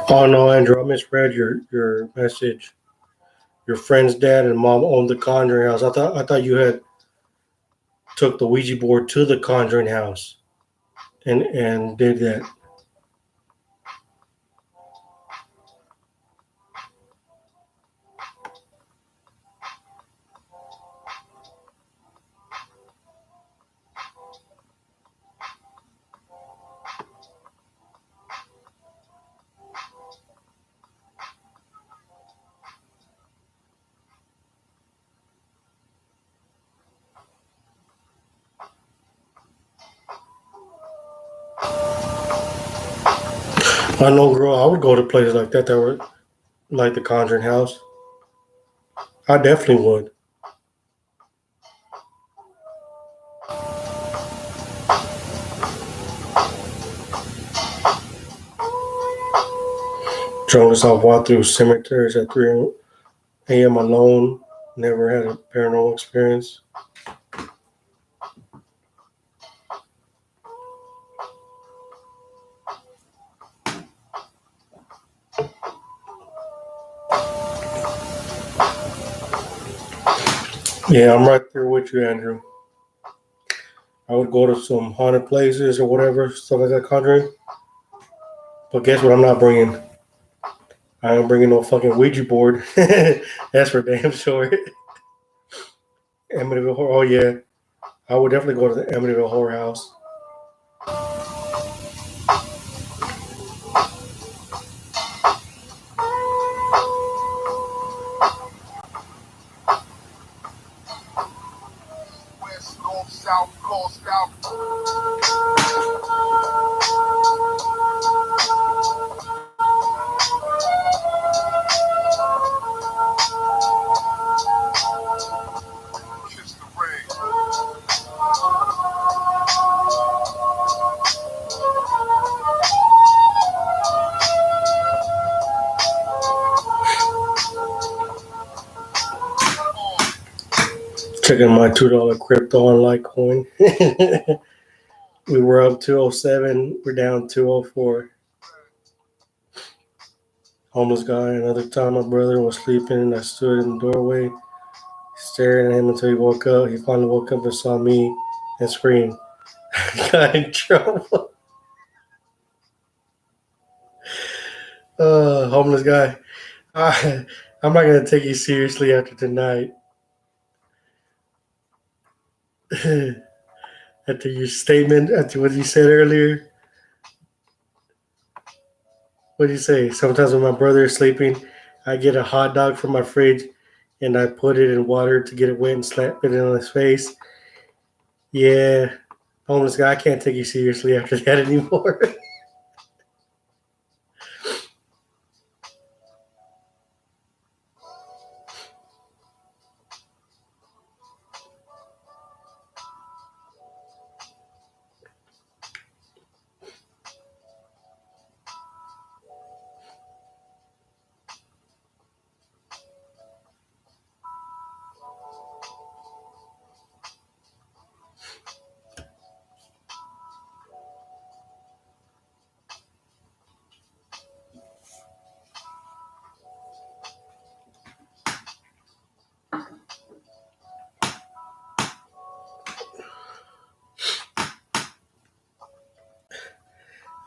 A: Oh no, Andrew, I misread your message. Your friend's dad and mom owned the Conjuring house. I thought you had took the Ouija board to the Conjuring house and did that. I know, girl. I would go to places like that were like the Conjuring house. I definitely would. Jonas, I've walked through cemeteries at 3 a.m. alone. Never had a paranormal experience. Yeah, I'm right there with you, Andrew. I would go to some haunted places or whatever, stuff like that, Conjuring. But guess what? I'm not bringing. I ain't bringing no fucking Ouija board. That's for damn sure. Amityville Horror. Oh yeah, I would definitely go to the Amityville Horror House.
B: West, north, south, north, south. Kiss the rain.
A: Checking my $2 crypto on Litecoin. We were up 207. We're down 204. Homeless guy. Another time, my brother was sleeping, and I stood in the doorway, staring at him until he woke up. He finally woke up and saw me and screamed. Got in trouble. Homeless guy. I'm not gonna take you seriously after tonight. After your statement, after what you said earlier. What do you say? Sometimes when my brother is sleeping, I get a hot dog from my fridge and I put it in water to get it wet and slap it on his face. Yeah, homeless guy, I can't take you seriously after that anymore.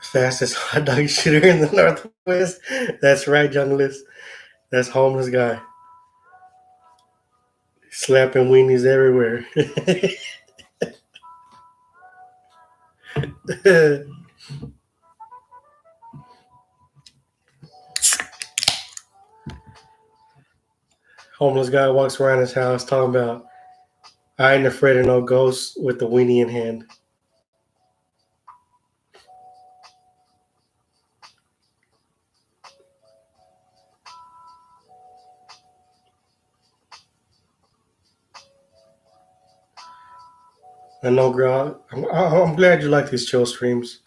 A: Fastest hot dog shooter in the Northwest. That's right, junglist. That's homeless guy. Slapping weenies everywhere. Homeless guy walks around his house talking about, I ain't afraid of no ghosts with the weenie in hand. I know, girl. I'm glad you like these chill streams.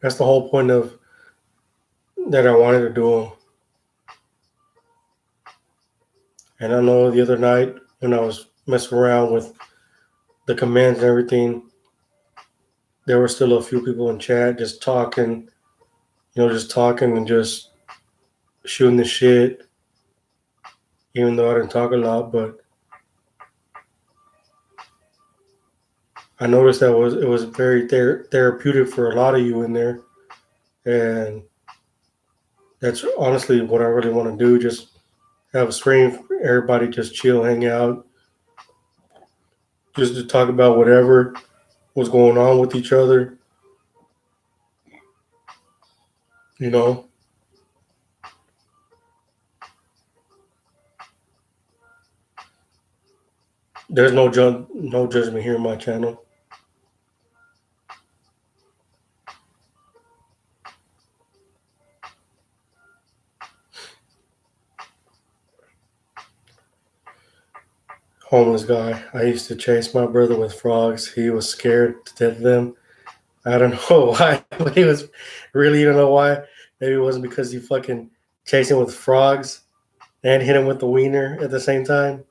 A: That's the whole point of that I wanted to do them. And I know the other night when I was messing around with the commands and everything, there were still a few people in chat just talking, just talking and just shooting the shit. Even though I didn't talk a lot, but I noticed that it was very therapeutic for a lot of you in there, and that's honestly what I really want to do. Just have a stream, for everybody just chill, hang out, just to talk about whatever was going on with each other. You know, there's no judgment here on my channel. Homeless guy. I used to chase my brother with frogs. He was scared to death of them. I don't know why, but he was really, you don't know why. Maybe it wasn't because he fucking chased him with frogs and hit him with the wiener at the same time.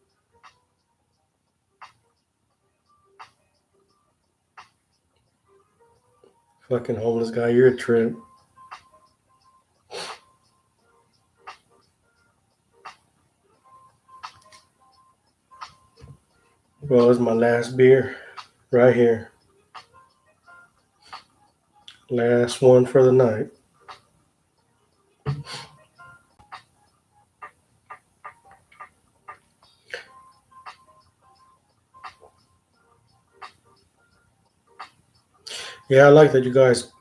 A: Fucking homeless guy, you're a trip. Well, it's my last beer right here. Last one for the night. Yeah, I like that you guys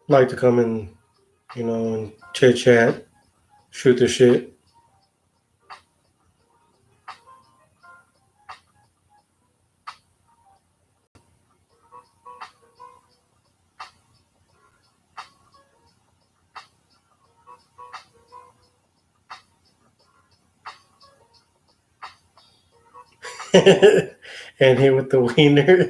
A: like to come and, and chit chat, shoot the shit. And hit with the wiener.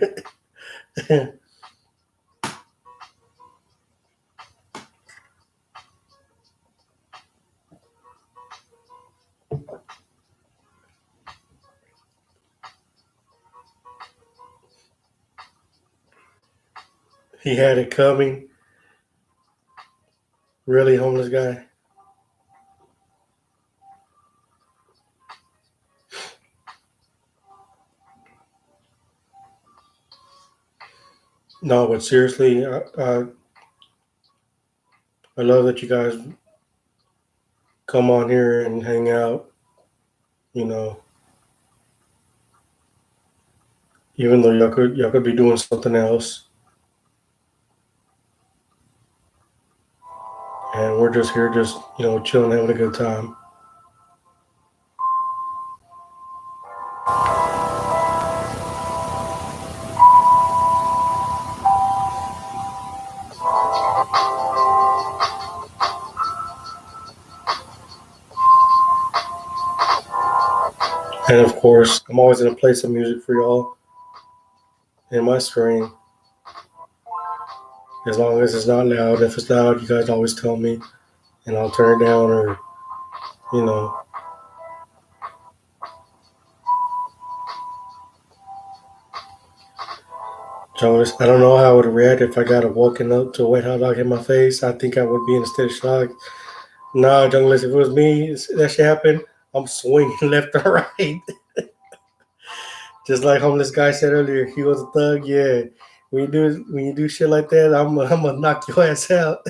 A: He had it coming. Really, homeless guy. No, but seriously, I love that you guys come on here and hang out. You know, even though y'all could be doing something else, and we're just here, just chilling, having a good time. And of course, I'm always gonna play some music for y'all in my stream, as long as it's not loud. If it's loud, you guys always tell me, and I'll turn it down, or you know. Jonas, I don't know how I would react if I got a walking up to a wet hot dog in my face. I think I would be in a state of shock. Nah, Jonas, if it was me, that shit happened, I'm swinging left or right. Just like homeless guy said earlier, he was a thug. Yeah, when you do shit like that, I'm gonna knock your ass out.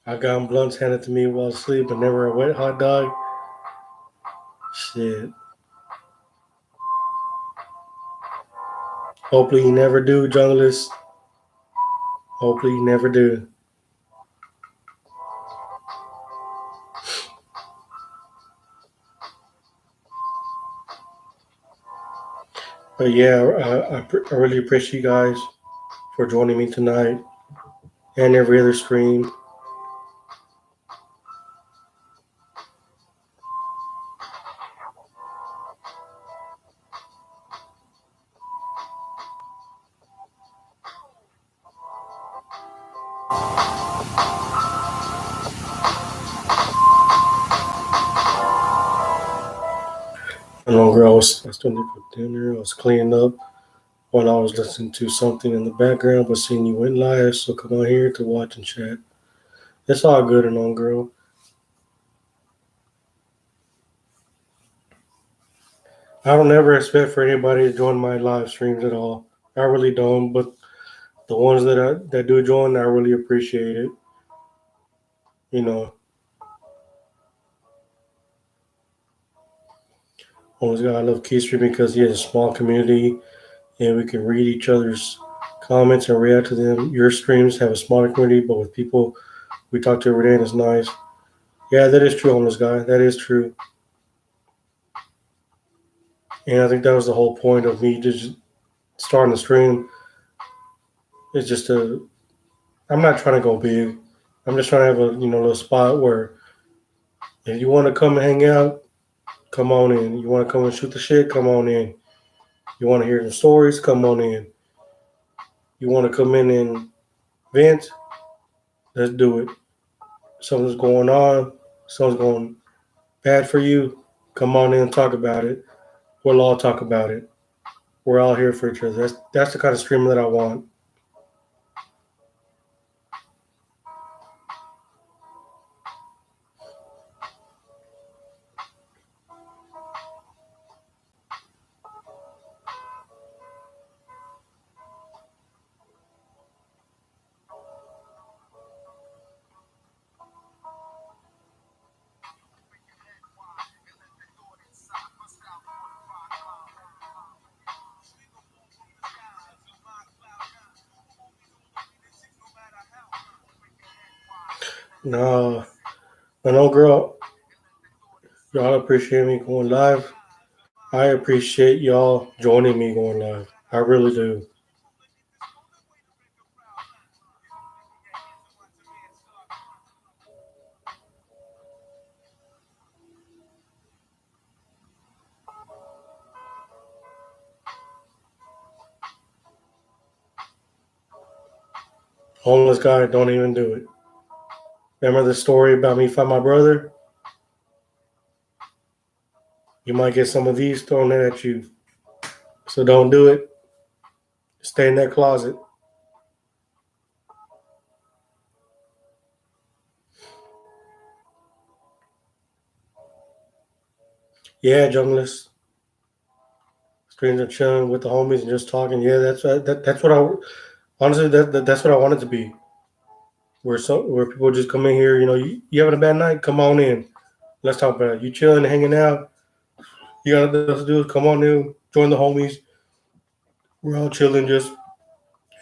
A: I got blunts handed to me while asleep, but never a wet hot dog. Shit. Hopefully you never do, junglist. Hopefully you never do. But yeah, I really appreciate you guys for joining me tonight and every other stream. And longer I was doing for dinner. I was cleaning up while I was listening to something in the background, but seeing you went live, so come on here to watch and chat. It's all good and on, girl. I don't ever expect for anybody to join my live streams at all. I really don't, but the ones that do join, I really appreciate it. You know, always got I love Key Street because he has a small community and we can read each other's comments and react to them. Your streams have a smaller community, but with people we talk to every day, and it's nice. Yeah, that is true, homeless guy. That is true, and I think that was the whole point of me just starting the stream. Is just to I'm not trying to go big. I'm just trying to have a little spot where if you want to come and hang out, come on in. You want to come and shoot the shit, come on in. You want to hear some stories, come on in. You want to come in and vent, let's do it. Something's going on, something's going bad for you, come on in and talk about it. We'll all talk about it. We're all here for each other. That's the kind of streamer that I want. No, no, girl, y'all appreciate me going live. I appreciate y'all joining me going live. I really do. Homeless guy, don't even do it. Remember the story about me find my brother? You might get some of these thrown at you. So don't do it. Stay in that closet. Yeah, junglist. Streams are chilling with the homies and just talking. Yeah, that's what I honestly that's what I want it to be. Where people just come in here. You having a bad night? Come on in. Let's talk about it. You chilling, hanging out. You got nothing else to do? Come on in. Join the homies. We're all chilling, just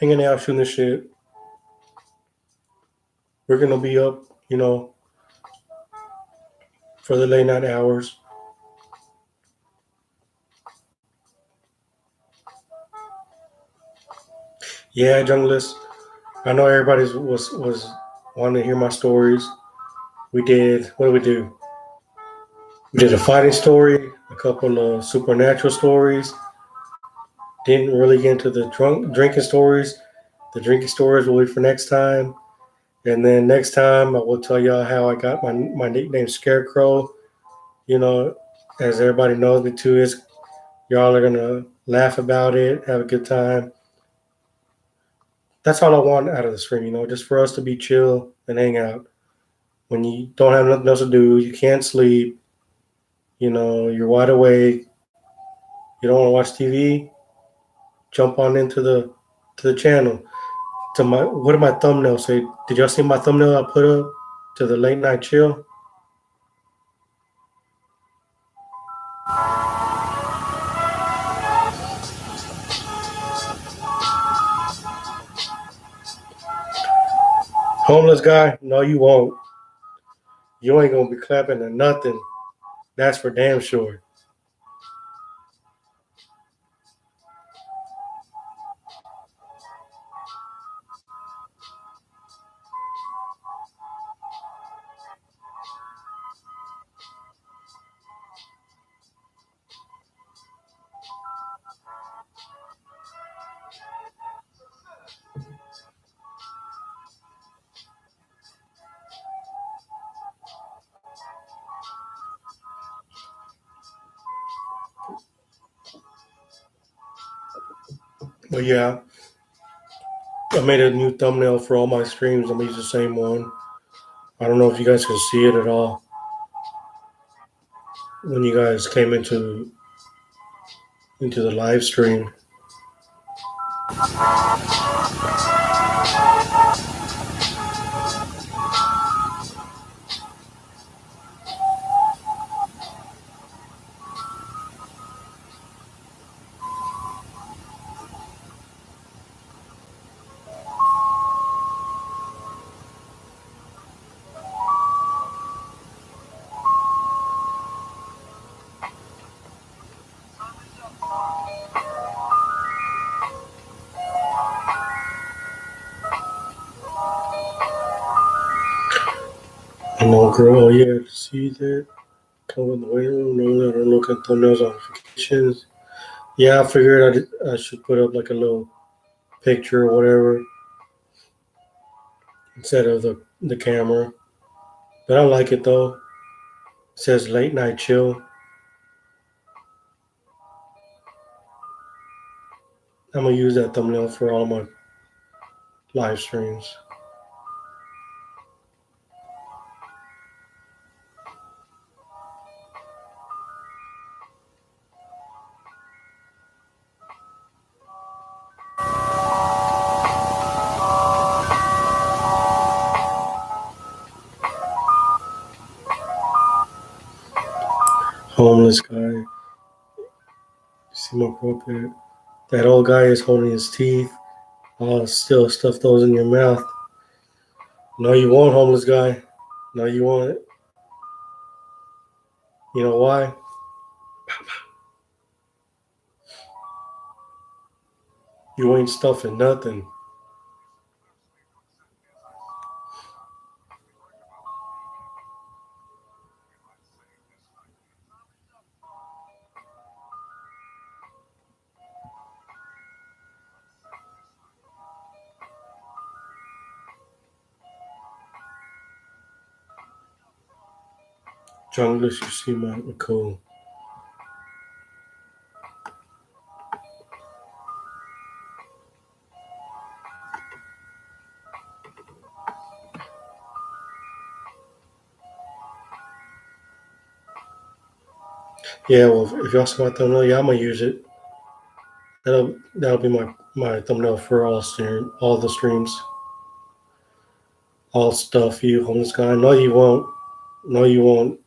A: hanging out, shooting the shit. We're gonna be up, for the late night hours. Yeah, junglist. I know everybody was wanting to hear my stories. We did. What did we do? We did a fighting story, a couple of supernatural stories. Didn't really get into the drinking stories. The drinking stories will be for next time. And then next time, I will tell y'all how I got my nickname Scarecrow. You know, as everybody knows me too, is y'all are gonna laugh about it, have a good time. That's all I want out of the stream. Just for us to be chill and hang out. When you don't have nothing else to do, you can't sleep. You're wide awake. You don't want to watch TV. Jump on into the channel. To my what did my thumbnail say? Did y'all see my thumbnail I put up to the late night chill? Homeless guy? No, you won't. You ain't gonna be clapping or nothing. That's for damn sure. But yeah, I made a new thumbnail for all my streams. I'm gonna use the same one. I don't know if you guys can see it at all when you guys came into the live stream. No girl, yeah, see that? Come in the waiting room, no let her look at thumbnails notifications. Yeah, I figured I should put up like a little picture or whatever instead of the camera. But I like it though. It says late night chill. I'm gonna use that thumbnail for all my live streams. Homeless guy. See my profile. That old guy is holding his teeth. Oh, still stuff those in your mouth. No, you won't, homeless guy. No, you won't. You know why? You ain't stuffing nothing. Junglist, you see my cool. Yeah, well, if y'all see my thumbnail, yeah, I'm gonna use it. That'll be my thumbnail for all the streams, all stuff. You homeless guy. No, you won't. No, you won't.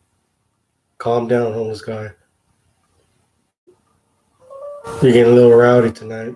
A: Calm down, homeless guy. You're getting a little rowdy tonight.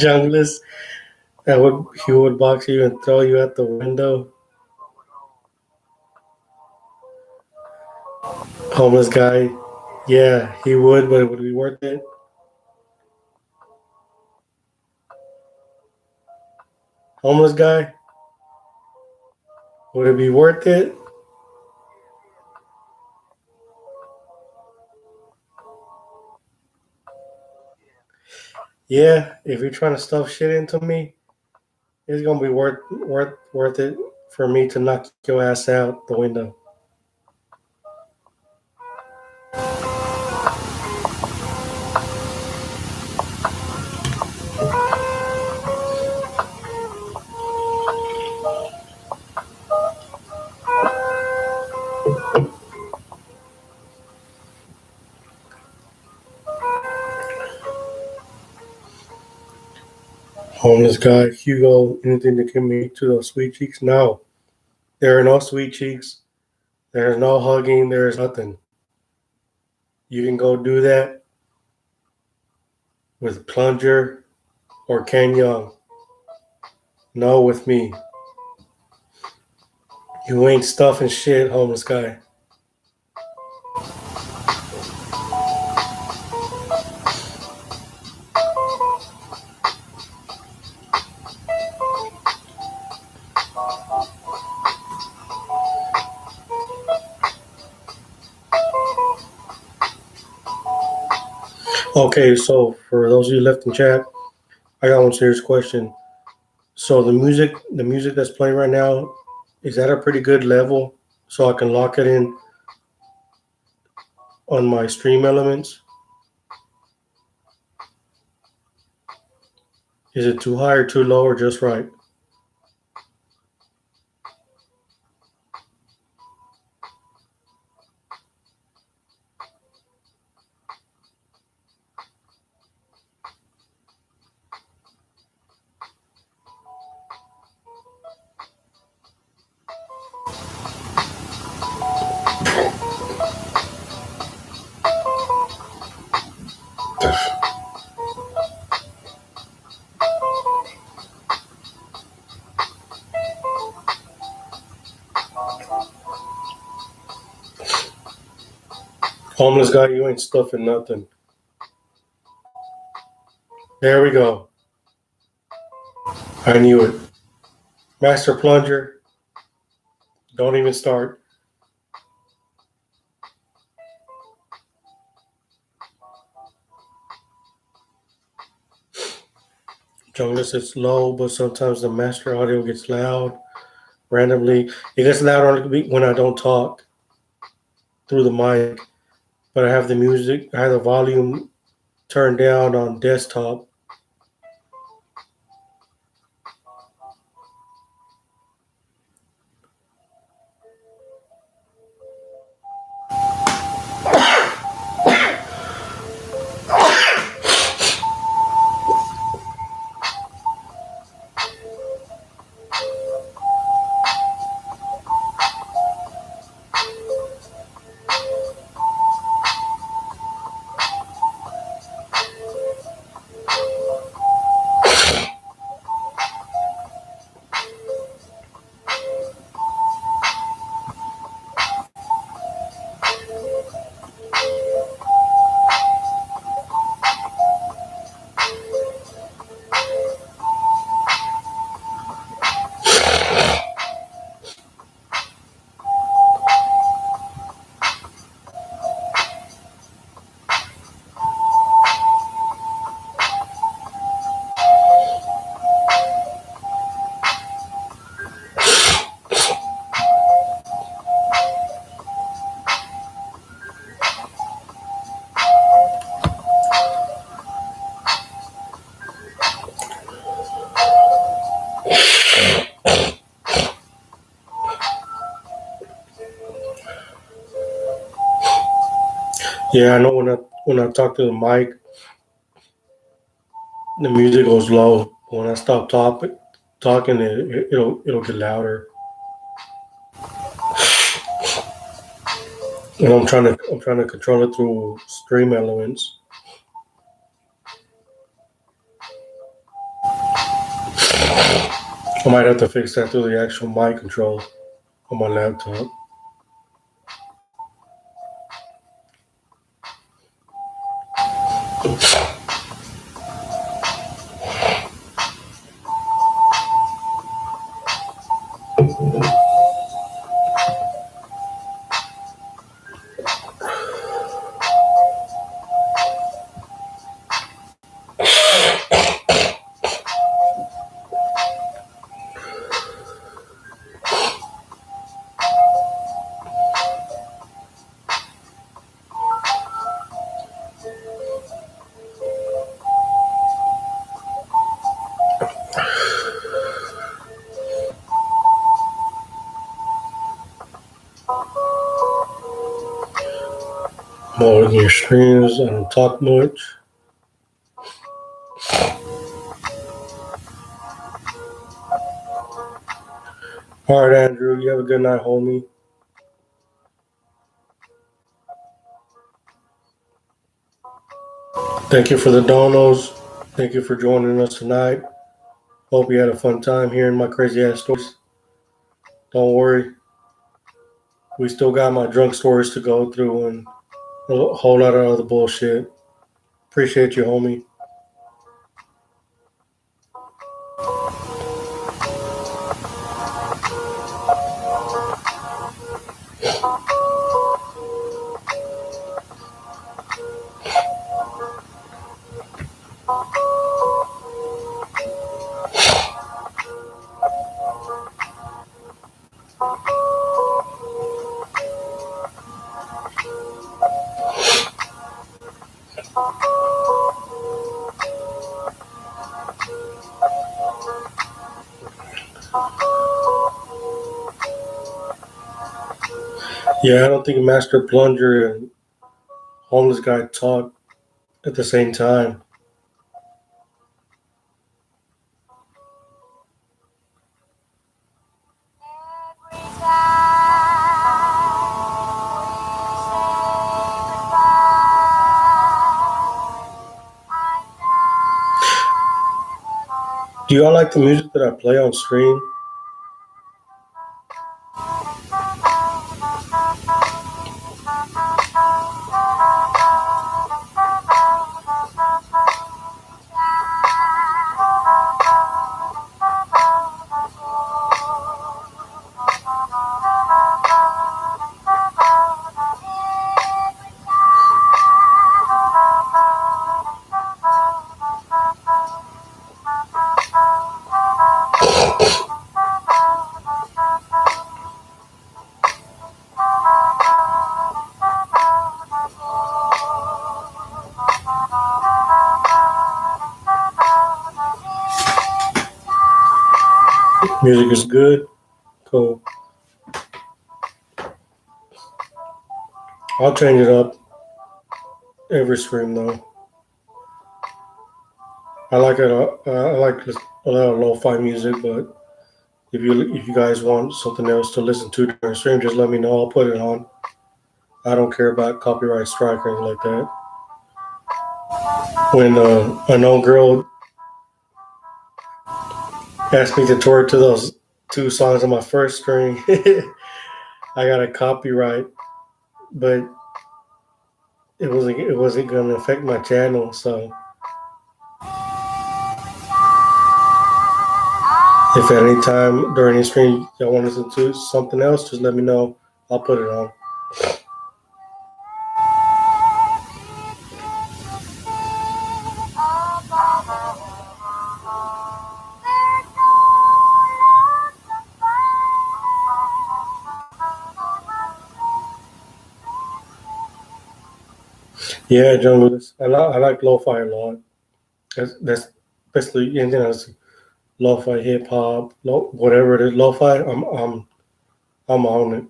A: Junglist, he would box you and throw you out the window. Homeless guy. Yeah, he would, but it would be worth it. Homeless guy. Would it be worth it? Yeah, if you're trying to stuff shit into me, it's gonna be worth it for me to knock your ass out the window. Homeless guy, Hugo, anything to get me to those sweet cheeks? No, there are no sweet cheeks. There's no hugging. There's nothing. You can go do that. with Plunger or Ken Young? No, with me. You ain't stuffing shit, homeless guy. Okay, so for those of you left in chat, I got one serious question. So the music that's playing right now, is that a pretty good level so I can lock it in on my stream elements? Is it too high or too low or just right? Homeless guy, you ain't stuffing nothing. There we go. I knew it. Master Plunger, don't even start. Jonas, it's low, but sometimes the master audio gets loud randomly. It gets louder when I don't talk through the mic, but I have the volume turned down on desktop. Yeah, I know when I talk to the mic, the music goes low. When I stop talking, it'll get louder. And I'm trying to control it through stream elements. I might have to fix that through the actual mic control on my laptop. More in your streams. I don't talk much. All right, Andrew. You have a good night, homie. Thank you for the donos. Thank you for joining us tonight. Hope you had a fun time hearing my crazy ass stories. Don't worry, we still got my drunk stories to go through and a whole lot of other bullshit. Appreciate you, homie. Yeah, I don't think Master Plunger and Homeless Guy talk at the same time. Do y'all like the music that I play on stream? Music is good. Cool. I'll change it up every stream though. I like it. I like a lot of lo-fi music, but if you guys want something else to listen to during the stream, just let me know. I'll put it on. I don't care about copyright strike or anything like that. When an old girl asked me to tour to those two songs on my first stream, I got a copyright, but it wasn't going to affect my channel. So if at any time during the stream y'all want to listen to something else, just let me know. I'll put it on. Yeah, John Lewis. I like lo-fi a lot. That's basically anything that's lo-fi hip hop, whatever it is, lo-fi. I'm on it.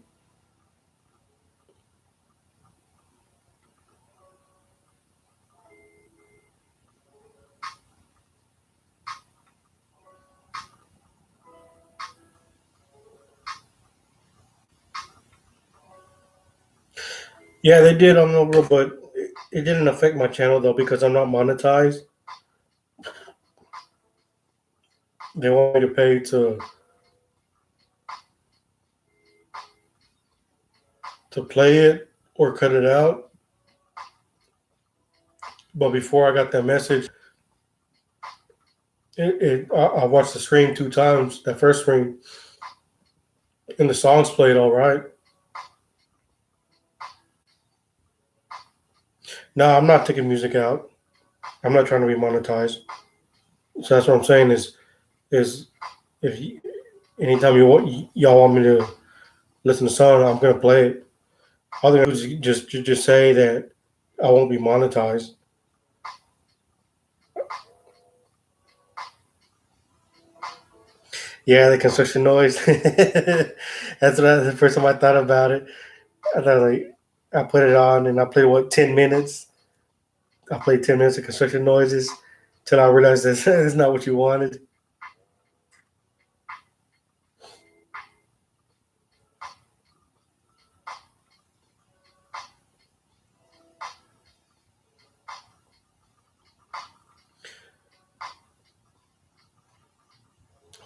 A: Yeah, they did on Nobel, but it didn't affect my channel though because I'm not monetized. They want me to pay to play it or cut it out. But before I got that message, I watched the stream two times. That first stream, and the songs played all right. No, I'm not taking music out. I'm not trying to be monetized. So that's what I'm saying is if you, anytime y'all want me to listen to a song, I'm gonna play it. All they do is just say that I won't be monetized. Yeah, the construction noise. The first time I thought about it. I thought like I put it on and I played 10 minutes. I played 10 minutes of construction noises till I realized that's not what you wanted.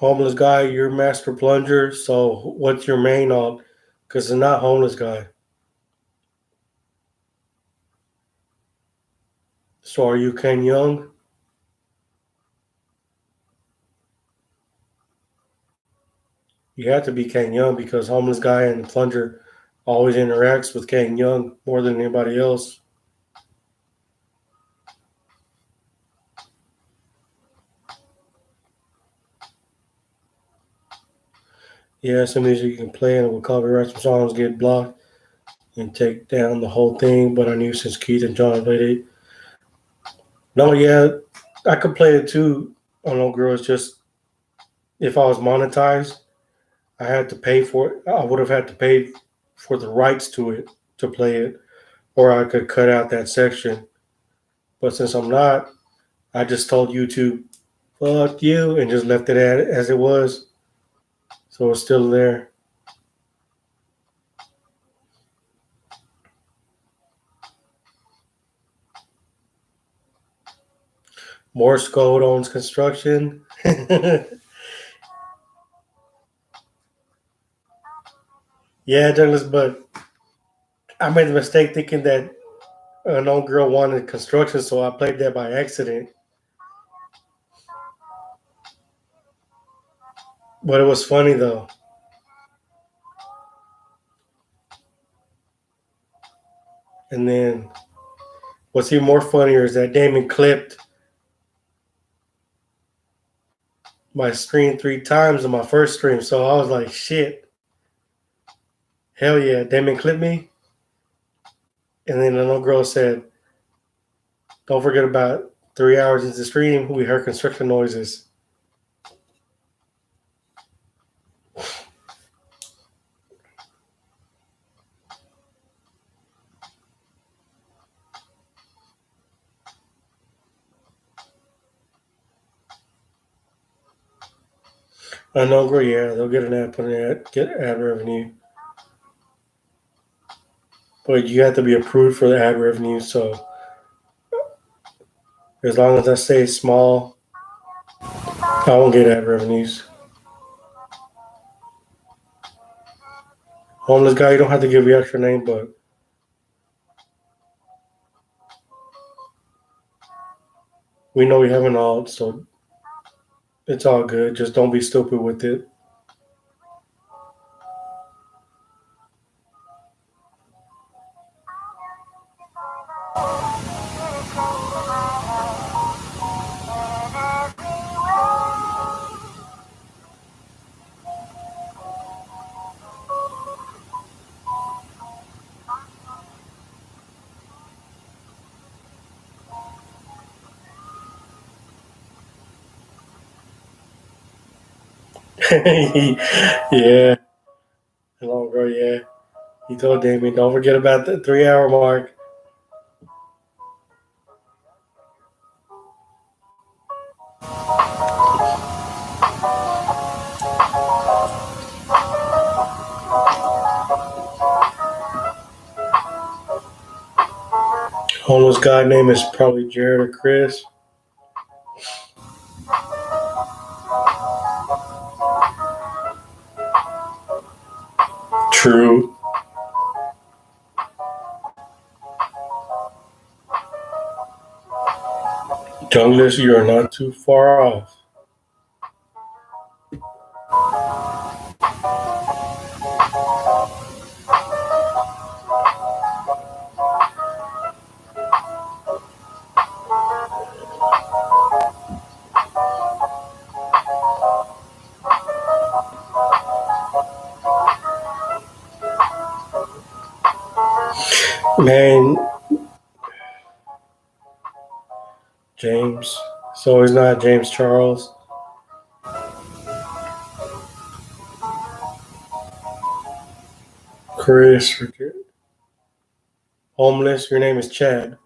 A: Homeless guy, you're master plunger. So what's your main on? Because it's not homeless guy. So are you Ken Young? You have to be Ken Young because homeless guy and plunger always interacts with Ken Young more than anybody else. Yeah, some music you can play and it will copyright some songs get blocked and take down the whole thing. But I knew since Keith and John played it. No, yeah, I could play it too. On No Girl. It's just if I was monetized, I had to pay for it. I would have had to pay for the rights to it to play it, or I could cut out that section. But since I'm not, I just told YouTube, "Fuck you," and just left it as it was. So it's still there. Morse code owns construction. Yeah, Douglas, but I made the mistake thinking that an old girl wanted construction, so I played that by accident. But it was funny though. And then what's even more funnier is that Damon clipped my screen 3 times on my first stream. So I was like, shit, hell yeah, Damon clipped me. And then the little girl said, don't forget about 3 hours into the stream, we heard construction noises. I know, girl, yeah, they'll get an ad, put an ad, get ad revenue. But you have to be approved for the ad revenue. So as long as I stay small, I won't get ad revenues. Homeless guy, you don't have to give your extra name, but we know we have an alt, so it's all good. Just don't be stupid with it. Yeah, hello, bro. Yeah, he told Damien, don't forget about the 3 hour mark. Homeless guy name is probably Jared or Chris. True. Douglas, you are not too far off. Man, James. So he's not James Charles. Chris. Homeless, your name is Chad.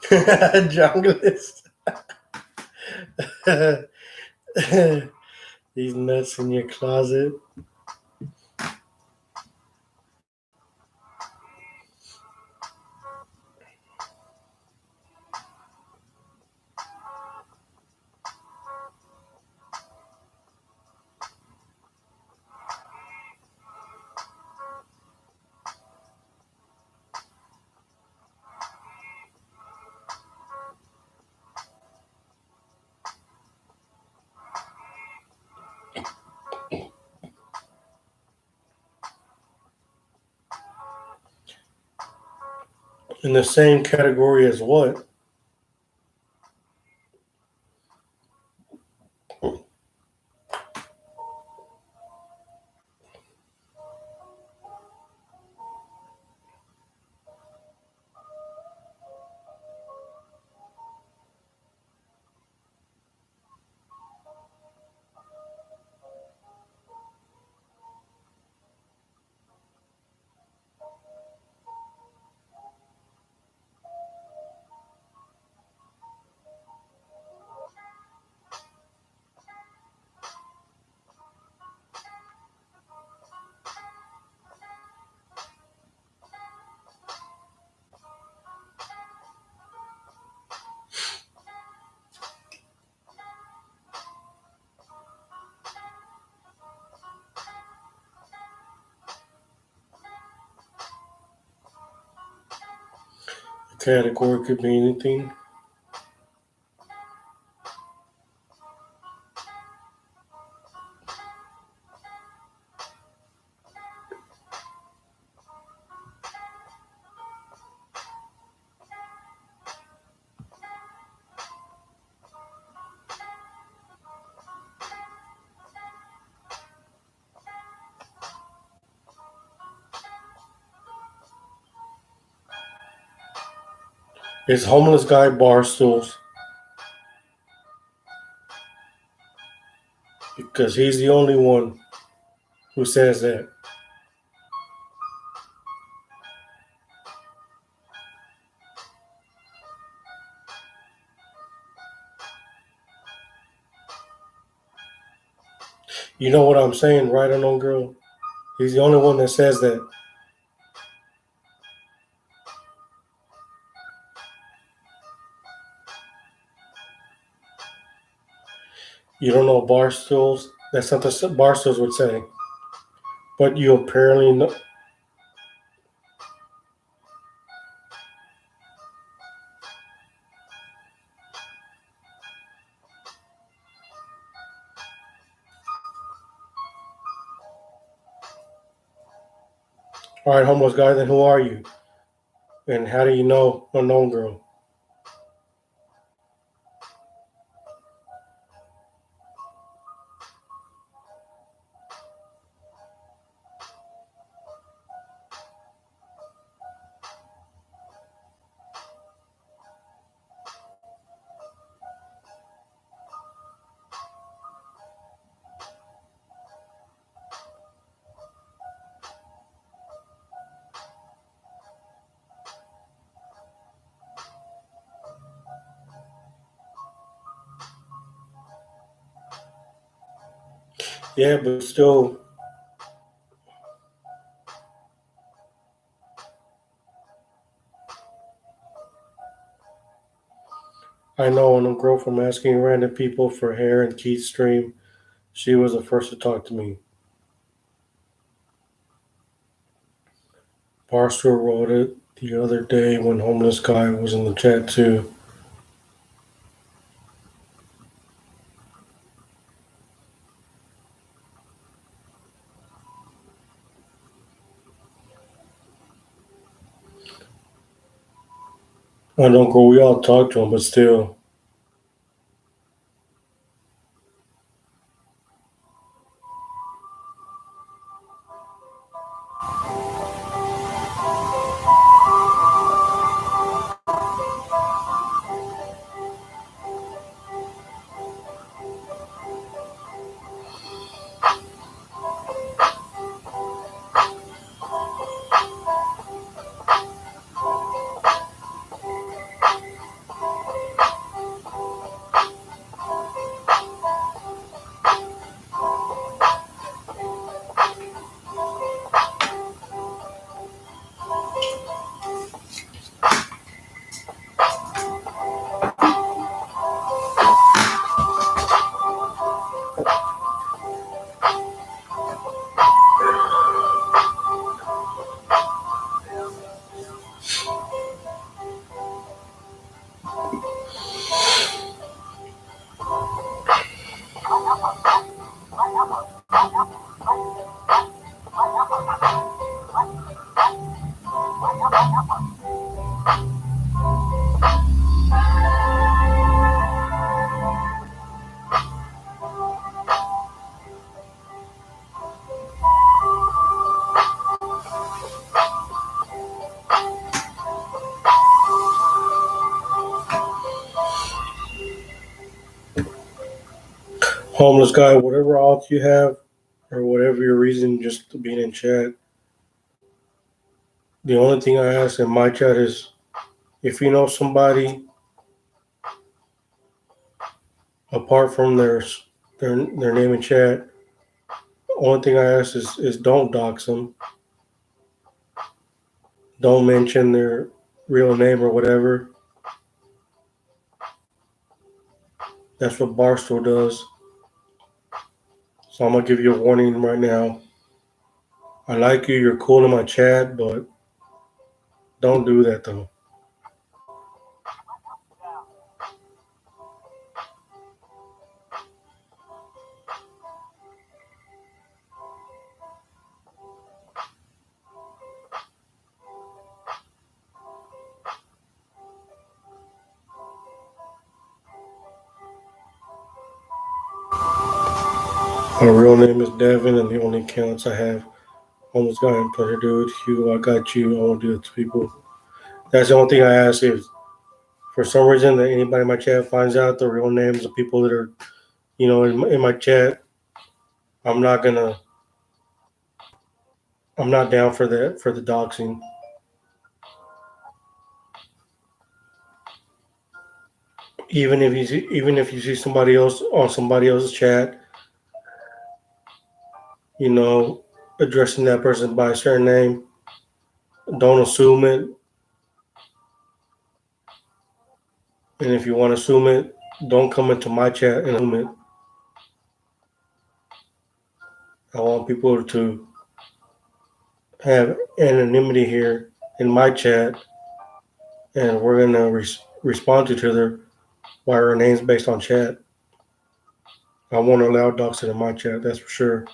A: Junglist. These nuts in your closet. In the same category as what? The category could be anything. Is homeless guy bar stools? Because he's the only one who says that. You know what I'm saying, right or no, girl? He's the only one that says that. You don't know bar stools? That's something bar stools would say. But you apparently know. All right, homeless guy, then who are you? And how do you know unknown girl? Yeah, but still, I know when a girl from asking random people for hair in Keith's stream, she was the first to talk to me. Barstool wrote it the other day when homeless guy was in the chat too. I know, girl, we all talk to him, but still. Homeless guy, whatever odds you have, or whatever your reason just to being in chat, the only thing I ask in my chat is if you know somebody apart from their name in chat, the only thing I ask is don't dox them, don't mention their real name or whatever. That's what Barstool does. So I'm gonna give you a warning right now. I like you, you're cool in my chat, but don't do that though. My real name is Devin, and the only accounts I have homeless guy and pleasure dude. Hugo, I got you. I won't do it to people. That's the only thing I ask. If for some reason that anybody in my chat finds out the real names of people that are, in my chat, I'm not gonna. I'm not down for that for the doxing. Even if you see somebody else on somebody else's chat, you know, addressing that person by a certain name, don't assume it. And if you want to assume it, don't come into my chat and assume it. I want people to have anonymity here in my chat, and we're gonna respond to each other by our names based on chat. I won't allow doxing in my chat, that's for sure.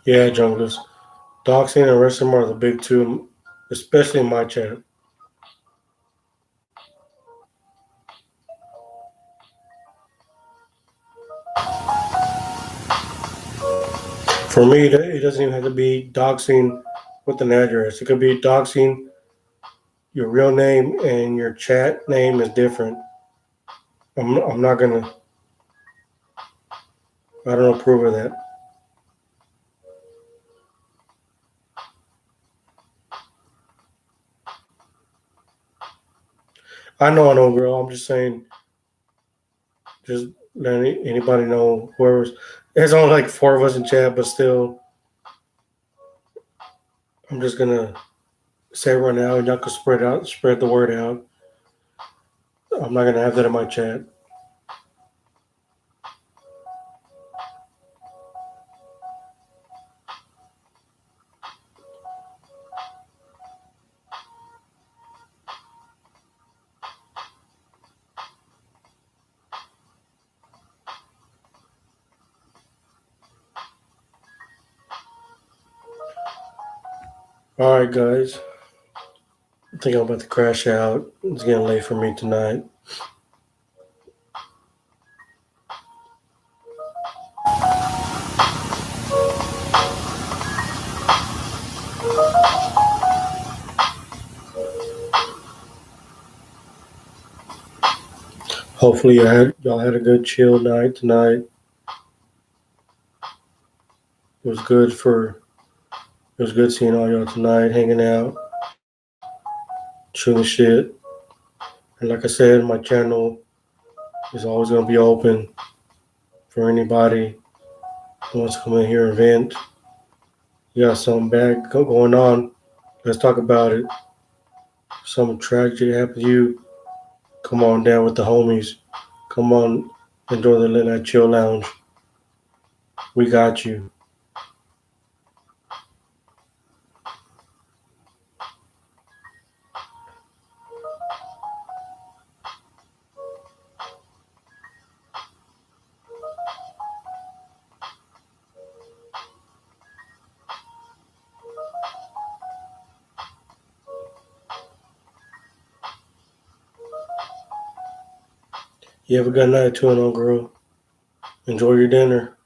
A: Yeah, junglers. Doxing and racism are the big two, especially in my chat. For me, it doesn't even have to be doxing with an address. It could be doxing your real name and your chat name is different. I'm not gonna. I don't approve of that. I know, girl. I'm just saying. Just let anybody know. Whoever's. There's only like four of us in chat, but still, I'm just gonna say it right now, and y'all can spread the word out. I'm not gonna have that in my chat. All right, guys. I think I'm about to crash out. It's getting late for me tonight. Hopefully, y'all had a good chill night tonight. It was good for. It was good seeing all y'all tonight, hanging out, shooting shit. And like I said, my channel is always gonna be open for anybody who wants to come in here and vent. You got something bad going on? Let's talk about it. Some tragedy happened to you? Come on down with the homies. Come on, enjoy the Late Night Chill Lounge. We got you. You have a good night too, and girl. Enjoy your dinner.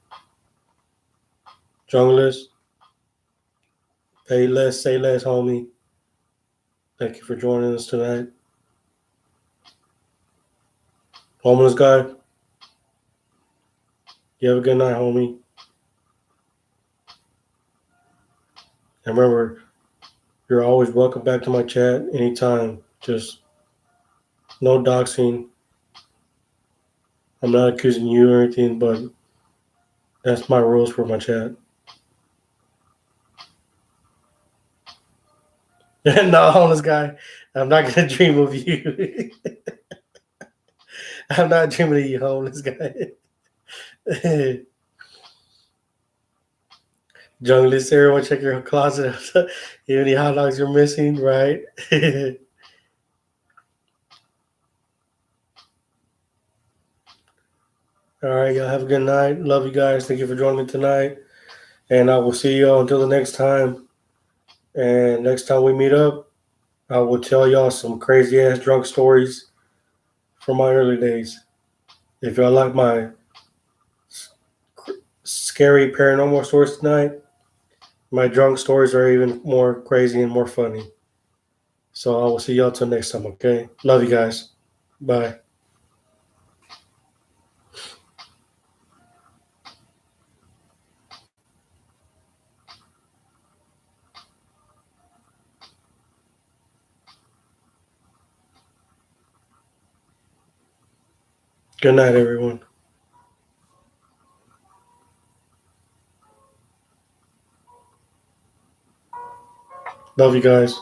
A: Junglist, pay less, say less, homie. Thank you for joining us tonight. Homeless guy, you have a good night, homie. And remember, you're always welcome back to my chat anytime. Just no doxing. I'm not accusing you or anything, but that's my rules for my chat. No, homeless guy, I'm not gonna dream of you. I'm not dreaming of you, homeless guy. Junglist, everyone check your closet. Any hot dogs you're missing, right? All right, y'all have a good night. Love you guys. Thank you for joining me tonight. And I will see y'all until the next time. And next time we meet up, I will tell y'all some crazy ass drunk stories from my early days. If y'all like my scary paranormal stories tonight, my drunk stories are even more crazy and more funny. So I will see y'all till next time, okay? Love you guys. Bye. Good night, everyone. Love you guys.